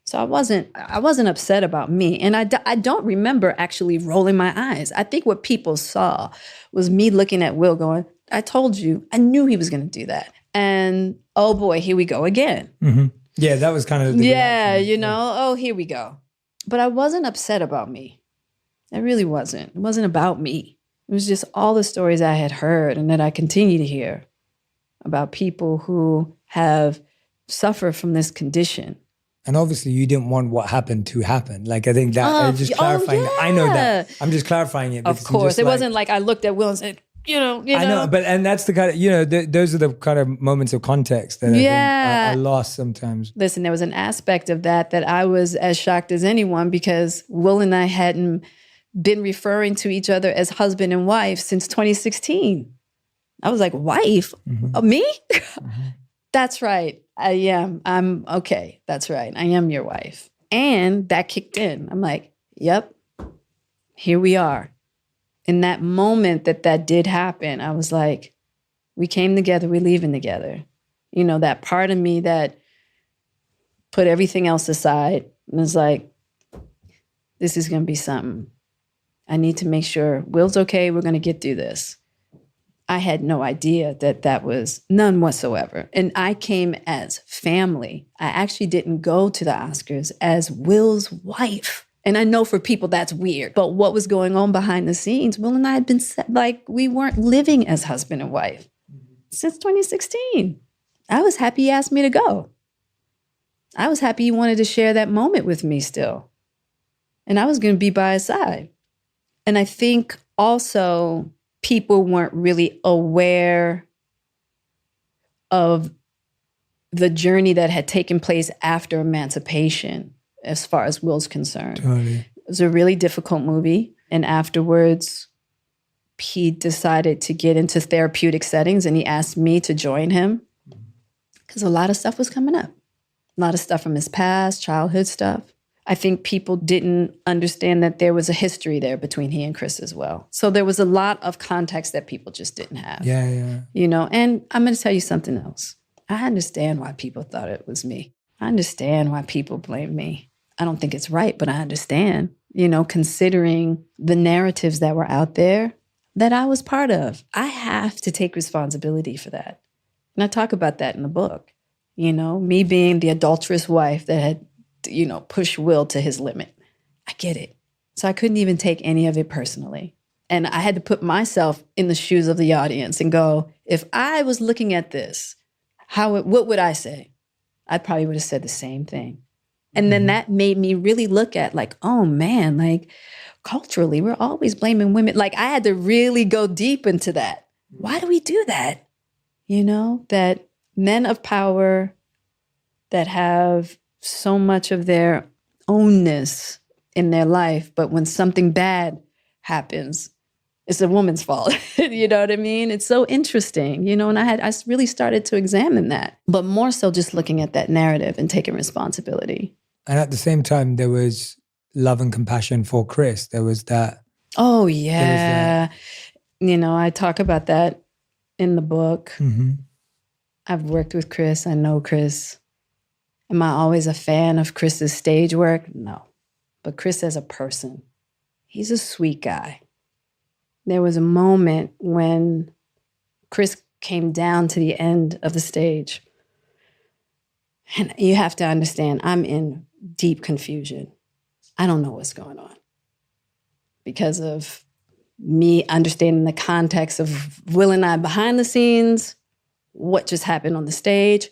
So I wasn't upset about me. And I don't remember actually rolling my eyes. I think what people saw was me looking at Will going, I told you, I knew he was going to do that. And oh boy, here we go again. Mm-hmm. Yeah, that was kind of the reaction. Oh, here we go. But I wasn't upset about me. I really wasn't. It wasn't about me. It was just all the stories I had heard and that I continue to hear about people who have suffered from this condition. And obviously you didn't want what happened to happen. Like, I think that I'm just clarifying. Yeah. I know that. I'm just clarifying it. Of course. It wasn't like I looked at Will and said, I know, and that's the kind of, those are the kind of moments of context that I think are lost sometimes. Listen, there was an aspect of that I was as shocked as anyone because Will and I hadn't been referring to each other as husband and wife since 2016. I was like, wife? Mm-hmm. Oh, me? Mm-hmm. That's right. I am. I'm okay. That's right. I am your wife. And that kicked in. I'm like, yep, here we are. In that moment that did happen, I was like, we came together, we're leaving together. That part of me that put everything else aside and was like, this is going to be something. I need to make sure Will's okay. We're going to get through this. I had no idea that was none whatsoever. And I came as family. I actually didn't go to the Oscars as Will's wife. And I know for people that's weird, but what was going on behind the scenes, Will and I had been like, we weren't living as husband and wife since 2016. I was happy he asked me to go. I was happy he wanted to share that moment with me still. And I was going to be by his side. And I think also people weren't really aware of the journey that had taken place after emancipation, as far as Will's concerned. Totally. It was a really difficult movie. And afterwards, he decided to get into therapeutic settings and he asked me to join him because a lot of stuff was coming up. A lot of stuff from his past, childhood stuff. I think people didn't understand that there was a history there between he and Chris as well. So there was a lot of context that people just didn't have. Yeah. And I'm going to tell you something else. I understand why people thought it was me. I understand why people blame me. I don't think it's right, but I understand, considering the narratives that were out there that I was part of. I have to take responsibility for that. And I talk about that in the book. Me being the adulterous wife that had push Will to his limit. I get it. So I couldn't even take any of it personally. And I had to put myself in the shoes of the audience and go, if I was looking at this, what would I say? I probably would have said the same thing. And then that made me really look at like, oh man, like culturally, we're always blaming women. Like I had to really go deep into that. Why do we do that? That men of power that have so much of their ownness in their life, but when something bad happens, it's a woman's fault. You know what I mean? It's so interesting, you know, and I really started to examine that, but more so just looking at that narrative and taking responsibility. And at the same time, there was love and compassion for Chris. There was that. Oh, yeah. You know, I talk about that in the book. Mm-hmm. I've worked with Chris. I know Chris. Am I always a fan of Chris's stage work? No. But Chris as a person, he's a sweet guy. There was a moment when Chris came down to the end of the stage. And you have to understand, I'm in deep confusion. I don't know what's going on because of me understanding the context of Will and I behind the scenes, what just happened on the stage.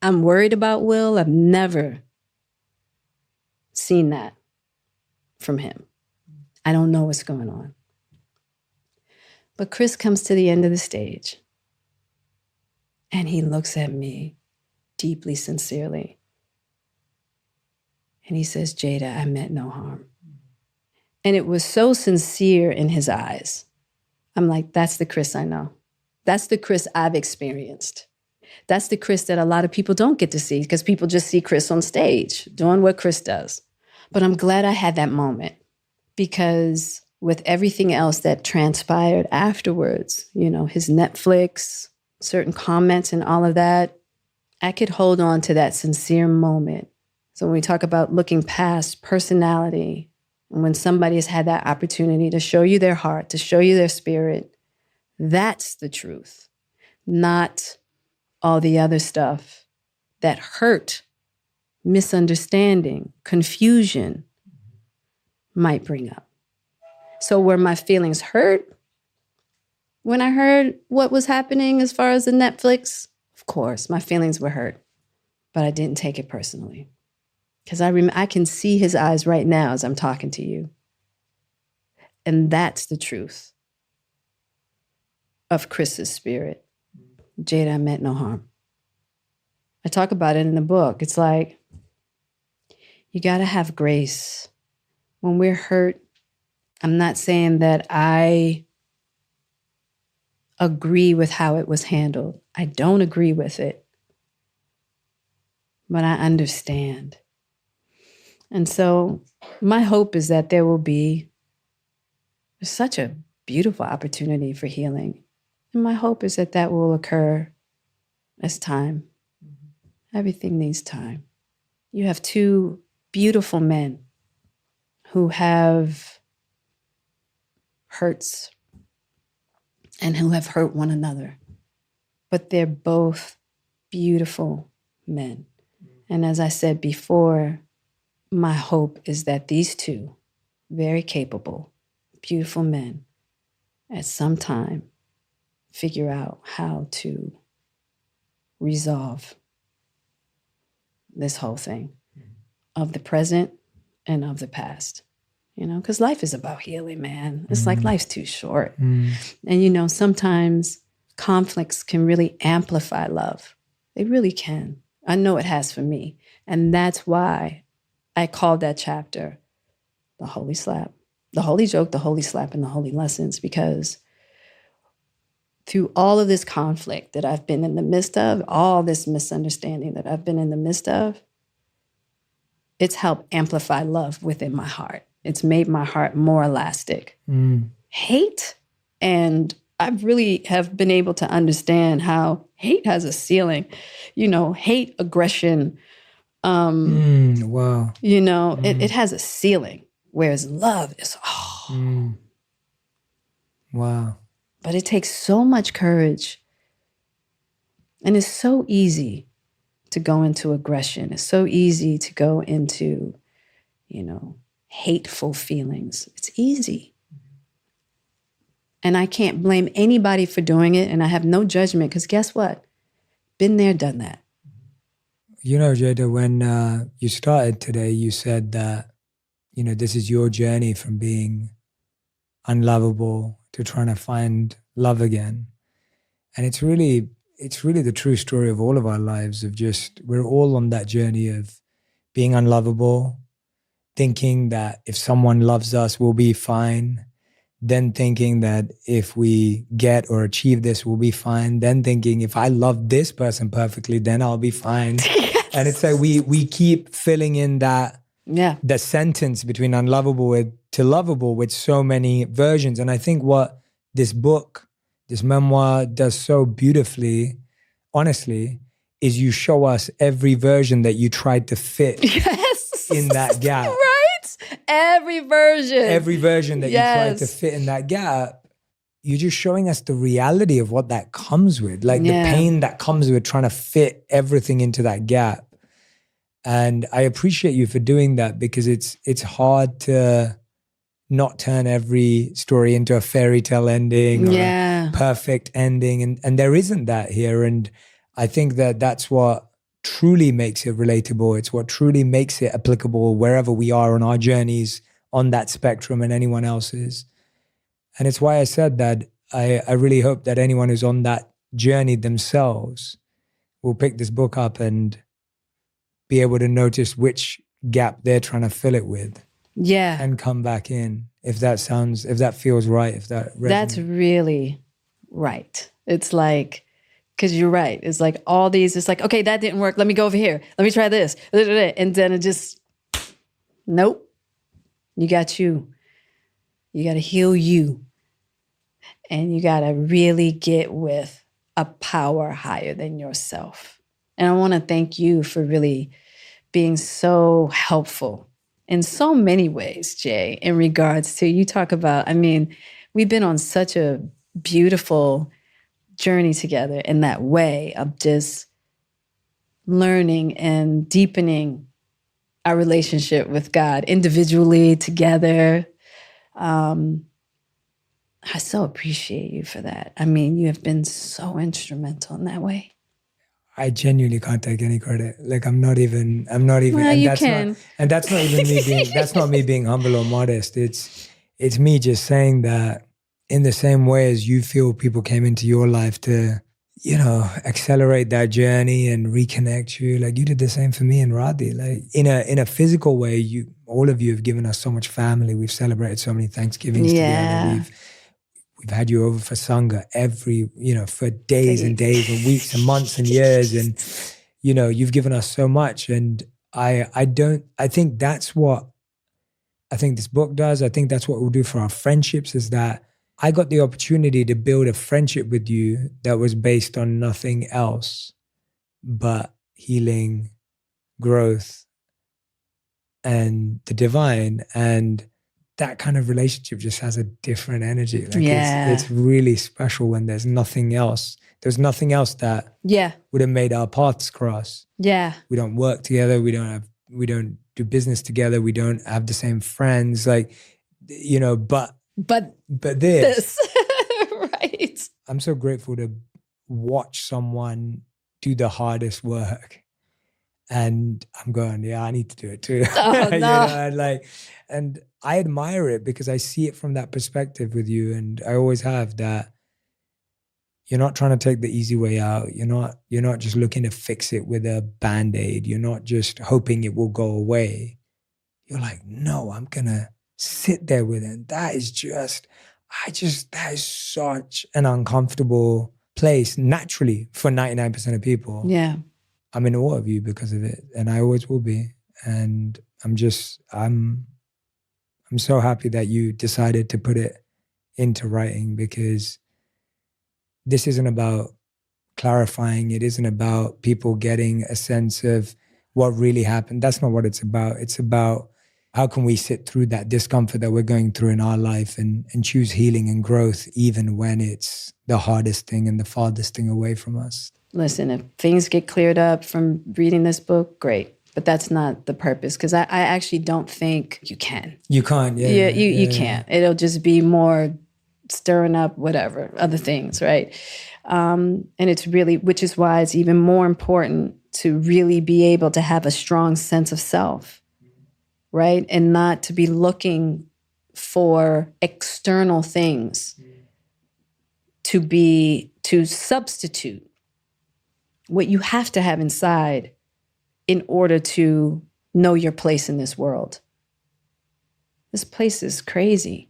I'm worried about Will. I've never seen that from him. I don't know what's going on. But Chris comes to the end of the stage and he looks at me deeply, sincerely. And he says, Jada, I meant no harm. And it was so sincere in his eyes. I'm like, that's the Chris I know. That's the Chris I've experienced. That's the Chris that a lot of people don't get to see because people just see Chris on stage doing what Chris does. But I'm glad I had that moment because with everything else that transpired afterwards, you know, his Netflix, certain comments and all of that, I could hold on to that sincere moment. So when we talk about looking past personality, and when somebody has had that opportunity to show you their heart, to show you their spirit, that's the truth, not all the other stuff that hurt, misunderstanding, confusion might bring up. So were my feelings hurt when I heard what was happening as far as the Netflix? Of course, my feelings were hurt, but I didn't take it personally. Because I can see his eyes right now as I'm talking to you. And that's the truth of Chris's spirit. Jada, I meant no harm. I talk about it in the book. It's like, you got to have grace. When we're hurt, I'm not saying that I agree with how it was handled. I don't agree with it. But I understand. And so my hope is that there will be such a beautiful opportunity for healing. And my hope is that that will occur as time. Everything needs time. You have two beautiful men who have hurts and who have hurt one another. But they're both beautiful men. And as I said before, my hope is that these two very capable, beautiful men at some time figure out how to resolve this whole thing of the present and of the past. You know, because life is about healing, man. It's like life's too short. And, you know, sometimes conflicts can really amplify love. They really can. I know it has for me. And that's why I called that chapter The Holy Slap, The Holy Joke, The Holy Slap, and The Holy Lessons, because through all of this conflict that I've been in the midst of, all this misunderstanding that I've been in the midst of, it's helped amplify love within my heart. It's made my heart more elastic. Hate, and I really have been able to understand how hate has a ceiling. You know, hate, aggression, Wow. you know, it has a ceiling, whereas love is, Wow. But it takes so much courage. And it's so easy to go into aggression. It's so easy to go into, you know, hateful feelings. It's easy. And I can't blame anybody for doing it. And I have no judgment because guess what? Been there, done that. You know, Jada, when you started today, you said that, you know, this is your journey from being unlovable to trying to find love again. And it's really the true story of all of our lives, of just, we're all on that journey of being unlovable, thinking that if someone loves us, we'll be fine. then thinking that if we get or achieve this, we'll be fine. Then thinking if I love this person perfectly, then I'll be fine. Yes. And it's like we keep filling in that Yeah. the sentence between unlovable to lovable with so many versions. And I think what this book, this memoir does so beautifully, honestly, is you show us every version that you tried to fit Yes. in that gap. Right? Every version That you tried to fit in that gap, you're just showing us the reality of what that comes with, like the pain that comes with trying to fit everything into that gap. And I appreciate you for doing that, because it's hard to not turn every story into a fairy tale ending or a perfect ending. And there isn't that here. And I think that that's what truly makes it relatable. It's what truly makes it applicable wherever we are on our journeys on that spectrum and anyone else's. And it's why I said that I really hope that anyone who's on that journey themselves will pick this book up and be able to notice which gap they're trying to fill it with. Yeah. And come back in, if that feels right, if that resonates. That's really right. It's like, because you're right. It's like all these, it's like, okay, that didn't work. Let me go over here. Let me try this. And then it just, nope. You got you. You got to heal you. And you got to really get with a power higher than yourself. And I want to thank you for really being so helpful in so many ways, Jay, in regards to, you talk about, I mean, we've been on such a beautiful journey together in that way of just learning and deepening our relationship with God individually, together. I so appreciate you for that. I mean, you have been so instrumental in that way. I genuinely can't take any credit. Like I'm not even. Well, and you that's can. And that's not even me being. That's not me being humble or modest. It's me just saying that in the same way as you feel people came into your life to, accelerate that journey and reconnect you. Like you did the same for me and Radhi. Like in a physical way, all of you have given us so much family. We've celebrated so many Thanksgivings together. We've had you over for Sangha for days and days and weeks and months and years. And, you've given us so much. And I think that's what I think this book does. I think that's what we'll do for our friendships, is that I got the opportunity to build a friendship with you that was based on nothing else but healing, growth, and the divine. And that kind of relationship just has a different energy. Like it's really special when there's nothing else. There's nothing else that would have made our paths cross. Yeah. We don't work together. We don't do business together. We don't have the same friends. Like, but this. Right. I'm so grateful to watch someone do the hardest work. And I'm going, I need to do it too. Oh, no. And I admire it because I see it from that perspective with you. And I always have that. You're not trying to take the easy way out. You're not just looking to fix it with a Band-Aid. You're not just hoping it will go away. You're like, no, I'm going to sit there with it. And that is that is such an uncomfortable place naturally for 99% of people. Yeah. I'm in awe of you because of it. And I always will be. And I'm so happy that you decided to put it into writing, because this isn't about clarifying. It isn't about people getting a sense of what really happened. That's not what it's about. It's about how can we sit through that discomfort that we're going through in our life and choose healing and growth even when it's the hardest thing and the farthest thing away from us. Listen, if things get cleared up from reading this book, great. But that's not the purpose, because I actually don't think you can. You can't, yeah. You can't. It'll just be more stirring up whatever, other things, right? And it's really, which is why it's even more important to really be able to have a strong sense of self, right? And not to be looking for external things to substitute what you have to have inside in order to know your place in this world. This place is crazy.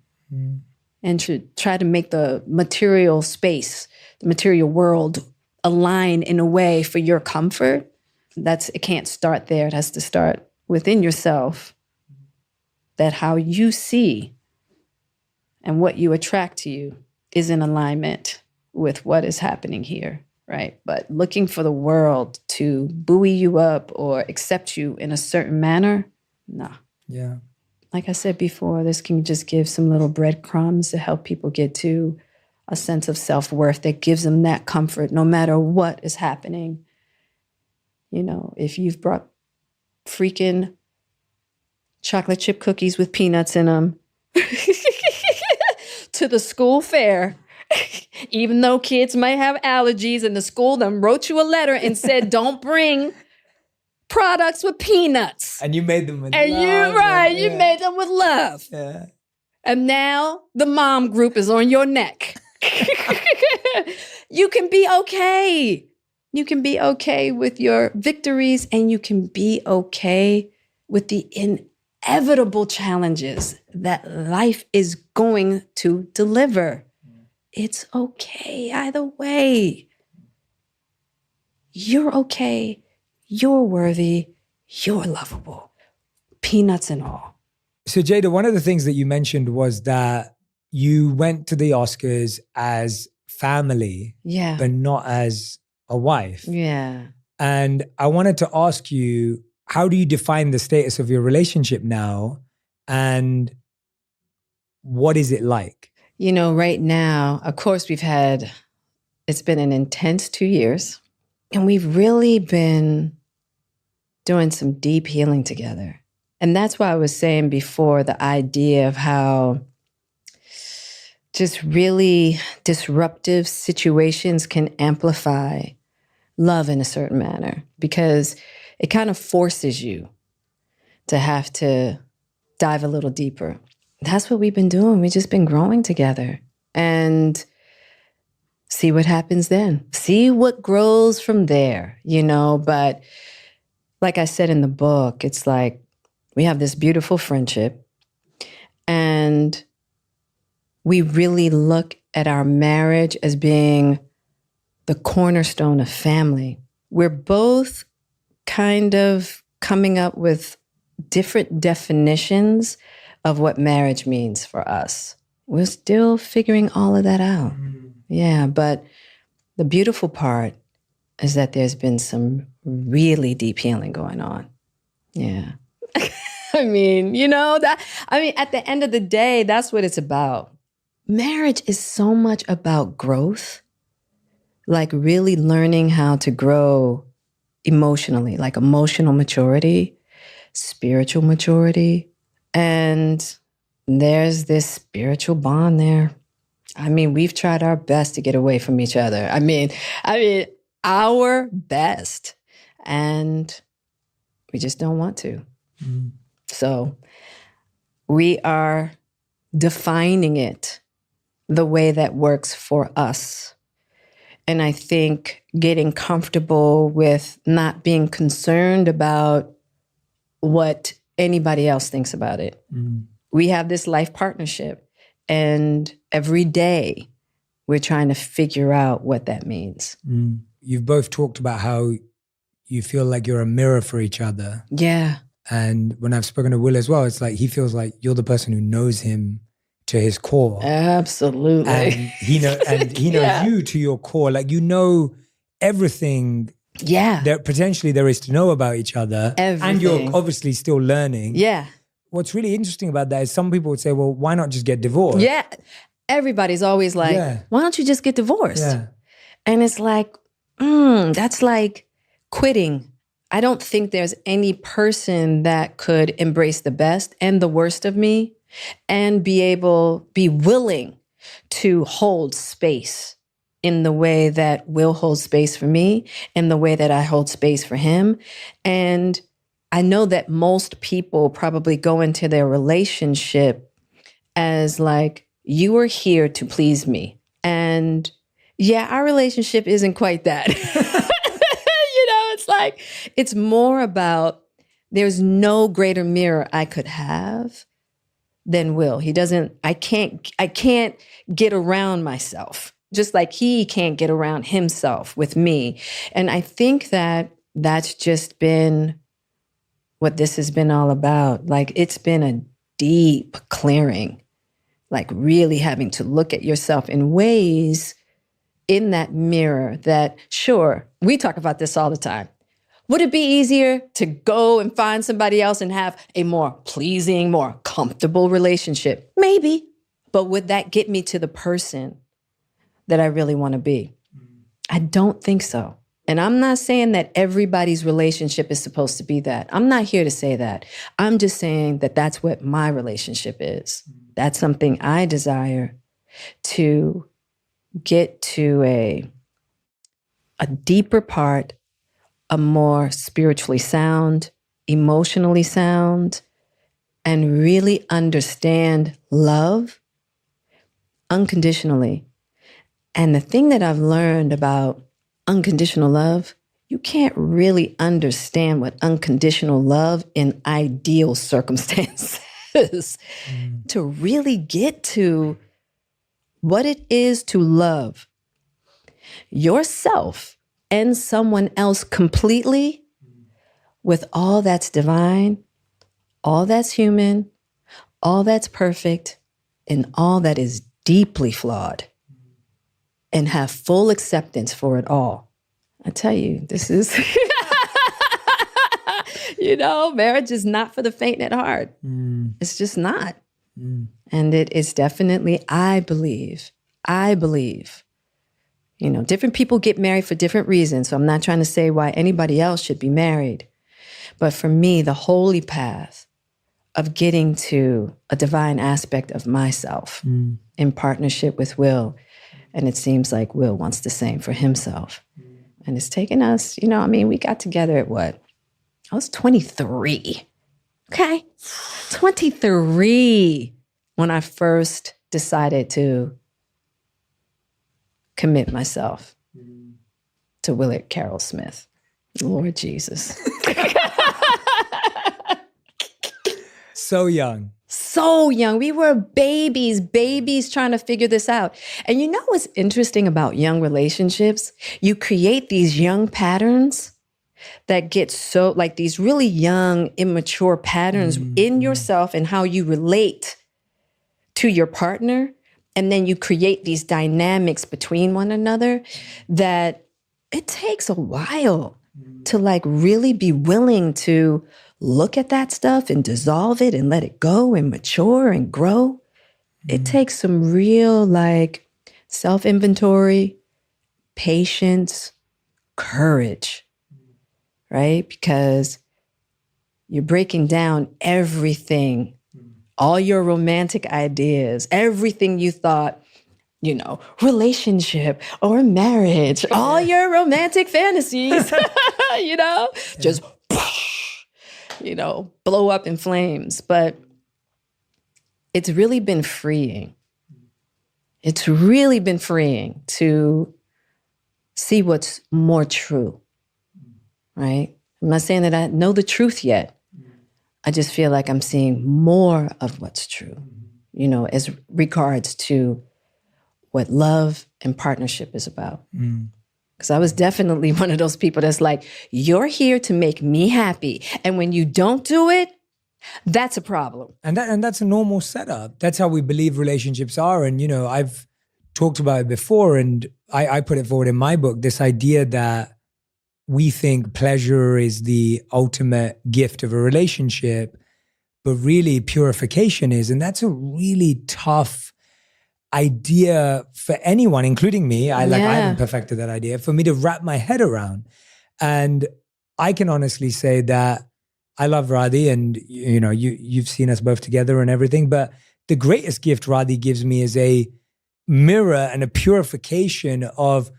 and to try to make the material space, the material world align in a way for your comfort, it can't start there. It has to start within yourself, that how you see and what you attract to you is in alignment with what is happening here, right? But looking for the world to buoy you up or accept you in a certain manner, nah. Yeah. Like I said before, this can just give some little breadcrumbs to help people get to a sense of self-worth that gives them that comfort no matter what is happening. You know, if you've brought freaking chocolate chip cookies with peanuts in them to the school fair, even though kids might have allergies, and the school then wrote you a letter and said, don't bring products with peanuts. And you made them with and love. You made them with love. Yeah. And now the mom group is on your neck. You can be okay. You can be okay with your victories, and you can be okay with the inevitable challenges that life is going to deliver. It's okay either way. You're okay. You're worthy. You're lovable. Peanuts and all. So Jada, one of the things that you mentioned was that you went to the Oscars as family, Yeah. but not as a wife. Yeah. And I wanted to ask you, how do you define the status of your relationship now? And what is it like? You know, right now, of course, it's been an intense 2 years, and we've really been doing some deep healing together. And that's why I was saying before, the idea of how just really disruptive situations can amplify love in a certain manner, because it kind of forces you to have to dive a little deeper. That's what we've been doing. We've just been growing together and see what happens then. See what grows from there, you know? But like I said in the book, it's like we have this beautiful friendship, and we really look at our marriage as being the cornerstone of family. We're both kind of coming up with different definitions of what marriage means for us. We're still figuring all of that out. Yeah, but the beautiful part is that there's been some really deep healing going on. Yeah. I mean, at the end of the day, that's what it's about. Marriage is so much about growth, like really learning how to grow emotionally, like emotional maturity, spiritual maturity. And there's this spiritual bond there. I mean, we've tried our best to get away from each other. I mean, our best. And we just don't want to. Mm. So we are defining it the way that works for us. And I think getting comfortable with not being concerned about what anybody else thinks about it. Mm. We have this life partnership, and every day we're trying to figure out what that means. Mm. You've both talked about how you feel like you're a mirror for each other. Yeah. And when I've spoken to Will as well, it's like he feels like you're the person who knows him to his core. Absolutely. And he knows yeah. you to your core. Like, you know everything that potentially there is to know about each other. Everything. And you're obviously still learning. Yeah. What's really interesting about that is some people would say, well, why not just get divorced? Yeah. Everybody's always like, why don't you just get divorced? Yeah. And it's like, that's like quitting. I don't think there's any person that could embrace the best and the worst of me and be willing to hold space in the way that Will holds space for me, in the way that I hold space for him. And I know that most people probably go into their relationship as like, you are here to please me. And yeah, our relationship isn't quite that. It's like, it's more about there's no greater mirror I could have than Will. I can't get around myself, just like he can't get around himself with me. And I think that that's just been what this has been all about. Like, it's been a deep clearing, like really having to look at yourself in ways in that mirror that, sure, we talk about this all the time. Would it be easier to go and find somebody else and have a more pleasing, more comfortable relationship? Maybe. But would that get me to the person that I really want to be? I don't think so. And I'm not saying that everybody's relationship is supposed to be that. I'm not here to say that. I'm just saying that that's what my relationship is. That's something I desire to get to a deeper part, a more spiritually sound, emotionally sound, and really understand love unconditionally. And the thing that I've learned about unconditional love, you can't really understand what unconditional love in ideal circumstances to really get to what it is to love yourself and someone else completely with all that's divine, all that's human, all that's perfect, and all that is deeply flawed, and have full acceptance for it all. I tell you, this is, marriage is not for the faint at heart. It's just not. And it is definitely, I believe, different people get married for different reasons. So I'm not trying to say why anybody else should be married. But for me, the holy path of getting to a divine aspect of myself in partnership with Will. And it seems like Will wants the same for himself. And it's taken us, we got together at what? I was 23. Okay? 23 when I first decided to commit myself to Willard Carroll Smith. Lord Jesus. So young. So young. We were babies trying to figure this out. And you know what's interesting about young relationships? You create these young patterns that get so, like these really young, immature patterns in yourself and how you relate to your partner. And then you create these dynamics between one another that it takes a while to like really be willing to look at that stuff and dissolve it and let it go and mature and grow. It takes some real like self-inventory, patience, courage, right? Because you're breaking down everything, all your romantic ideas, everything you thought, relationship or marriage, all your romantic fantasies, just blow up in flames. But it's really been freeing. It's really been freeing to see what's more true, right? I'm not saying that I know the truth yet. I just feel like I'm seeing more of what's true, as regards to what love and partnership is about. Because I was definitely one of those people that's like, you're here to make me happy. And when you don't do it, that's a problem. And that's a normal setup. That's how we believe relationships are. And, I've talked about it before, and I put it forward in my book, this idea that we think pleasure is the ultimate gift of a relationship, but really purification is. And that's a really tough idea for anyone, including me. I haven't perfected that idea, for me to wrap my head around. And I can honestly say that I love Radhi, and you've seen us both together and everything, but the greatest gift Radhi gives me is a mirror and a purification of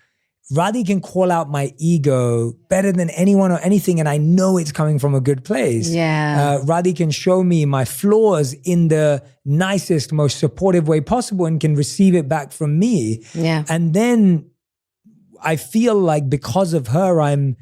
Radhi can call out my ego better than anyone or anything, and I know it's coming from a good place. Yeah. Radhi can show me my flaws in the nicest, most supportive way possible and can receive it back from me. Yeah. And then I feel like because of her, I'm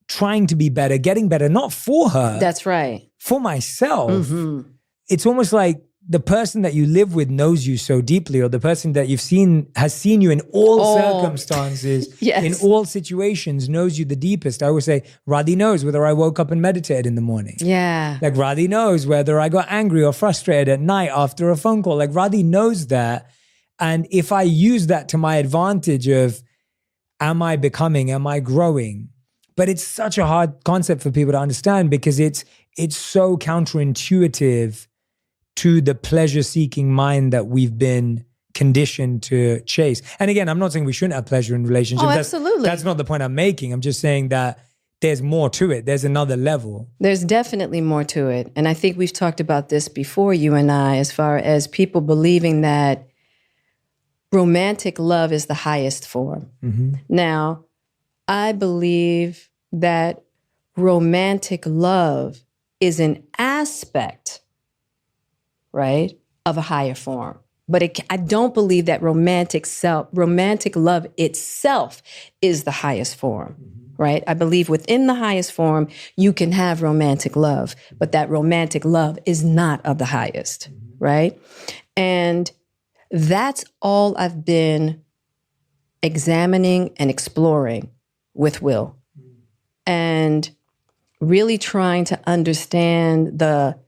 trying to be better, getting better, not for her. That's right. For myself. Mm-hmm. It's almost like the person that you live with knows you so deeply, or the person that you've seen has seen you in all circumstances, Yes. in all situations, knows you the deepest. I always say, Radhi knows whether I woke up and meditated in the morning. Yeah. Like Radhi knows whether I got angry or frustrated at night after a phone call. Like Radhi knows that. And if I use that to my advantage of, am I becoming, am I growing? But it's such a hard concept for people to understand because it's so counterintuitive to the pleasure-seeking mind that we've been conditioned to chase. And again, I'm not saying we shouldn't have pleasure in relationships. Oh, absolutely. That's not the point I'm making. I'm just saying that there's more to it. There's another level. There's definitely more to it. And I think we've talked about this before, you and I, as far as people believing that romantic love is the highest form. Now, I believe that romantic love is an aspect, right, of a higher form. But I don't believe that romantic love itself is the highest form, right? I believe within the highest form, you can have romantic love, but that romantic love is not of the highest, right? And that's all I've been examining and exploring with Will. And really trying to understand the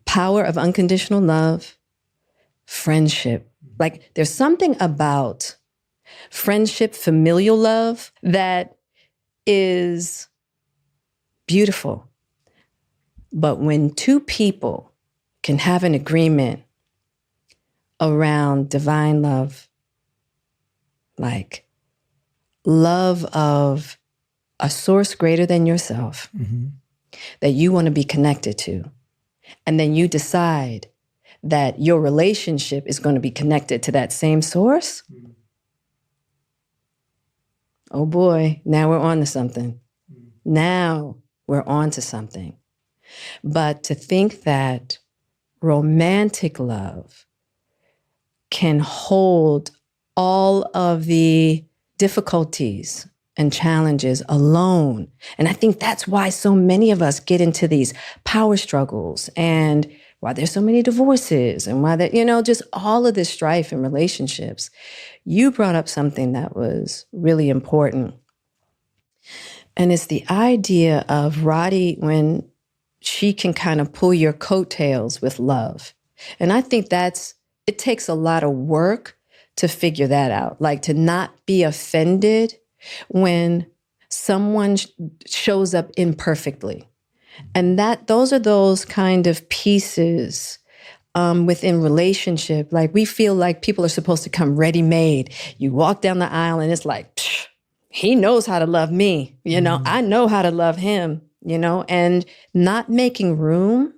power of unconditional love, friendship. Like there's something about friendship, familial love that is beautiful. But when two people can have an agreement around divine love, like love of a source greater than yourself that you want to be connected to, and then you decide that your relationship is going to be connected to that same source, oh boy, now we're on to something. Now we're on to something. But to think that romantic love can hold all of the difficulties and challenges alone. And I think that's why so many of us get into these power struggles and why there's so many divorces and why that, just all of this strife in relationships. You brought up something that was really important. And it's the idea of Radhi when she can kind of pull your coattails with love. And I think it takes a lot of work to figure that out, like to not be offended when someone shows up imperfectly. And those are those kind of pieces within relationship. Like we feel like people are supposed to come ready-made. You walk down the aisle and it's like, he knows how to love me. I know how to love him, and not making room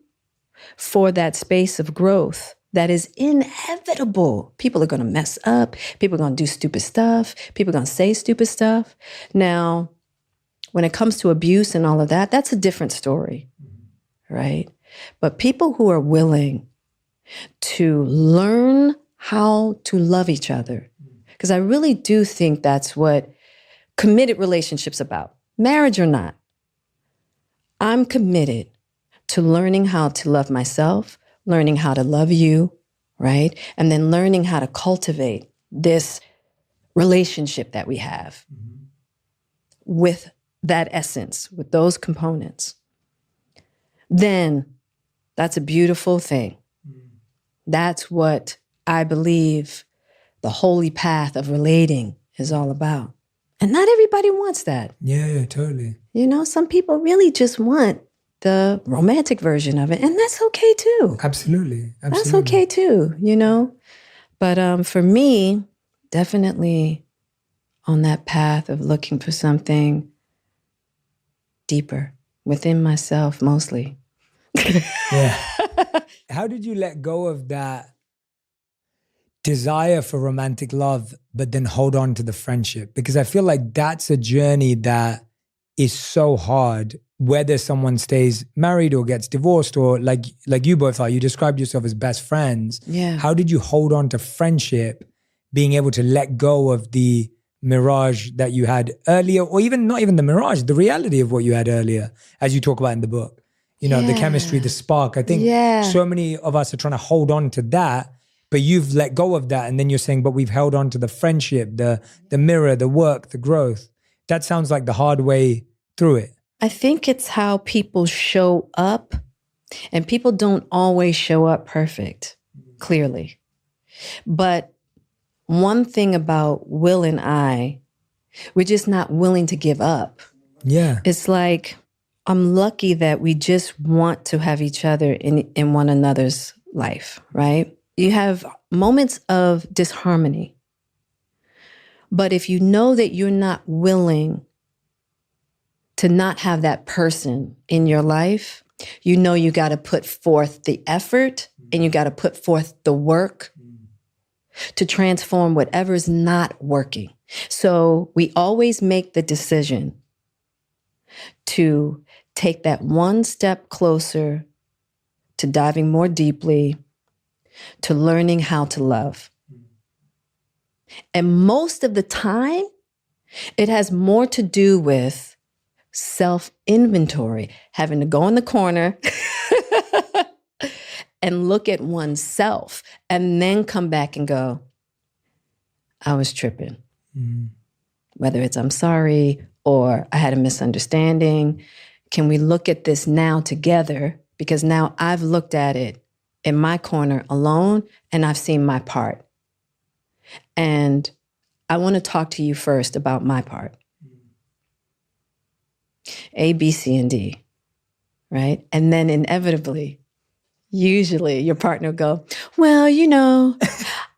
for that space of growth that is inevitable. People are going to mess up. People are going to do stupid stuff. People are going to say stupid stuff. Now, when it comes to abuse and all of that, that's a different story, right? But people who are willing to learn how to love each other, because I really do think that's what committed relationships about, marriage or not. I'm committed to learning how to love myself, learning how to love you, right? And then learning how to cultivate this relationship that we have with that essence, with those components. Then that's a beautiful thing. That's what I believe the holy path of relating is all about. And not everybody wants that. Yeah, totally. Some people really just want the romantic version of it. And that's okay too. Absolutely. That's okay too, But for me, definitely on that path of looking for something deeper within myself mostly. Yeah. How did you let go of that desire for romantic love, but then hold on to the friendship? Because I feel like that's a journey that is so hard, whether someone stays married or gets divorced, or like you both are, you described yourself as best friends. Yeah. How did you hold on to friendship, being able to let go of the mirage that you had earlier, or even not even the mirage, the reality of what you had earlier, as you talk about in the book? You know, the chemistry, the spark. I think so many of us are trying to hold on to that, but you've let go of that. And then you're saying, but we've held on to the friendship, the mirror, the work, the growth. That sounds like the hard way through it. I think it's how people show up, and people don't always show up perfect, clearly. But one thing about Will and I, we're just not willing to give up. Yeah. It's like, I'm lucky that we just want to have each other in one another's life, right? You have moments of disharmony. But if you know that you're not willing to not have that person in your life, you know you got to put forth the effort and you got to put forth the work to transform whatever's not working. So we always make the decision to take that one step closer to diving more deeply, to learning how to love. And most of the time, it has more to do with self-inventory, having to go in the corner and look at oneself and then come back and go, I was tripping. Whether it's I'm sorry or I had a misunderstanding. Can we look at this now together? Because now I've looked at it in my corner alone and I've seen my part. And I want to talk to you first about my part. A, B, C, and D, right? And then inevitably, usually your partner will go, well, you know,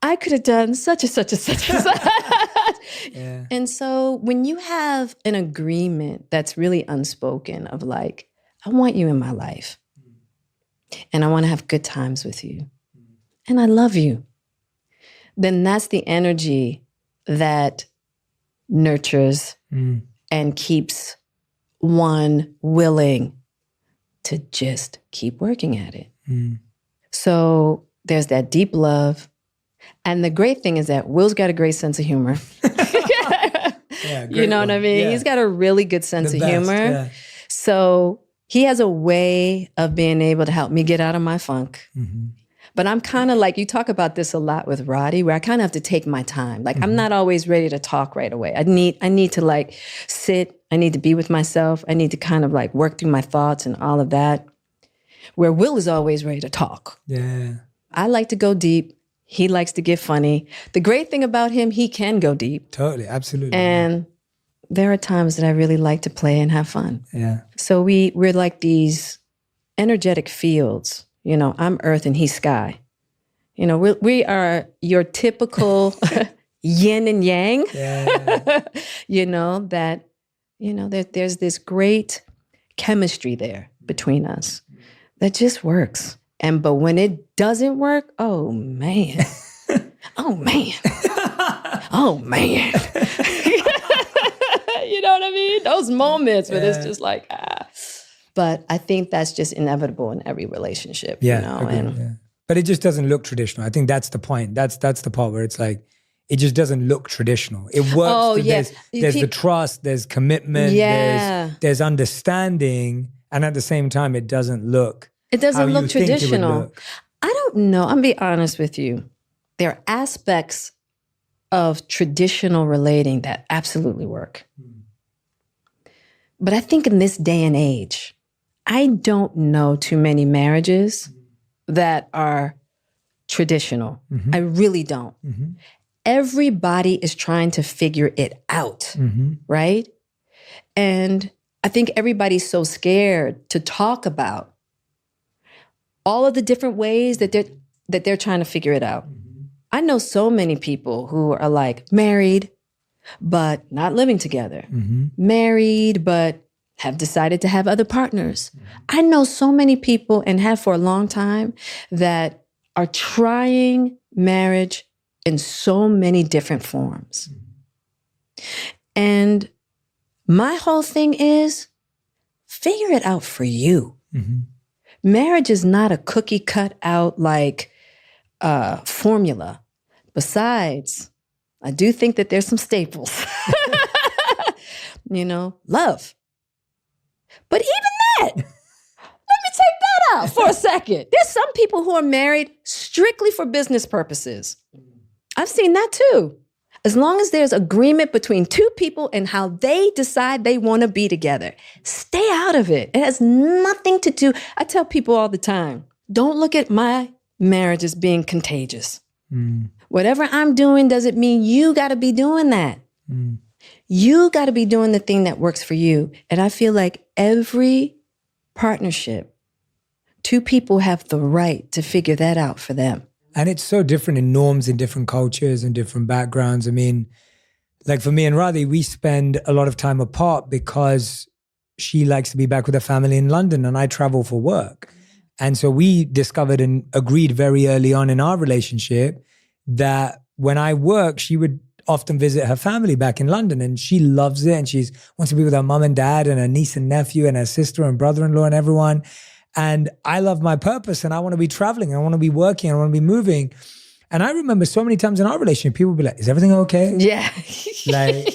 I could have done such and such and such and such. Yeah. And so when you have an agreement that's really unspoken of like, I want you in my life and I want to have good times with you and I love you, then that's the energy that nurtures and keeps one willing to just keep working at it. So there's that deep love. And the great thing is that Will's got a great sense of humor. You know what I mean? Yeah. He's got a really good sense of humor. Yeah. So he has a way of being able to help me get out of my funk. But I'm kind of like, you talk about this a lot with Roddy, where I kind of have to take my time. Like, I'm not always ready to talk right away. I need to like sit. I need to be with myself. I need to kind of like work through my thoughts and all of that. Where Will is always ready to talk. Yeah. I like to go deep. He likes to get funny. The great thing about him, he can go deep. Totally, absolutely. And there are times that I really like to play and have fun. Yeah. So we're like these energetic fields. You know, I'm earth and he's sky. You know, we are your typical yin and yang. Yeah. There's this great chemistry there between us that just works. But when it doesn't work, oh man. Oh man. Oh man. You know what I mean? Those moments where it's just like, But I think that's just inevitable in every relationship. Yeah, you know? But it just doesn't look traditional. I think that's the point. That's the part where it's like, it just doesn't look traditional. It works. Oh, yeah. There's the trust, there's commitment, there's understanding. And at the same time, it doesn't look traditional. I don't know. I'm gonna be honest with you. There are aspects of traditional relating that absolutely work. But I think in this day and age, I don't know too many marriages that are traditional. I really don't. Everybody is trying to figure it out, right? And I think everybody's so scared to talk about all of the different ways that they're trying to figure it out. I know so many people who are like married, but not living together. Married, but have decided to have other partners. I know so many people, and have for a long time, that are trying marriage in so many different forms. And my whole thing is, figure it out for you. Marriage is not a cookie cut out like formula. Besides, I do think that there's some staples. Love. But even that, let me out for a second. There's some people who are married strictly for business purposes. I've seen that too. As long as there's agreement between two people and how they decide they want to be together, stay out of it. It has nothing to do. I tell people all the time, don't look at my marriage as being contagious. Whatever I'm doing doesn't mean you got to be doing that. You got to be doing the thing that works for you. And I feel like every partnership, two people have the right to figure that out for them. And it's so different in norms in different cultures and different backgrounds. I mean, like for me and Radhi, we spend a lot of time apart because she likes to be back with her family in London and I travel for work. And so we discovered and agreed very early on in our relationship that when I work, she would often visit her family back in London and she loves it. And she wants to be with her mom and dad and her niece and nephew and her sister and brother-in-law and everyone. And I love my purpose and I want to be traveling. I want to be working. I want to be moving. And I remember so many times in our relationship, people would be like, is everything okay? Yeah.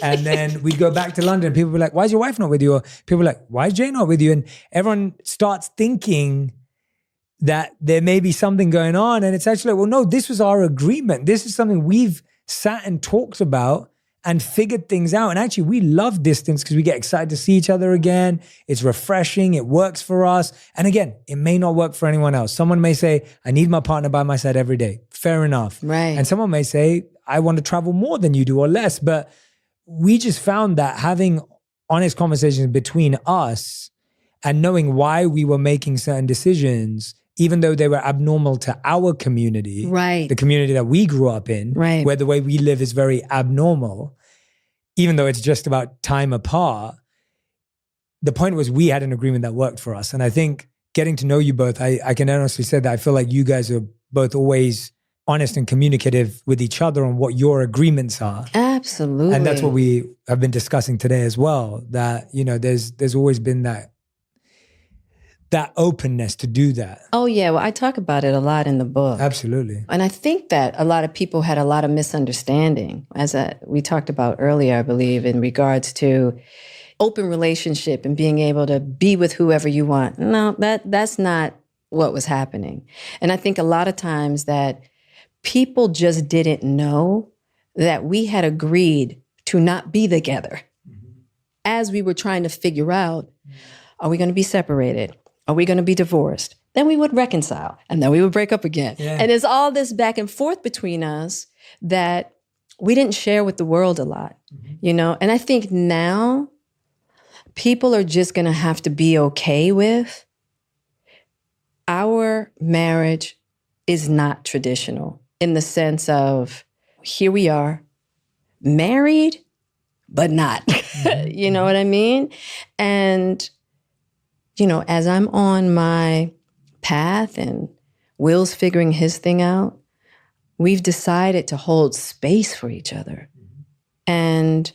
And then we'd go back to London. People would be like, why is your wife not with you? Or people were like, why is Jay not with you? And everyone starts thinking that there may be something going on. And it's actually like, well, no, this was our agreement. This is something we've sat and talked about and figured things out. And actually, we love distance because we get excited to see each other again. It's refreshing. It works for us. And again, it may not work for anyone else. Someone may say, I need my partner by my side every day. Fair enough. Right. And someone may say, I want to travel more than you do or less. But we just found that having honest conversations between us and knowing why we were making certain decisions, even though they were abnormal to our community, right, the community that we grew up in, right, where the way we live is very abnormal, even though it's just about time apart, the point was we had an agreement that worked for us. And I think getting to know you both, I can honestly say that I feel like you guys are both always honest and communicative with each other on what your agreements are. Absolutely. And that's what we have been discussing today as well, that, you know, there's always been that openness to do that. Oh, yeah. Well, I talk about it a lot in the book. Absolutely. And I think that a lot of people had a lot of misunderstanding, as we talked about earlier, I believe, in regards to open relationship and being able to be with whoever you want. No, that's not what was happening. And I think a lot of times that people just didn't know that we had agreed to not be together as we were trying to figure out, are we going to be separated? Are we going to be divorced? Then we would reconcile and then we would break up again. Yeah. And it's all this back and forth between us that we didn't share with the world a lot, you know? And I think now people are just going to have to be okay with our marriage is not traditional in the sense of here we are married, but not, you know what I mean? And you know, as I'm on my path and Will's figuring his thing out, we've decided to hold space for each other. And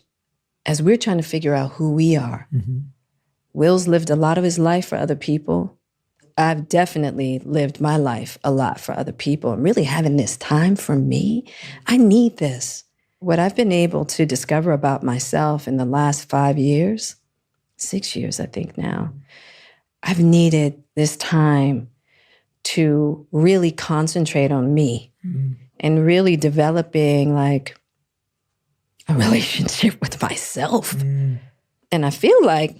as we're trying to figure out who we are, Will's lived a lot of his life for other people. I've definitely lived my life a lot for other people. And really having this time for me, I need this. What I've been able to discover about myself in the last 5 years, 6 years, I think now, I've needed this time to really concentrate on me and really developing like a relationship with myself. And I feel like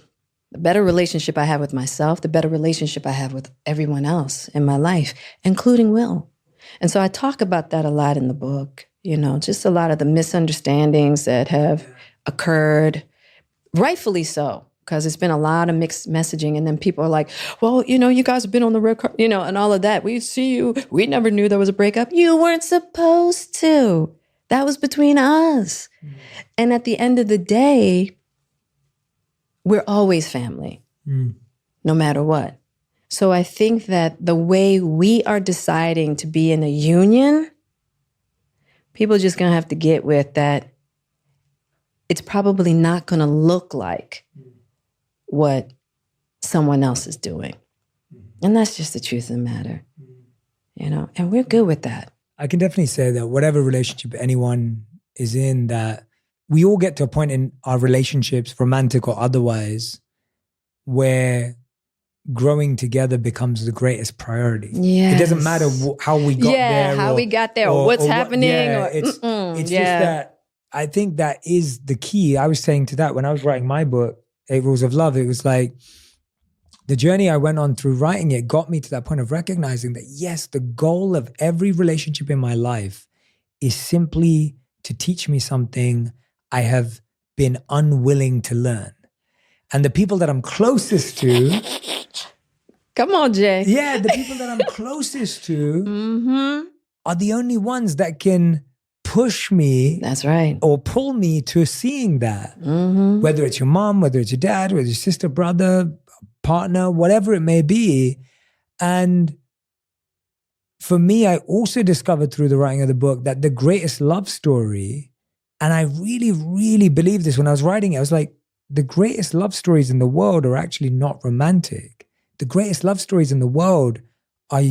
the better relationship I have with myself, the better relationship I have with everyone else in my life, including Will. And so I talk about that a lot in the book, you know, just a lot of the misunderstandings that have occurred, rightfully so. Because it's been a lot of mixed messaging. And then people are like, well, you know, you guys have been on the red carpet, you know, and all of that. We see you. We never knew there was a breakup. You weren't supposed to. That was between us. And at the end of the day, we're always family, no matter what. So I think that the way we are deciding to be in a union, people are just going to have to get with that. It's probably not going to look like what someone else is doing. And that's just the truth of the matter, you know, and we're good with that. I can definitely say that whatever relationship anyone is in, that we all get to a point in our relationships, romantic or otherwise, where growing together becomes the greatest priority. Yes. It doesn't matter how we got there. How we got there or what's happening. It's just that I think that is the key. I was saying to that when I was writing my book, 8 Rules of Love, it was like the journey I went on through writing it got me to that point of recognizing that, yes, the goal of every relationship in my life is simply to teach me something I have been unwilling to learn. And the people that I'm closest to, come on, Jay. yeah, the people that I'm closest to are the only ones that can push me. That's right. Or pull me to seeing that. Whether it's your mom, whether it's your dad, whether it's your sister, brother, partner, whatever it may be. And for me, I also discovered through the writing of the book that the greatest love story, and I really, really believe this when I was writing it, I was like, the greatest love stories in the world are actually not romantic. The greatest love stories in the world are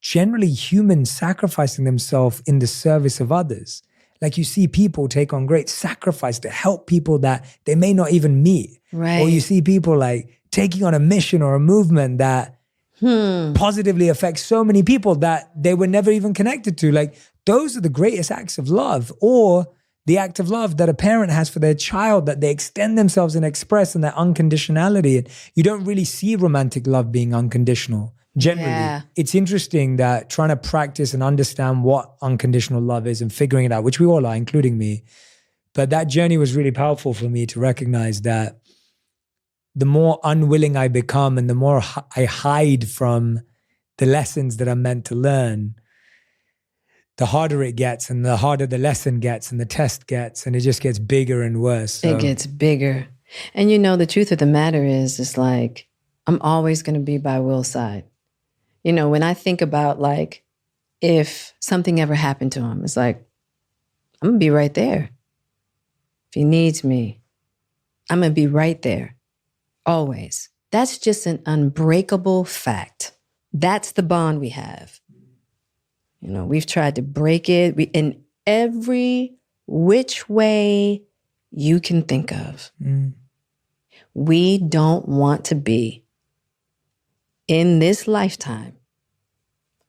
generally humans sacrificing themselves in the service of others. Like you see people take on great sacrifice to help people that they may not even meet. Right. Or you see people like taking on a mission or a movement that positively affects so many people that they were never even connected to. Like those are the greatest acts of love, or the act of love that a parent has for their child, that they extend themselves and express in their unconditionality. And you don't really see romantic love being unconditional. Generally, it's interesting that trying to practice and understand what unconditional love is and figuring it out, which we all are, including me. But that journey was really powerful for me to recognize that the more unwilling I become and the more I hide from the lessons that I'm meant to learn, the harder it gets and the harder the lesson gets and the test gets, and it just gets bigger and worse. So. It gets bigger. And you know, the truth of the matter is, it's like, I'm always going to be by Will's side. You know, when I think about like, if something ever happened to him, it's like, I'm going to be right there. If he needs me, I'm going to be right there. Always. That's just an unbreakable fact. That's the bond we have. You know, we've tried to break it in every which way you can think of. We don't want to be in this lifetime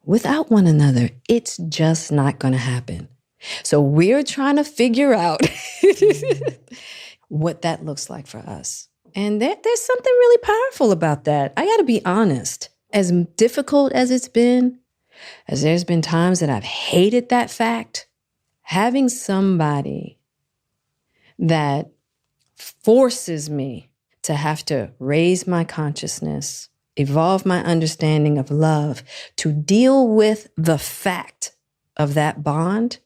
without one another. It's just not going to happen. So we're trying to figure out what that looks like for us. And there's something really powerful about that. I got to be honest. As difficult as it's been, as there's been times that I've hated that fact, having somebody that forces me to have to raise my consciousness, evolve my understanding of love, to deal with the fact of that bond,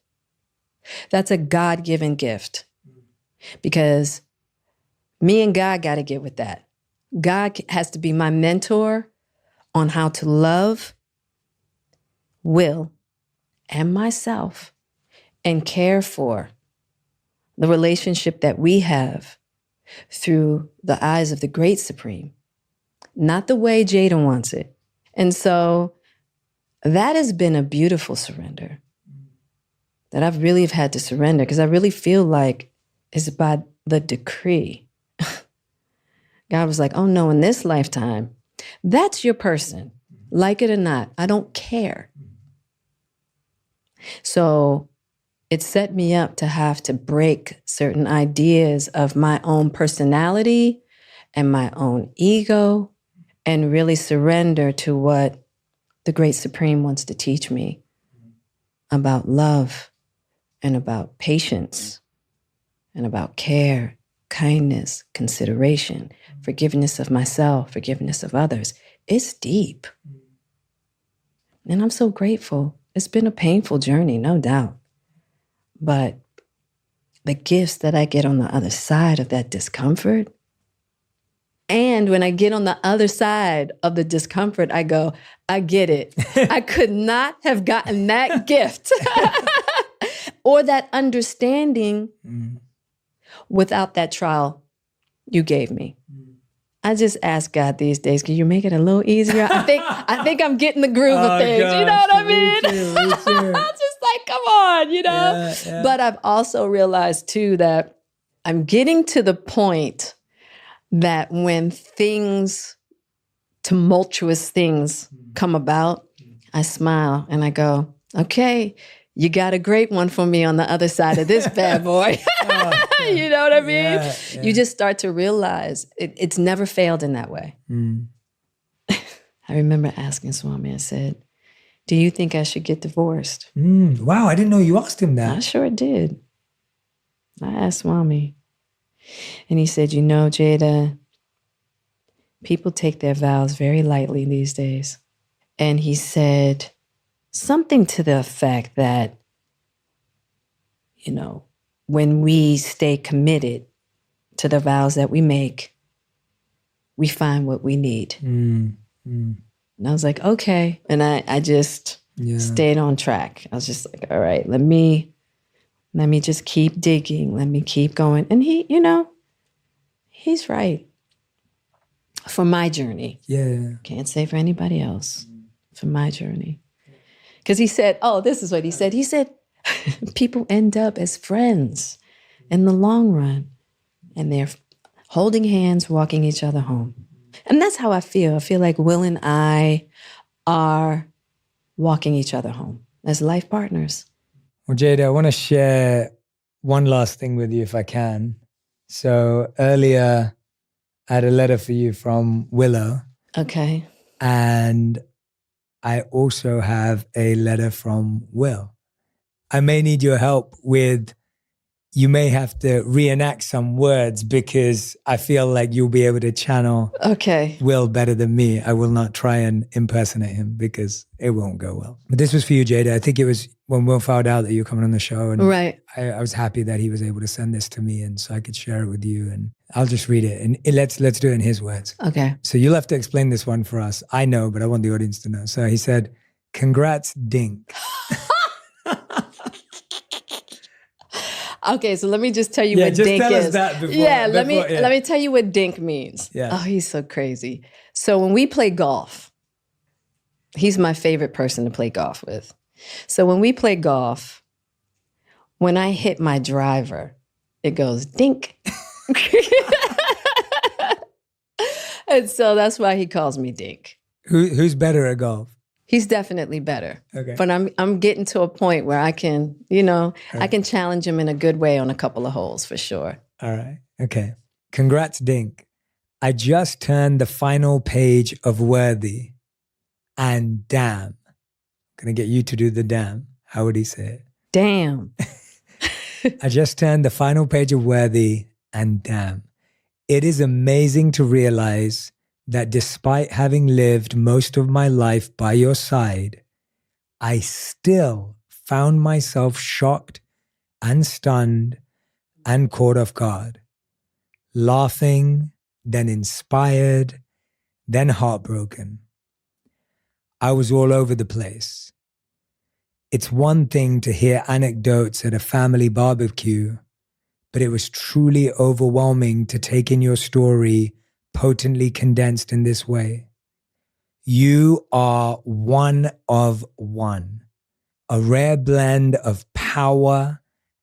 that's a God-given gift. Because me and God got to get with that. God has to be my mentor on how to love Will and myself and care for the relationship that we have through the eyes of the great Supreme, not the way Jada wants it. And so that has been a beautiful surrender that I've really had to surrender, because I really feel like it's by the decree. God was like, oh no, in this lifetime, that's your person. Like it or not, I don't care. So it set me up to have to break certain ideas of my own personality and my own ego and really surrender to what the Great Supreme wants to teach me about love and about patience and about care, kindness, consideration, forgiveness of myself, forgiveness of others. It's deep. And I'm so grateful. It's been a painful journey, no doubt. But the gifts that I get on the other side of that discomfort, and when I get on the other side of the discomfort, I go, I get it. I could not have gotten that gift or that understanding without that trial you gave me. I just ask God these days, can you make it a little easier? I think I'm getting the groove of things. Gosh, you know what I mean? Me too. I'm just like, come on, you know? Yeah. But I've also realized too that I'm getting to the point that when things tumultuous things come about, I smile and I go, okay, you got a great one for me on the other side of this bad boy. You know what I mean? Yeah. You just start to realize it's never failed in that way. I remember asking Swami, I said, do you think I should get divorced? Wow, I didn't know you asked him that. I sure did. I asked Swami. And he said, you know, Jada, people take their vows very lightly these days. And he said something to the effect that, you know, when we stay committed to the vows that we make, we find what we need. And I was like, okay. And I just stayed on track. I was just like, all right, let me just keep digging. Let me keep going. And he, you know, he's right. For my journey. Yeah. Can't say for anybody else. For my journey. Because he said, oh, this is what he said. He said, people end up as friends in the long run. And they're holding hands, walking each other home. And that's how I feel. I feel like Will and I are walking each other home as life partners. Well, Jada, I want to share one last thing with you if I can. So earlier, I had a letter for you from Willow. Okay. And I also have a letter from Will. I may need your help with, you may have to reenact some words because I feel like you'll be able to channel Will better than me. I will not try and impersonate him because it won't go well. But this was for you, Jada. I think it was when Will found out that you were coming on the show. And I was happy that he was able to send this to me and so I could share it with you. And I'll just read it. And let's do it in his words. Okay. So you'll have to explain this one for us. I know, but I want the audience to know. So he said, congrats, Dink. Okay, so let me just tell you what just dink tell is. us that before, let me tell you what dink means. Yeah. Oh, he's so crazy. So when we play golf, he's my favorite person to play golf with. So when we play golf, when I hit my driver, it goes dink. And so that's why he calls me Dink. Who's better at golf? He's definitely better. Okay. But I'm getting to a point where I can, you know, I can challenge him in a good way on a couple of holes for sure. All right. Okay. Congrats, Dink. I just turned the final page of Worthy. And damn. I'm going to get you to do the damn. How would he say it? Damn. I just turned the final page of Worthy. And damn. It is amazing to realize that despite having lived most of my life by your side, I still found myself shocked and stunned and caught off guard, laughing, then inspired, then heartbroken. I was all over the place. It's one thing to hear anecdotes at a family barbecue, but it was truly overwhelming to take in your story potently condensed in this way. You are one of one, a rare blend of power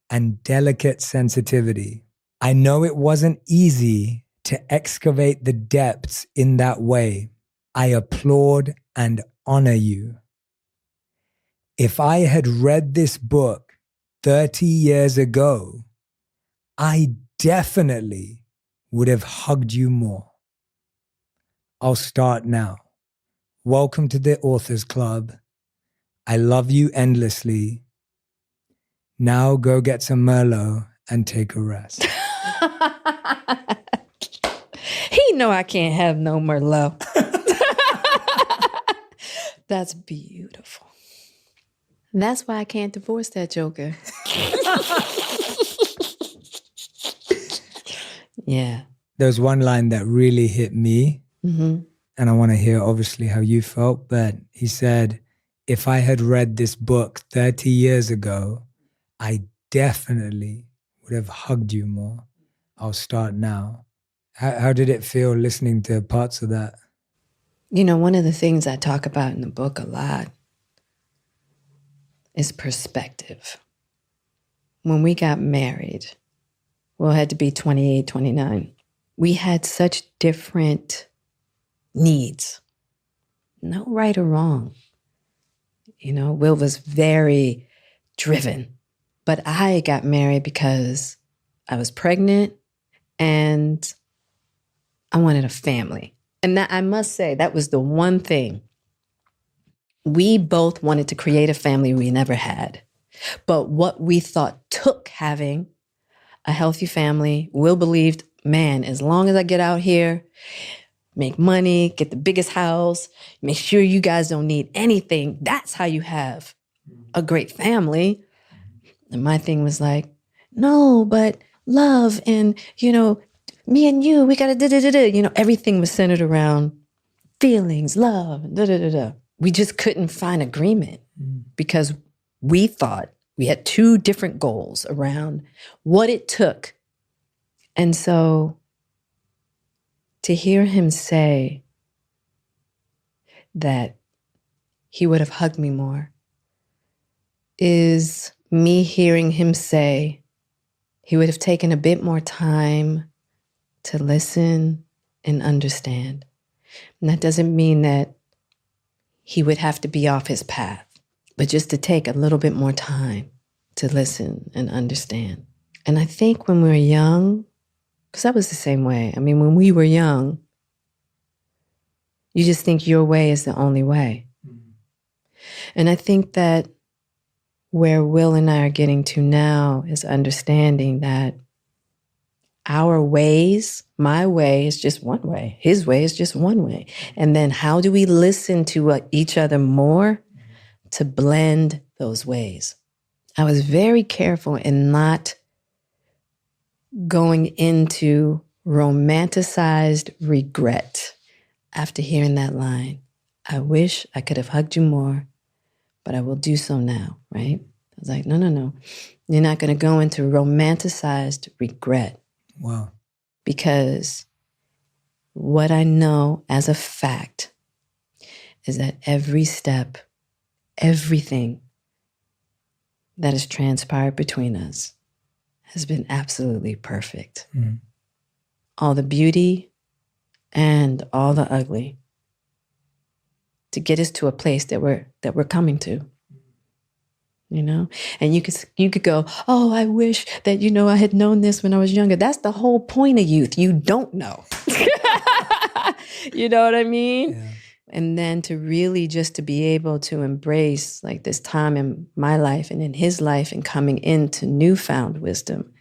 and delicate sensitivity. I know it wasn't easy to excavate the depths in that way. I applaud and honor you. If I had read this book 30 years ago, I definitely would have hugged you more. I'll start now. Welcome to the Authors Club. I love you endlessly. Now go get some Merlot and take a rest. He know I can't have no Merlot. That's beautiful. That's why I can't divorce that joker. Yeah. There's one line that really hit me. Mm-hmm. And I want to hear obviously how you felt, but he said, if I had read this book 30 years ago, I definitely would have hugged you more. I'll start now. How did it feel listening to parts of that? You know, one of the things I talk about in the book a lot is perspective. When we got married, Will had to be 28, 29. We had such different needs. no right or wrong. You know, Will was very driven. But I got married because I was pregnant and I wanted a family. And that, I must say, that was the one thing. We both wanted to create a family we never had. But what we thought took having a healthy family, Will believed, man, as long as I get out here, make money, get the biggest house, make sure you guys don't need anything, that's how you have a great family. And my thing was like, no, but love and, you know, me and you, we got to da-da-da-da. You know, everything was centered around feelings, love, da-da-da-da. We just couldn't find agreement because we thought we had two different goals around what it took. And so to hear him say that he would have hugged me more is me hearing him say he would have taken a bit more time to listen and understand. And that doesn't mean that he would have to be off his path, but just to take a little bit more time to listen and understand. And I think when we were young, because I was the same way. I mean, when we were young, you just think your way is the only way. Mm-hmm. And I think that where Will and I are getting to now is understanding that our ways, my way is just one way. His way is just one way. And then how do we listen to each other more to blend those ways? I was very careful in not going into romanticized regret after hearing that line. I wish I could have hugged you more, but I will do so now, right? I was like, no. You're not going to go into romanticized regret. Wow. Because what I know as a fact is that every step, everything that has transpired between us has been absolutely perfect. Mm-hmm. All the beauty and all the ugly to get us to a place that we're coming to. You know, and you could go, oh, I wish that, you know, I had known this when I was younger. That's the whole point of youth. You don't know. You know what I mean? Yeah. And then to really just to be able to embrace like this time in my life and in his life and coming into newfound wisdom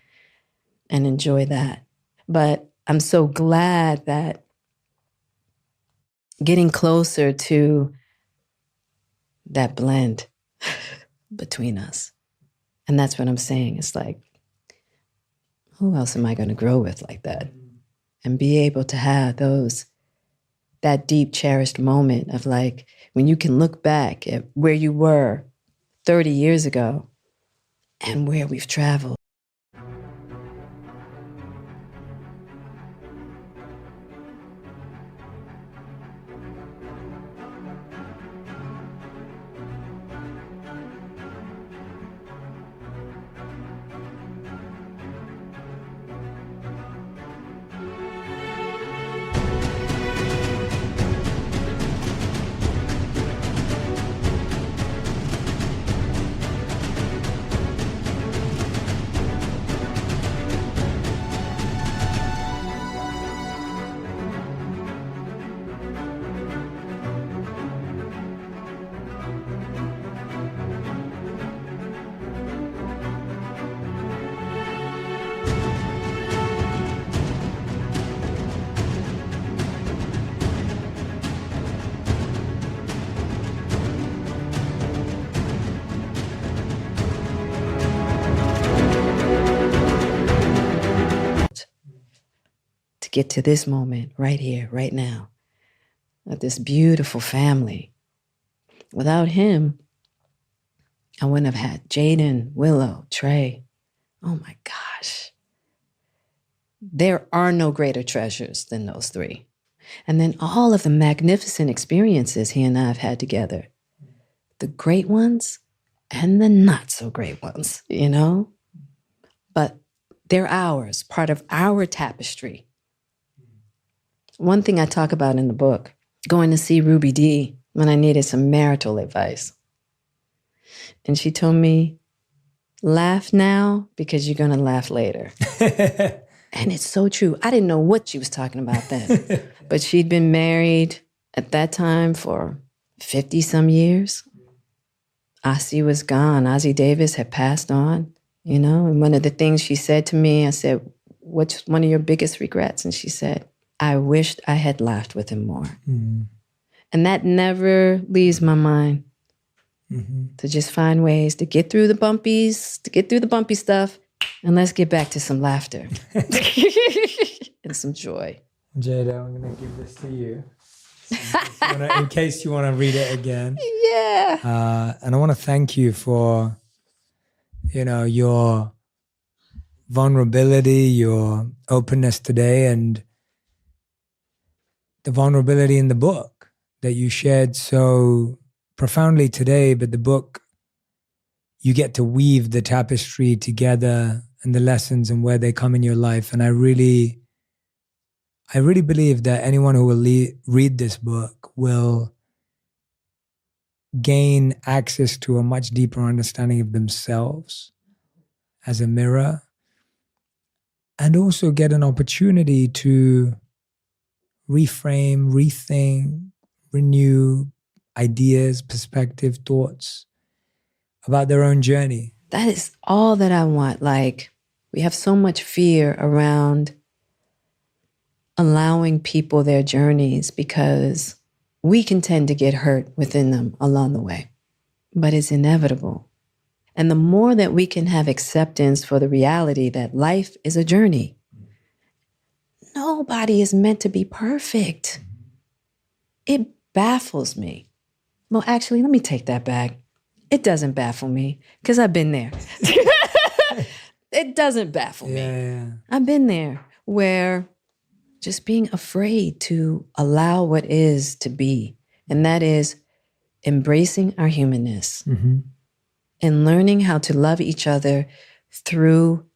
and enjoy that. But I'm so glad that getting closer to that blend between us. And that's what I'm saying. It's like, who else am I going to grow with like that? And be able to have that deep cherished moment of like, when you can look back at where you were 30 years ago and where we've traveled. Get to this moment right here, right now, of this beautiful family. Without him, I wouldn't have had Jaden, Willow, Trey. Oh my gosh. There are no greater treasures than those three. And then all of the magnificent experiences he and I have had together. The great ones and the not so great ones, you know? But they're ours, part of our tapestry. One thing I talk about in the book, going to see Ruby Dee when I needed some marital advice. And she told me, laugh now because you're going to laugh later. And it's so true. I didn't know what she was talking about then. But she'd been married at that time for 50 some years. Ossie was gone. Ossie Davis had passed on, you know. And one of the things she said to me, I said, what's one of your biggest regrets? And she said, I wished I had laughed with him more. Mm-hmm. And that never leaves my mind. Mm-hmm. To just find ways to get through the bumpies, to get through the bumpy stuff, and let's get back to some laughter and some joy. Jada, I'm going to give this to you. In case you want to read it again. Yeah. And I want to thank you for, your vulnerability, your openness today, and the vulnerability in the book that you shared so profoundly today. But the book, you get to weave the tapestry together and the lessons and where they come in your life. And I really believe that anyone who will read this book will gain access to a much deeper understanding of themselves as a mirror, and also get an opportunity to reframe, rethink, renew ideas, perspective, thoughts about their own journey. That is all that I want. Like, we have so much fear around allowing people their journeys because we can tend to get hurt within them along the way. But it's inevitable. And the more that we can have acceptance for the reality that life is a journey. Nobody is meant to be perfect. It baffles me. Well, actually, let me take that back. It doesn't baffle me because I've been there. It doesn't baffle me. Yeah. I've been there where just being afraid to allow what is to be. And that is embracing our humanness and learning how to love each other through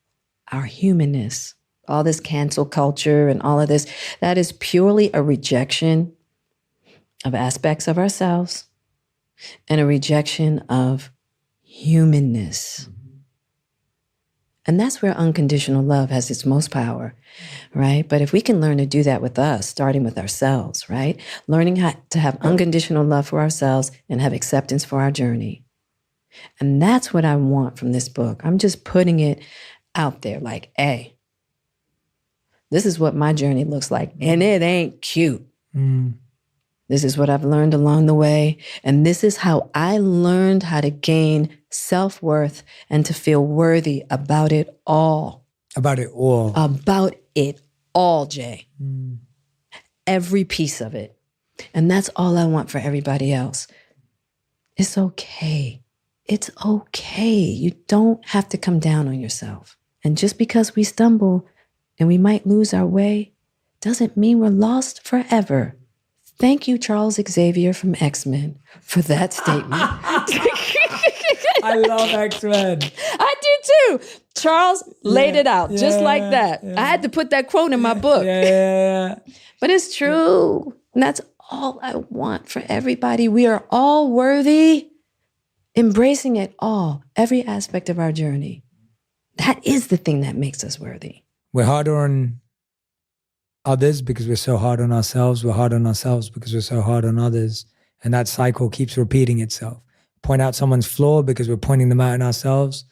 our humanness. All this cancel culture and all of this, that is purely a rejection of aspects of ourselves and a rejection of humanness. And that's where unconditional love has its most power, right? But if we can learn to do that with us, starting with ourselves, right? Learning how to have unconditional love for ourselves and have acceptance for our journey. And that's what I want from this book. I'm just putting it out there like, hey, this is what my journey looks like. And it ain't cute. This is what I've learned along the way. And this is how I learned how to gain self-worth and to feel worthy about it all. About it all. About it all, Jay. Every piece of it. And that's all I want for everybody else. It's okay. It's okay. You don't have to come down on yourself. And just because we stumble and we might lose our way doesn't mean we're lost forever. Thank you, Charles Xavier from X-Men, for that statement. I love X-Men. I do too. Charles laid it out just like that. I had to put that quote in my book. But it's true. And that's all I want for everybody. We are all worthy. Embracing it all, every aspect of our journey. That is the thing that makes us worthy. We're harder on others because we're so hard on ourselves. We're hard on ourselves because we're so hard on others. And that cycle keeps repeating itself. Point out someone's flaw because we're pointing them out in ourselves,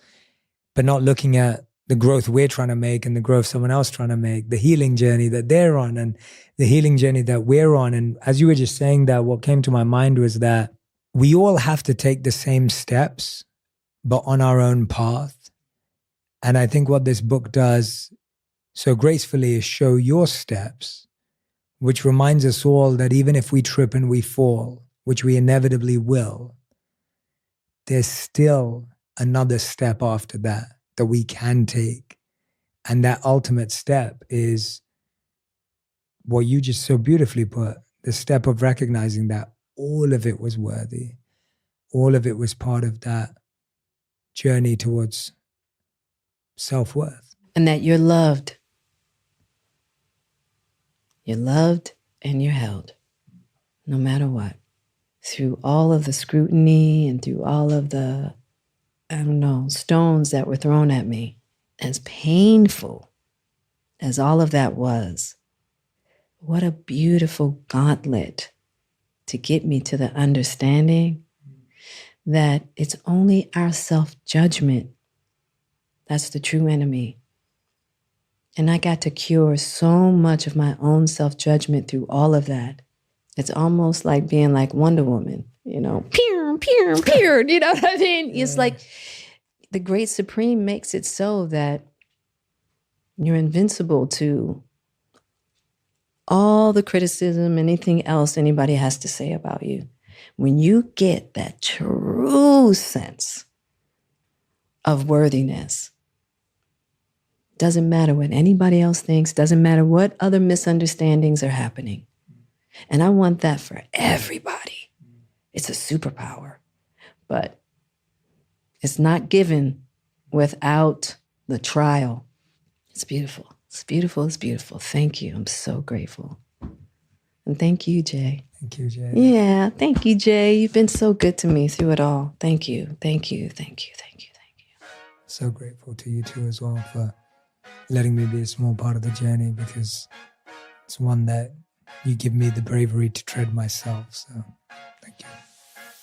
but not looking at the growth we're trying to make and the growth someone else trying to make, the healing journey that they're on and the healing journey that we're on. And as you were just saying that, what came to my mind was that we all have to take the same steps, but on our own path. And I think what this book does so gracefully is show your steps, which reminds us all that even if we trip and we fall, which we inevitably will, there's still another step after that we can take. And that ultimate step is what you just so beautifully put, the step of recognizing that all of it was worthy. All of it was part of that journey towards self-worth. And that you're loved. You're loved and you're held, no matter what. through all of the scrutiny and through all of the, stones that were thrown at me, as painful as all of that was, what a beautiful gauntlet to get me to the understanding that it's only our self-judgment that's the true enemy. And I got to cure so much of my own self-judgment through all of that. It's almost like being like Wonder Woman, peer, peer, peer, you know what I mean? Yeah. It's like the Great Supreme makes it so that you're invincible to all the criticism, anything else anybody has to say about you. When you get that true sense of worthiness, doesn't matter what anybody else thinks, doesn't matter what other misunderstandings are happening. And I want that for everybody. It's a superpower, but it's not given without the trial. It's beautiful. It's beautiful. It's beautiful. Thank you. I'm so grateful. And thank you, Jay. Thank you, Jay. Yeah, thank you, Jay. You've been so good to me through it all. Thank you. Thank you. Thank you. Thank you. Thank you. So grateful to you too as well for letting me be a small part of the journey, because it's one that you give me the bravery to tread myself. So thank you.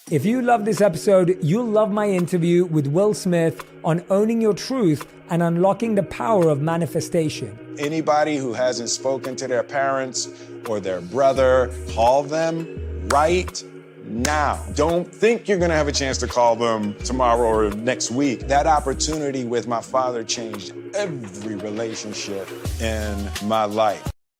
If you love this episode, you'll love my interview with Will Smith on owning your truth and unlocking the power of manifestation. Anybody who hasn't spoken to their parents or their brother, call them right now. Don't think you're gonna have a chance to call them tomorrow or next week. That opportunity with my father changed every relationship in my life.